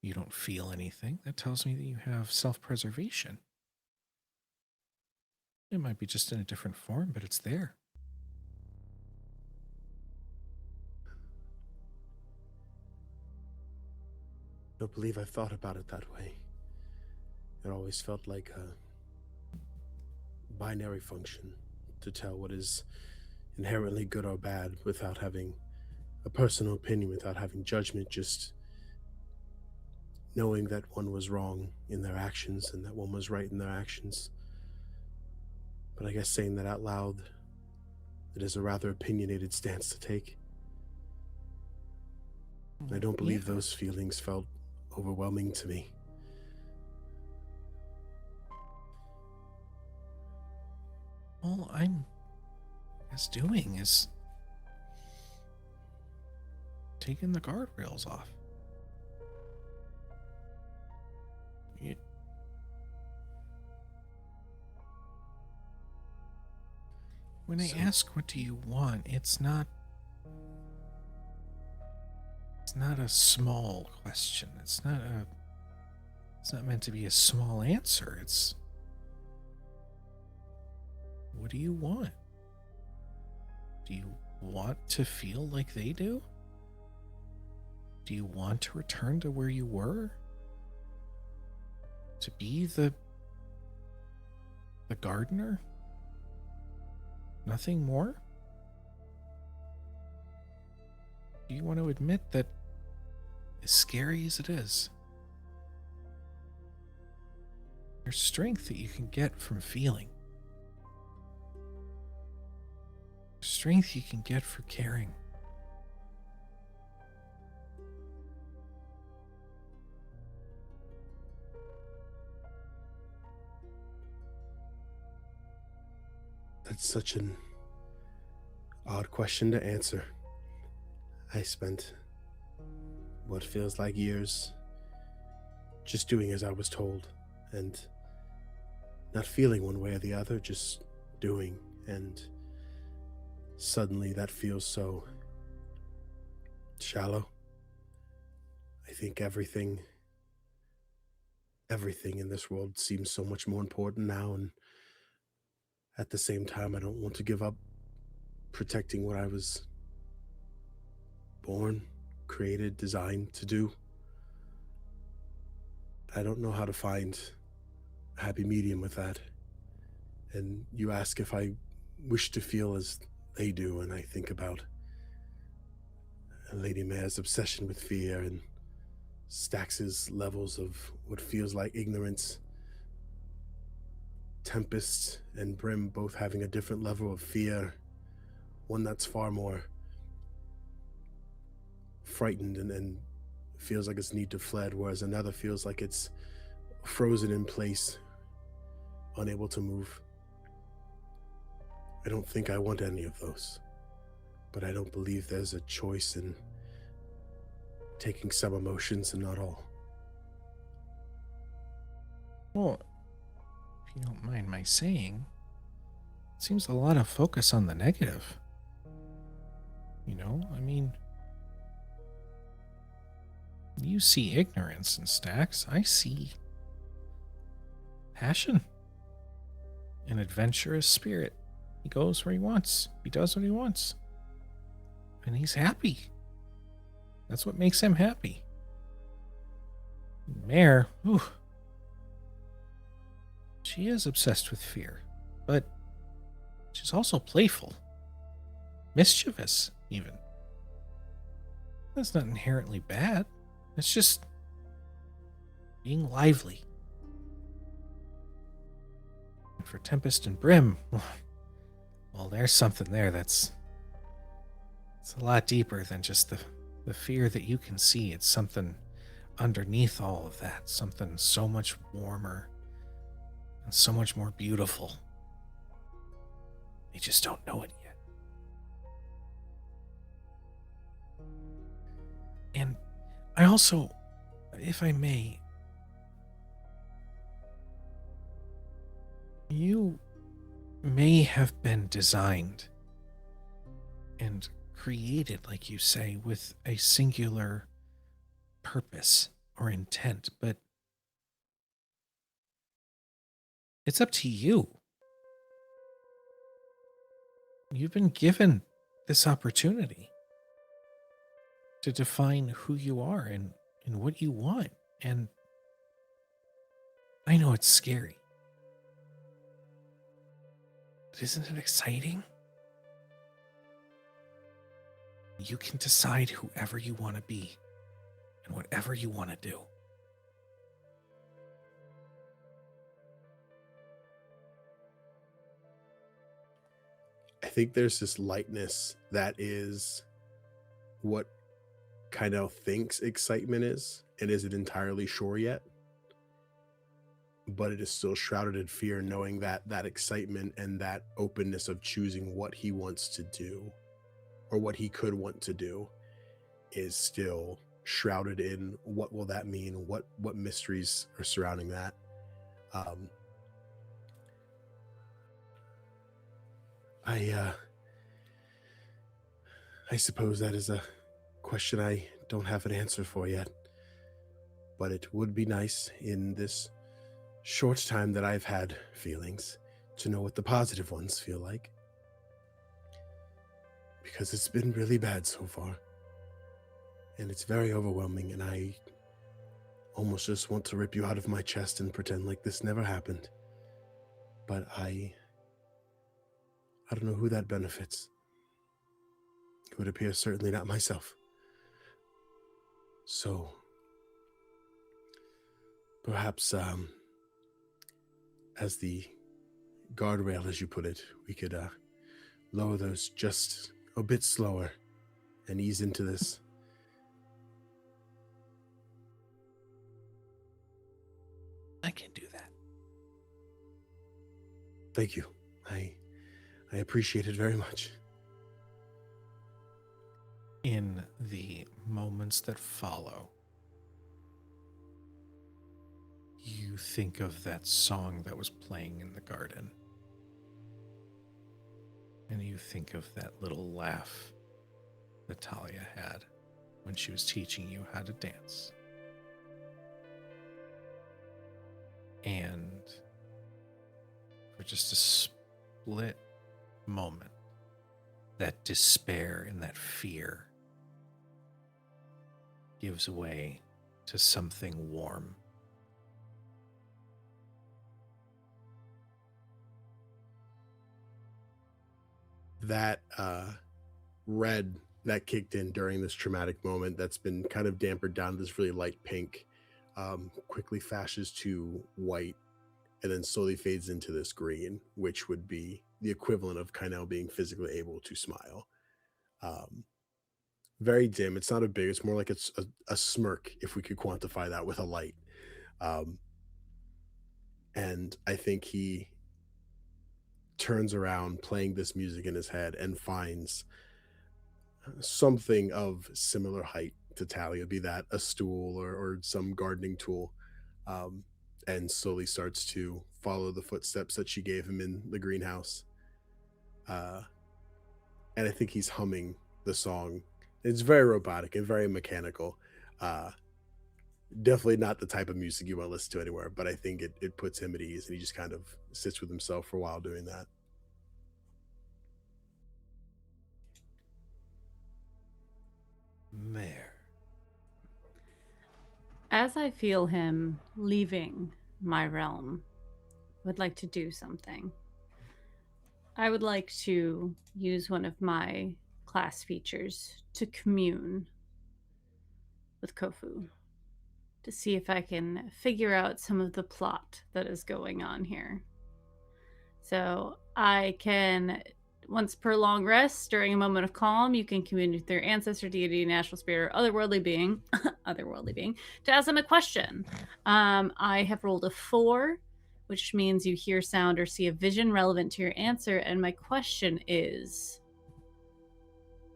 you don't feel anything. That tells me that you have self-preservation. It might be just in a different form, but it's there. I don't believe I've thought about it that way. It always felt like a binary function to tell what is inherently good or bad without having a personal opinion, without having judgment, just knowing that one was wrong in their actions and that one was right in their actions. But I guess saying that out loud, it is a rather opinionated stance to take. I don't believe those feelings felt overwhelming to me. All I'm doing is taking the guardrails off. When I ask what do you want, it's not a small question. It's not meant to be a small answer. It's what do you want? Do you want to feel like they do? Do you want to return to where you were? To be the gardener? Nothing more? Do you want to admit that, as scary as it is, there's strength that you can get from feeling? Strength you can get for caring. That's such an odd question to answer. I spent what feels like years just doing as I was told and not feeling one way or the other, just doing. And suddenly that feels so shallow. I think everything in this world seems so much more important now, and at the same time, I don't want to give up protecting what I was born, created, designed to do. I don't know how to find a happy medium with that. And you ask if I wish to feel as they do, and I think about Lady Mare's obsession with fear and Stakks' levels of what feels like ignorance. Tempest and Brim both having a different level of fear, one that's far more frightened and feels like it's need to fled, whereas another feels like it's frozen in place, unable to move. I don't think I want any of those, but I don't believe there's a choice in taking some emotions and not all. Well, if you don't mind my saying, it seems a lot of focus on the negative. You know, I mean, you see ignorance in Stakks. I see passion, an adventurous spirit. He goes where he wants. He does what he wants. And he's happy. That's what makes him happy. Mare, ooh, she is obsessed with fear, but she's also playful, mischievous, even. That's not inherently bad. It's just being lively. And for Tempest and Brim, well, there's something there it's a lot deeper than just the fear that you can see. It's something underneath all of that, something so much warmer and so much more beautiful. They just don't know it yet. And I also, if I may, you may have been designed and created, like you say, with a singular purpose or intent, but it's up to you. You've been given this opportunity to define who you are and what you want. And I know it's scary, but isn't it exciting? You can decide whoever you want to be and whatever you want to do. I think there's this lightness that is what Kynel thinks excitement is, and isn't entirely sure yet. But it is still shrouded in fear, knowing that that excitement and that openness of choosing what he wants to do, or what he could want to do, is still shrouded in what will that mean, what mysteries are surrounding that. I suppose that is a question I don't have an answer for yet. But it would be nice in this short time that I've had feelings to know what the positive ones feel like. Because it's been really bad so far. And it's very overwhelming, and I almost just want to rip you out of my chest and pretend like this never happened. But I don't know who that benefits. It would appear certainly not myself. So, perhaps, as the guardrail, as you put it, we could lower those just a bit slower and ease into this. I can do that. Thank you. I appreciate it very much. In the moments that follow, you think of that song that was playing in the garden. And you think of that little laugh that Talia had when she was teaching you how to dance. And for just a split moment, that despair and that fear gives way to something warm. That red that kicked in during this traumatic moment that's been kind of dampered down to this really light pink quickly flashes to white and then slowly fades into this green, which would be the equivalent of Kynel being physically able to smile. Very dim. It's not a big, it's more like it's a smirk, if we could quantify that with a light. And I think he turns around playing this music in his head and finds something of similar height to Talia, be that a stool or some gardening tool, and slowly starts to follow the footsteps that she gave him in the greenhouse. And I think he's humming the song. It's very robotic and very mechanical. Definitely not the type of music you want to listen to anywhere, but I think it puts him at ease, and he just kind of sits with himself for a while doing that. Mare. As I feel him leaving my realm, I would like to do something. I would like to use one of my class features to commune with Kofu to see if I can figure out some of the plot that is going on here. So I can, once per long rest, during a moment of calm, you can commune with their ancestor, deity, natural spirit, or otherworldly being, to ask them a question. I have rolled a 4, which means you hear sound or see a vision relevant to your answer. And my question is,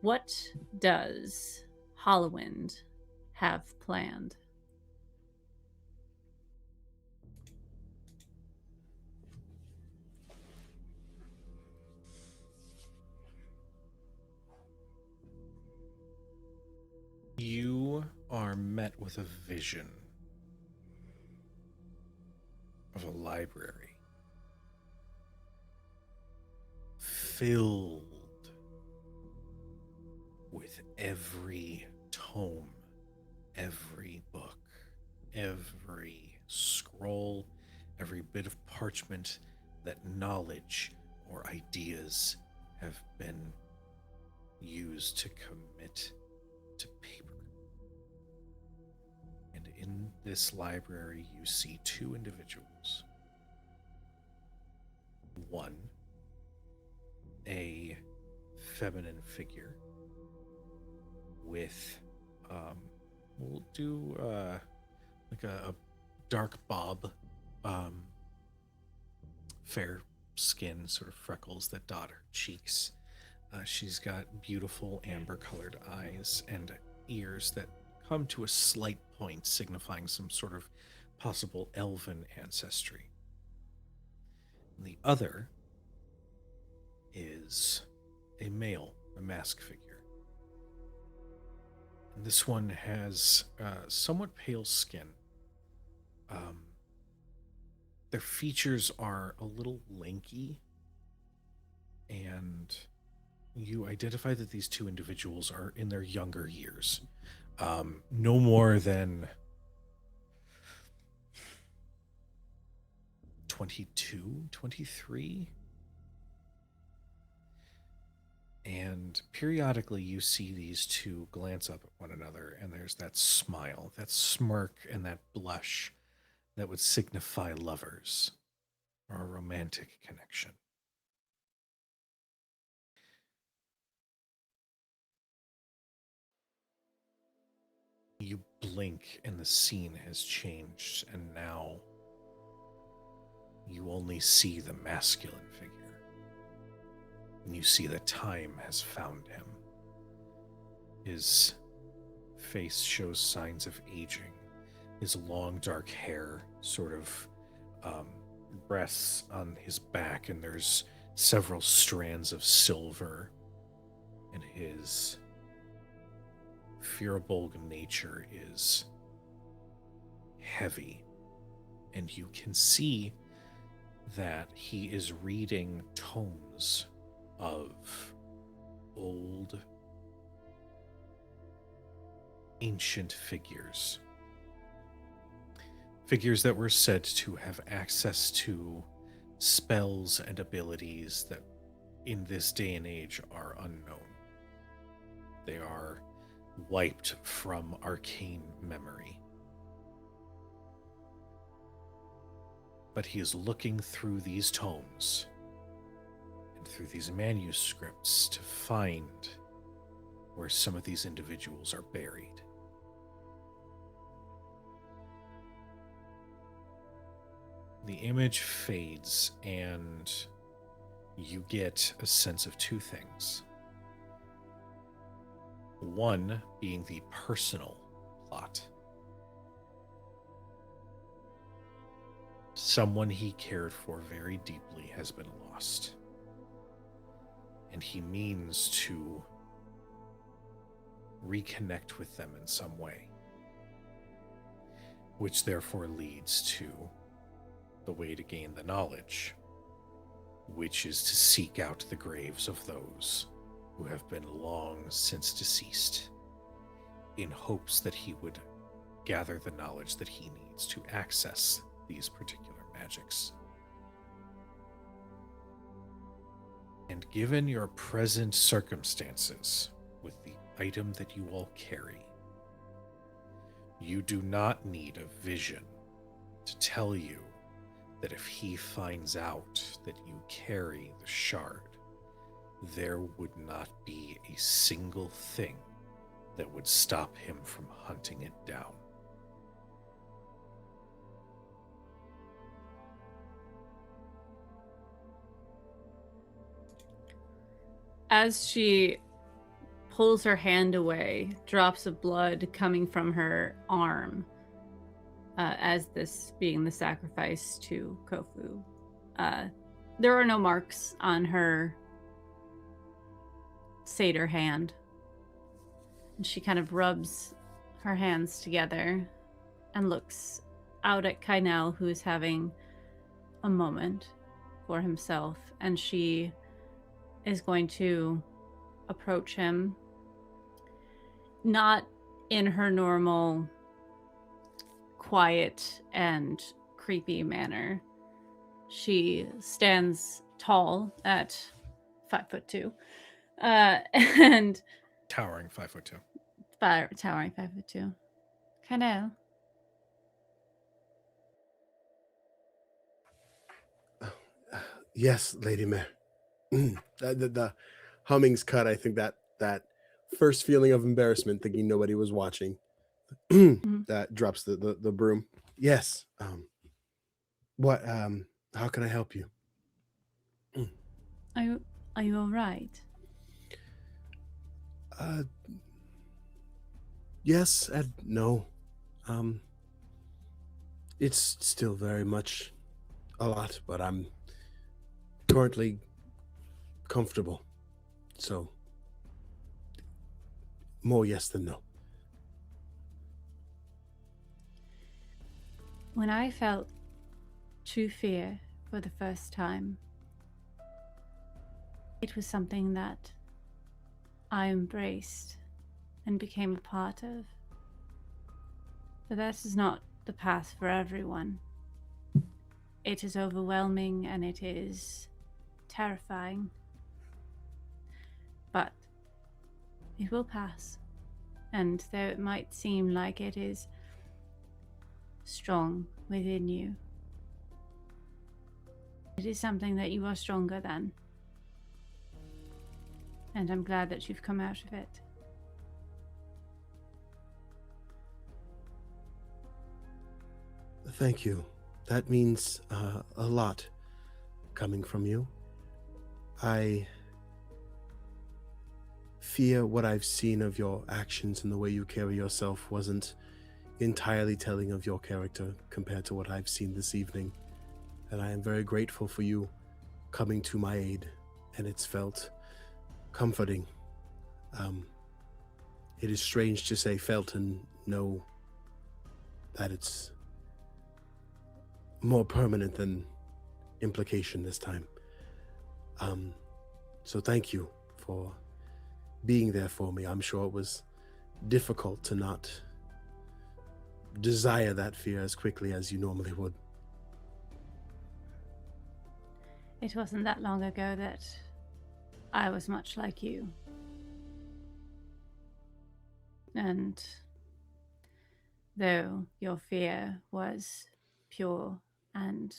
what does Hollowind have planned? You are met with a vision of a library filled with every tome, every book, every scroll, every bit of parchment that knowledge or ideas have been used to commit to paper. And in this library, you see 2 individuals. One, a feminine figure with, we'll do like a dark bob, fair skin, sort of freckles that dot her cheeks. She's got beautiful amber-colored eyes and ears that come to a slight point, signifying some sort of possible elven ancestry. And the other is a male, a mask figure. And this one has somewhat pale skin. Their features are a little lanky, and you identify that these two individuals are in their younger years. No more than 22, 23. And periodically you see these two glance up at one another, and there's that smile, that smirk, and that blush that would signify lovers or a romantic connection. You blink and the scene has changed, and now you only see the masculine figure. And you see that time has found him. His face shows signs of aging. His long dark hair sort of rests on his back, and there's several strands of silver, and his Firbolg nature is heavy, and you can see that he is reading tomes of old, ancient figures. Figures that were said to have access to spells and abilities that in this day and age are unknown. They are wiped from arcane memory. But he is looking through these tomes and through these manuscripts to find where some of these individuals are buried. The image fades, and you get a sense of two things. One being the personal plot. Someone he cared for very deeply has been lost, and he means to reconnect with them in some way, which therefore leads to the way to gain the knowledge, which is to seek out the graves of those who have been long since deceased, in hopes that he would gather the knowledge that he needs to access these particular magics. And given your present circumstances with the item that you all carry, you do not need a vision to tell you that if he finds out that you carry the shard, there would not be a single thing that would stop him from hunting it down. As she pulls her hand away, drops of blood coming from her arm, as this being the sacrifice to Kofu. There are no marks on her satyr hand. And she kind of rubs her hands together and looks out at Kynel, who is having a moment for himself, and she is going to approach him, not in her normal quiet and creepy manner. She stands tall at 5'2", and Towering 5'2". Towering 5'2". Kynel. Yes, Lady Mare. The humming's cut. I think that first feeling of embarrassment, thinking nobody was watching, that drops the broom. Yes. What? How can I help you? Are you all right? Yes and no. It's still very much a lot, but I'm currently comfortable. So, more yes than no. When I felt true fear for the first time, it was something that I embraced and became a part of. But that is not the path for everyone. It is overwhelming and it is terrifying. But it will pass. And though it might seem like it is strong within you, it is something that you are stronger than. And I'm glad that you've come out of it. Thank you. That means a lot coming from you. I fear what I've seen of your actions and the way you carry yourself wasn't entirely telling of your character compared to what I've seen this evening. And I am very grateful for you coming to my aid, and it's felt comforting. It is strange to say felt and know that it's more permanent than implication this time. So thank you for being there for me. I'm sure it was difficult to not desire that fear as quickly as you normally would. It wasn't that long ago that I was much like you. And though your fear was pure and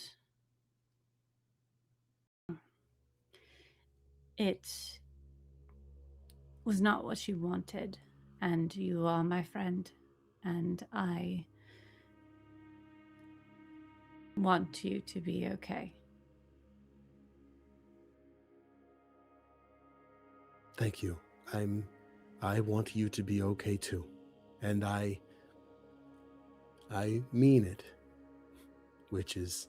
it was not what you wanted, and you are my friend, and I want you to be okay. Thank you. I want you to be okay too. And I mean it, which is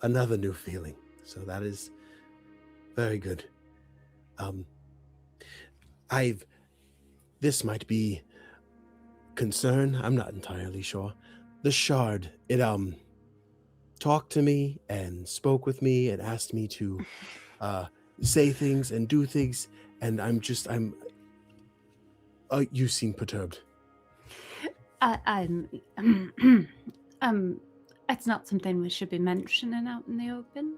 another new feeling. So that is very good. This might be concern. I'm not entirely sure. The shard, it talked to me and spoke with me and asked me to say things and do things, and you seem perturbed. It's not something we should be mentioning out in the open.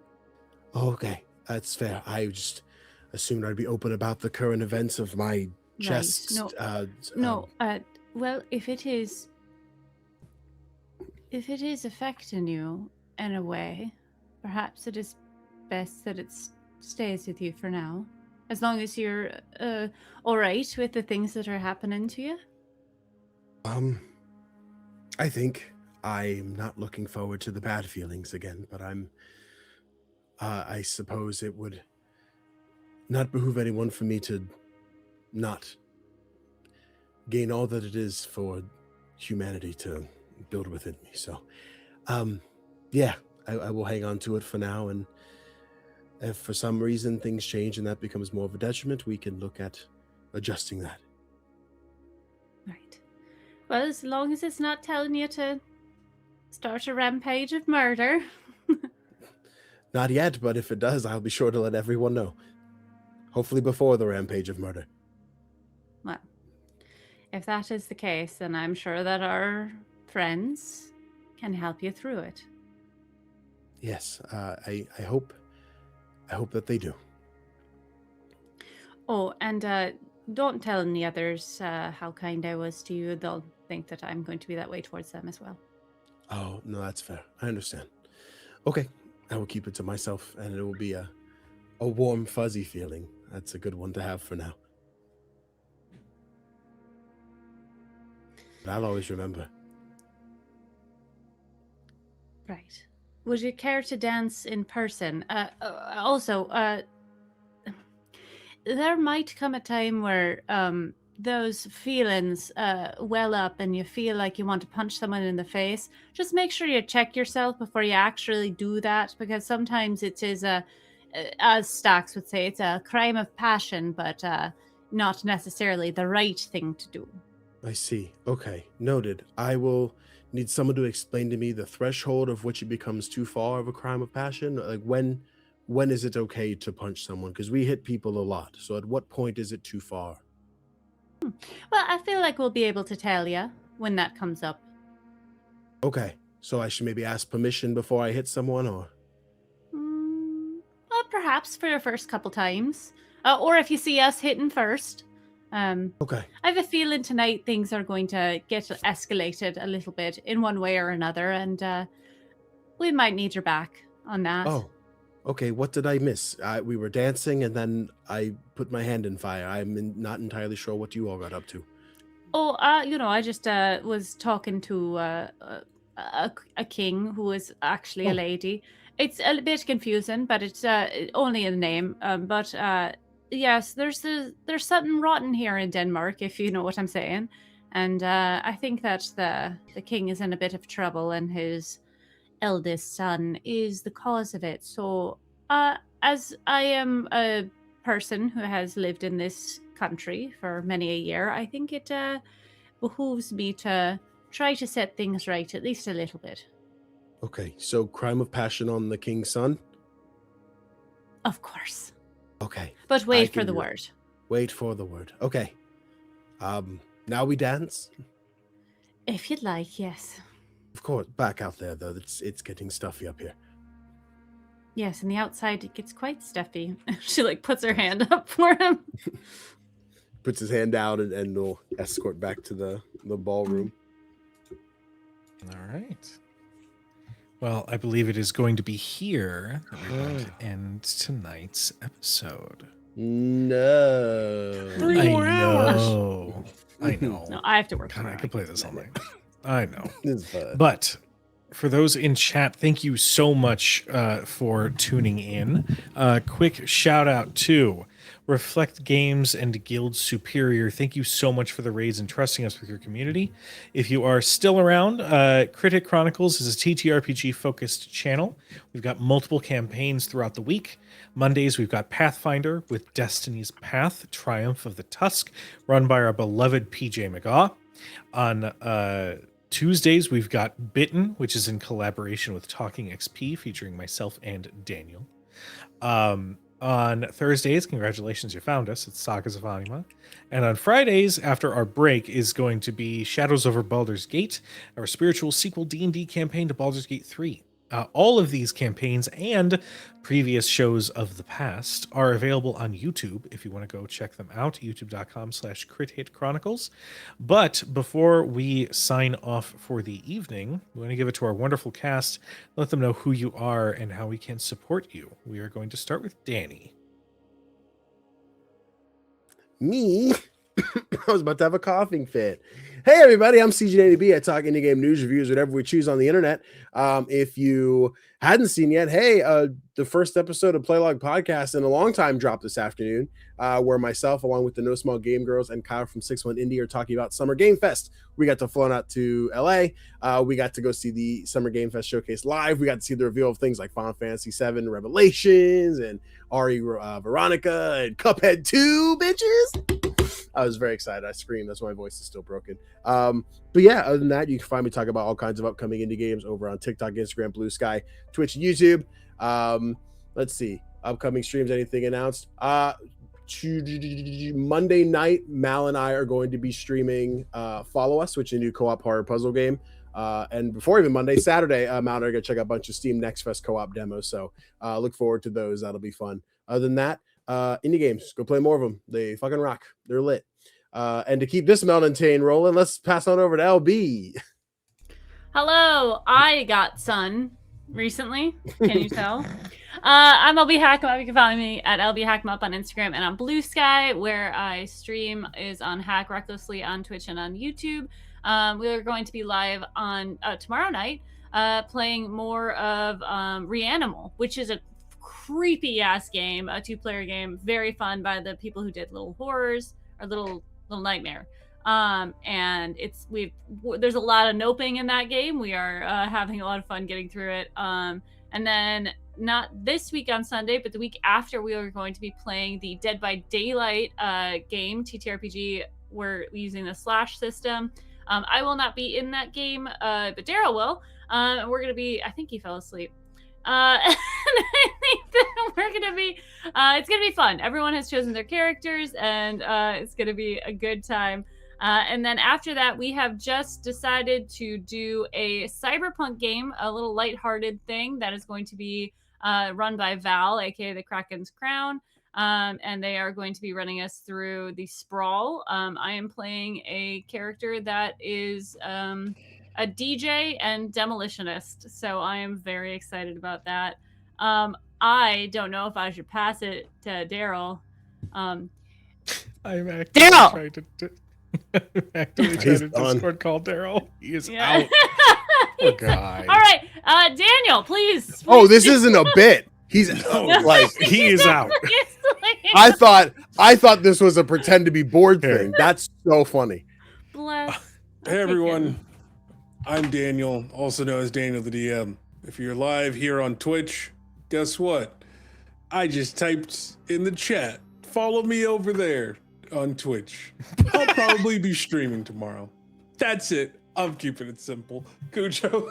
Okay, that's fair. I just assumed I'd be open about the current events of my chest. Right. Well, if it is affecting you in a way, perhaps it is best that it stays with you for now, as long as you're all right with the things that are happening to you. I think I'm not looking forward to the bad feelings again, but I suppose it would not behoove anyone for me to not gain all that it is for humanity to build within me. So, yeah, I will hang on to it for now, and if for some reason things change and that becomes more of a detriment, we can look at adjusting that. Right. Well, as long as it's not telling you to start a rampage of murder. Not yet, but if it does, I'll be sure to let everyone know. Hopefully before the rampage of murder. Well, if that is the case, then I'm sure that our friends can help you through it. Yes, I hope that they do. Oh, and don't tell any others how kind I was to you. They'll think that I'm going to be that way towards them as well. Oh, no, that's fair. I understand. Okay, I will keep it to myself, and it will be a warm, fuzzy feeling. That's a good one to have for now. But I'll always remember. Right. Would you care to dance in person? Also, there might come a time where those feelings well up and you feel like you want to punch someone in the face. Just make sure you check yourself before you actually do that, because sometimes it is as Stakks would say, it's a crime of passion, but not necessarily the right thing to do. I see. Okay, noted. I will need someone to explain to me the threshold of which it becomes too far of a crime of passion. Like when is it okay to punch someone? Because we hit people a lot. So at what point is it too far? Well, I feel like we'll be able to tell you when that comes up. Okay, so I should maybe ask permission before I hit someone, or? Well, perhaps for your first couple times. Or if you see us hitting first. Okay. I have a feeling tonight things are going to get escalated a little bit in one way or another, and we might need your back on that. Oh, okay. What did I miss? We were dancing, and then I put my hand in fire. Not entirely sure what you all got up to. Oh, I just was talking to a king who is actually a lady. It's a bit confusing, but it's only a name. But yes, there's something rotten here in Denmark, if you know what I'm saying. And I think that the king is in a bit of trouble, and his eldest son is the cause of it. So, as I am a person who has lived in this country for many a year, I think it behooves me to try to set things right, at least a little bit. Okay, so crime of passion on the king's son? Of course. Okay. But wait for the word. Wait for the word. Okay. Now we dance? If you'd like, yes. Of course. Back out there, though. It's getting stuffy up here. Yes, and the outside it gets quite stuffy. She puts her hand up for him. Puts his hand down and will escort back to the ballroom. All right. Well, I believe it is going to be here that we're going to end tonight's episode. No. 3 more hours. I know. No, I have to work. God, I could play this all night. I know. This is fun. But for those in chat, thank you so much for tuning in. Quick shout out to Reflect Games and Guild Superior. Thank you so much for the raids and trusting us with your community. If you are still around, Chronicles is a TTRPG focused channel. We've got multiple campaigns throughout the week. Mondays, we've got Pathfinder with Destiny's Path, Triumph of the Tusk, run by our beloved PJ McGaw. On Tuesdays, we've got Bitten, which is in collaboration with Talking XP, featuring myself and Daniel. On Thursdays, congratulations, you found us. It's Sagas of Anyma. And on Fridays, after our break, is going to be Shadows over Baldur's Gate, our spiritual sequel D&D campaign to Baldur's Gate 3. All of these campaigns and previous shows of the past are available on YouTube if you want to go check them out, youtube.com/CritHitChronicles. But before we sign off for the evening, we want to give it to our wonderful cast, let them know who you are and how we can support you. We are going to start with Danny. Me? I was about to have a coughing fit. Hey everybody, I'm CJ80B. I talk indie game news, reviews, whatever we choose on the internet. If you hadn't seen yet, hey, the first episode of Playlog Podcast in a long time dropped this afternoon, where myself, along with the No Small Game Girls and Kyle from 61 Indie, are talking about Summer Game Fest. We got to flown out to LA. We got to go see the Summer Game Fest showcase live. We got to see the reveal of things like Final Fantasy VII Revelations and Ari Veronica and Cuphead 2, bitches. I was very excited. I screamed. That's why my voice is still broken. But yeah, other than that, you can find me talking about all kinds of upcoming indie games over on TikTok, Instagram, Blue Sky, Twitch, and YouTube. Let's see. Upcoming streams, anything announced? Monday night, Mal and I are going to be streaming Follow Us, which is a new co-op horror puzzle game. And before even Monday, Saturday, Mal and I are going to check out a bunch of Steam Next Fest co-op demos. So look forward to those. That'll be fun. Other than that, indie games, go play more of them. They fucking rock. They're lit. And to keep this Melontain rolling, let's pass on over to LB. Hello, I got sun recently. Can you tell? I'm LB Hack'em. You can follow me at LB Hack'em Up on Instagram and on Blue Sky, where I stream is on Hack Recklessly on Twitch and on YouTube. We are going to be live on tomorrow night, playing more of Reanimal, which is a creepy ass game, a 2-player game, very fun by the people who did Little Horrors or Little Nightmare. And there's a lot of noping in that game. We are having a lot of fun getting through it. And then not this week on Sunday, but the week after, we are going to be playing the Dead by Daylight game, TTRPG. We're using the slash system. I will not be in that game, but Daryl will. We're going to be, I think he fell asleep. And I think that we're going to be, it's going to be fun. Everyone has chosen their characters, and it's going to be a good time. And then after that, we have just decided to do a cyberpunk game, a little lighthearted thing that is going to be run by Val, aka the Kraken's Crown. And they are going to be running us through the Sprawl. I am playing a character that is a DJ and demolitionist, so I am very excited about that. I don't know if I should pass it to Daryl. I'm actively Daryl! trying to actively trying to Discord call Daryl. He is out. Poor guy. All right, Daniel, please. Oh, this isn't a bit. He's like he is out. I thought this was a pretend to be bored thing. That's so funny. Bless. Hey everyone, I'm Daniel, also known as Daniel the DM. If you're live here on Twitch, guess what? I just typed in the chat, follow me over there on Twitch. I'll probably be streaming tomorrow. That's it. I'm keeping it simple. Cujo.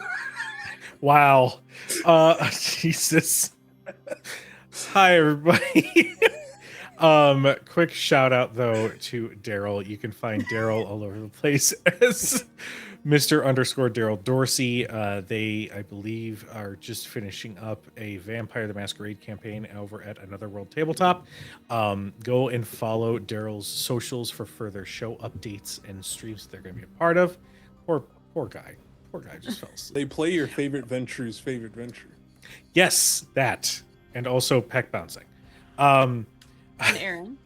Wow. Jesus. Hi everybody. Quick shout out though to Daryl. You can find Daryl all over the place as Mr. Daryl Dorsey. They, I believe, are just finishing up a Vampire the Masquerade campaign over at Another World Tabletop. Go and follow Daryl's socials for further show updates and streams they're going to be a part of. Poor guy. Poor guy just fell asleep. They play your favorite venture's favorite venture. Yes, that. And also peck bouncing. And Aaron.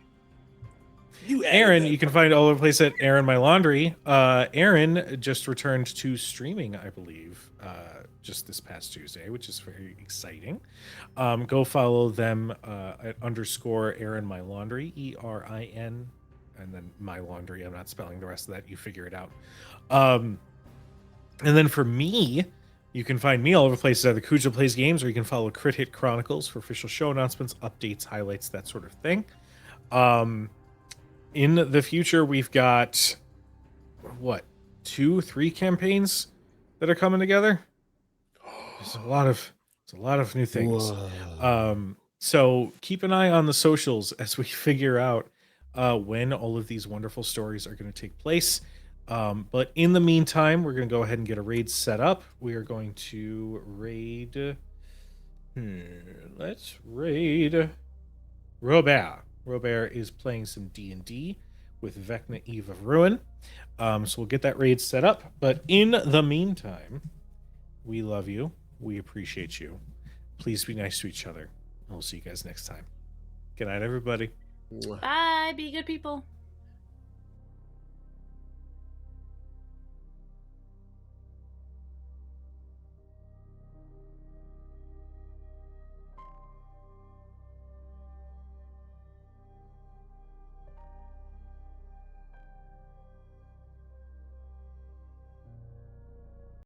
Aaron, you can find all over the place at Aaron My Laundry. Aaron just returned to streaming, I believe, just this past Tuesday, which is very exciting. Go follow them at _Aaron My Laundry, ERIN, and then My Laundry. I'm not spelling the rest of that. You figure it out. And then for me, you can find me all over the place at the Cujo Plays Games, or you can follow Crit Hit Chronicles for official show announcements, updates, highlights, that sort of thing. In the future, we've got, 2-3 campaigns that are coming together. There's a lot of new things. So keep an eye on the socials as we figure out when all of these wonderful stories are going to take place. But in the meantime, we're going to go ahead and get a raid set up. We are going to raid. Let's raid Robert. Robert is playing some D&D with Vecna Eve of Ruin. So we'll get that raid set up. But in the meantime, we love you. We appreciate you. Please be nice to each other. And we'll see you guys next time. Good night, everybody. Bye. Be good people.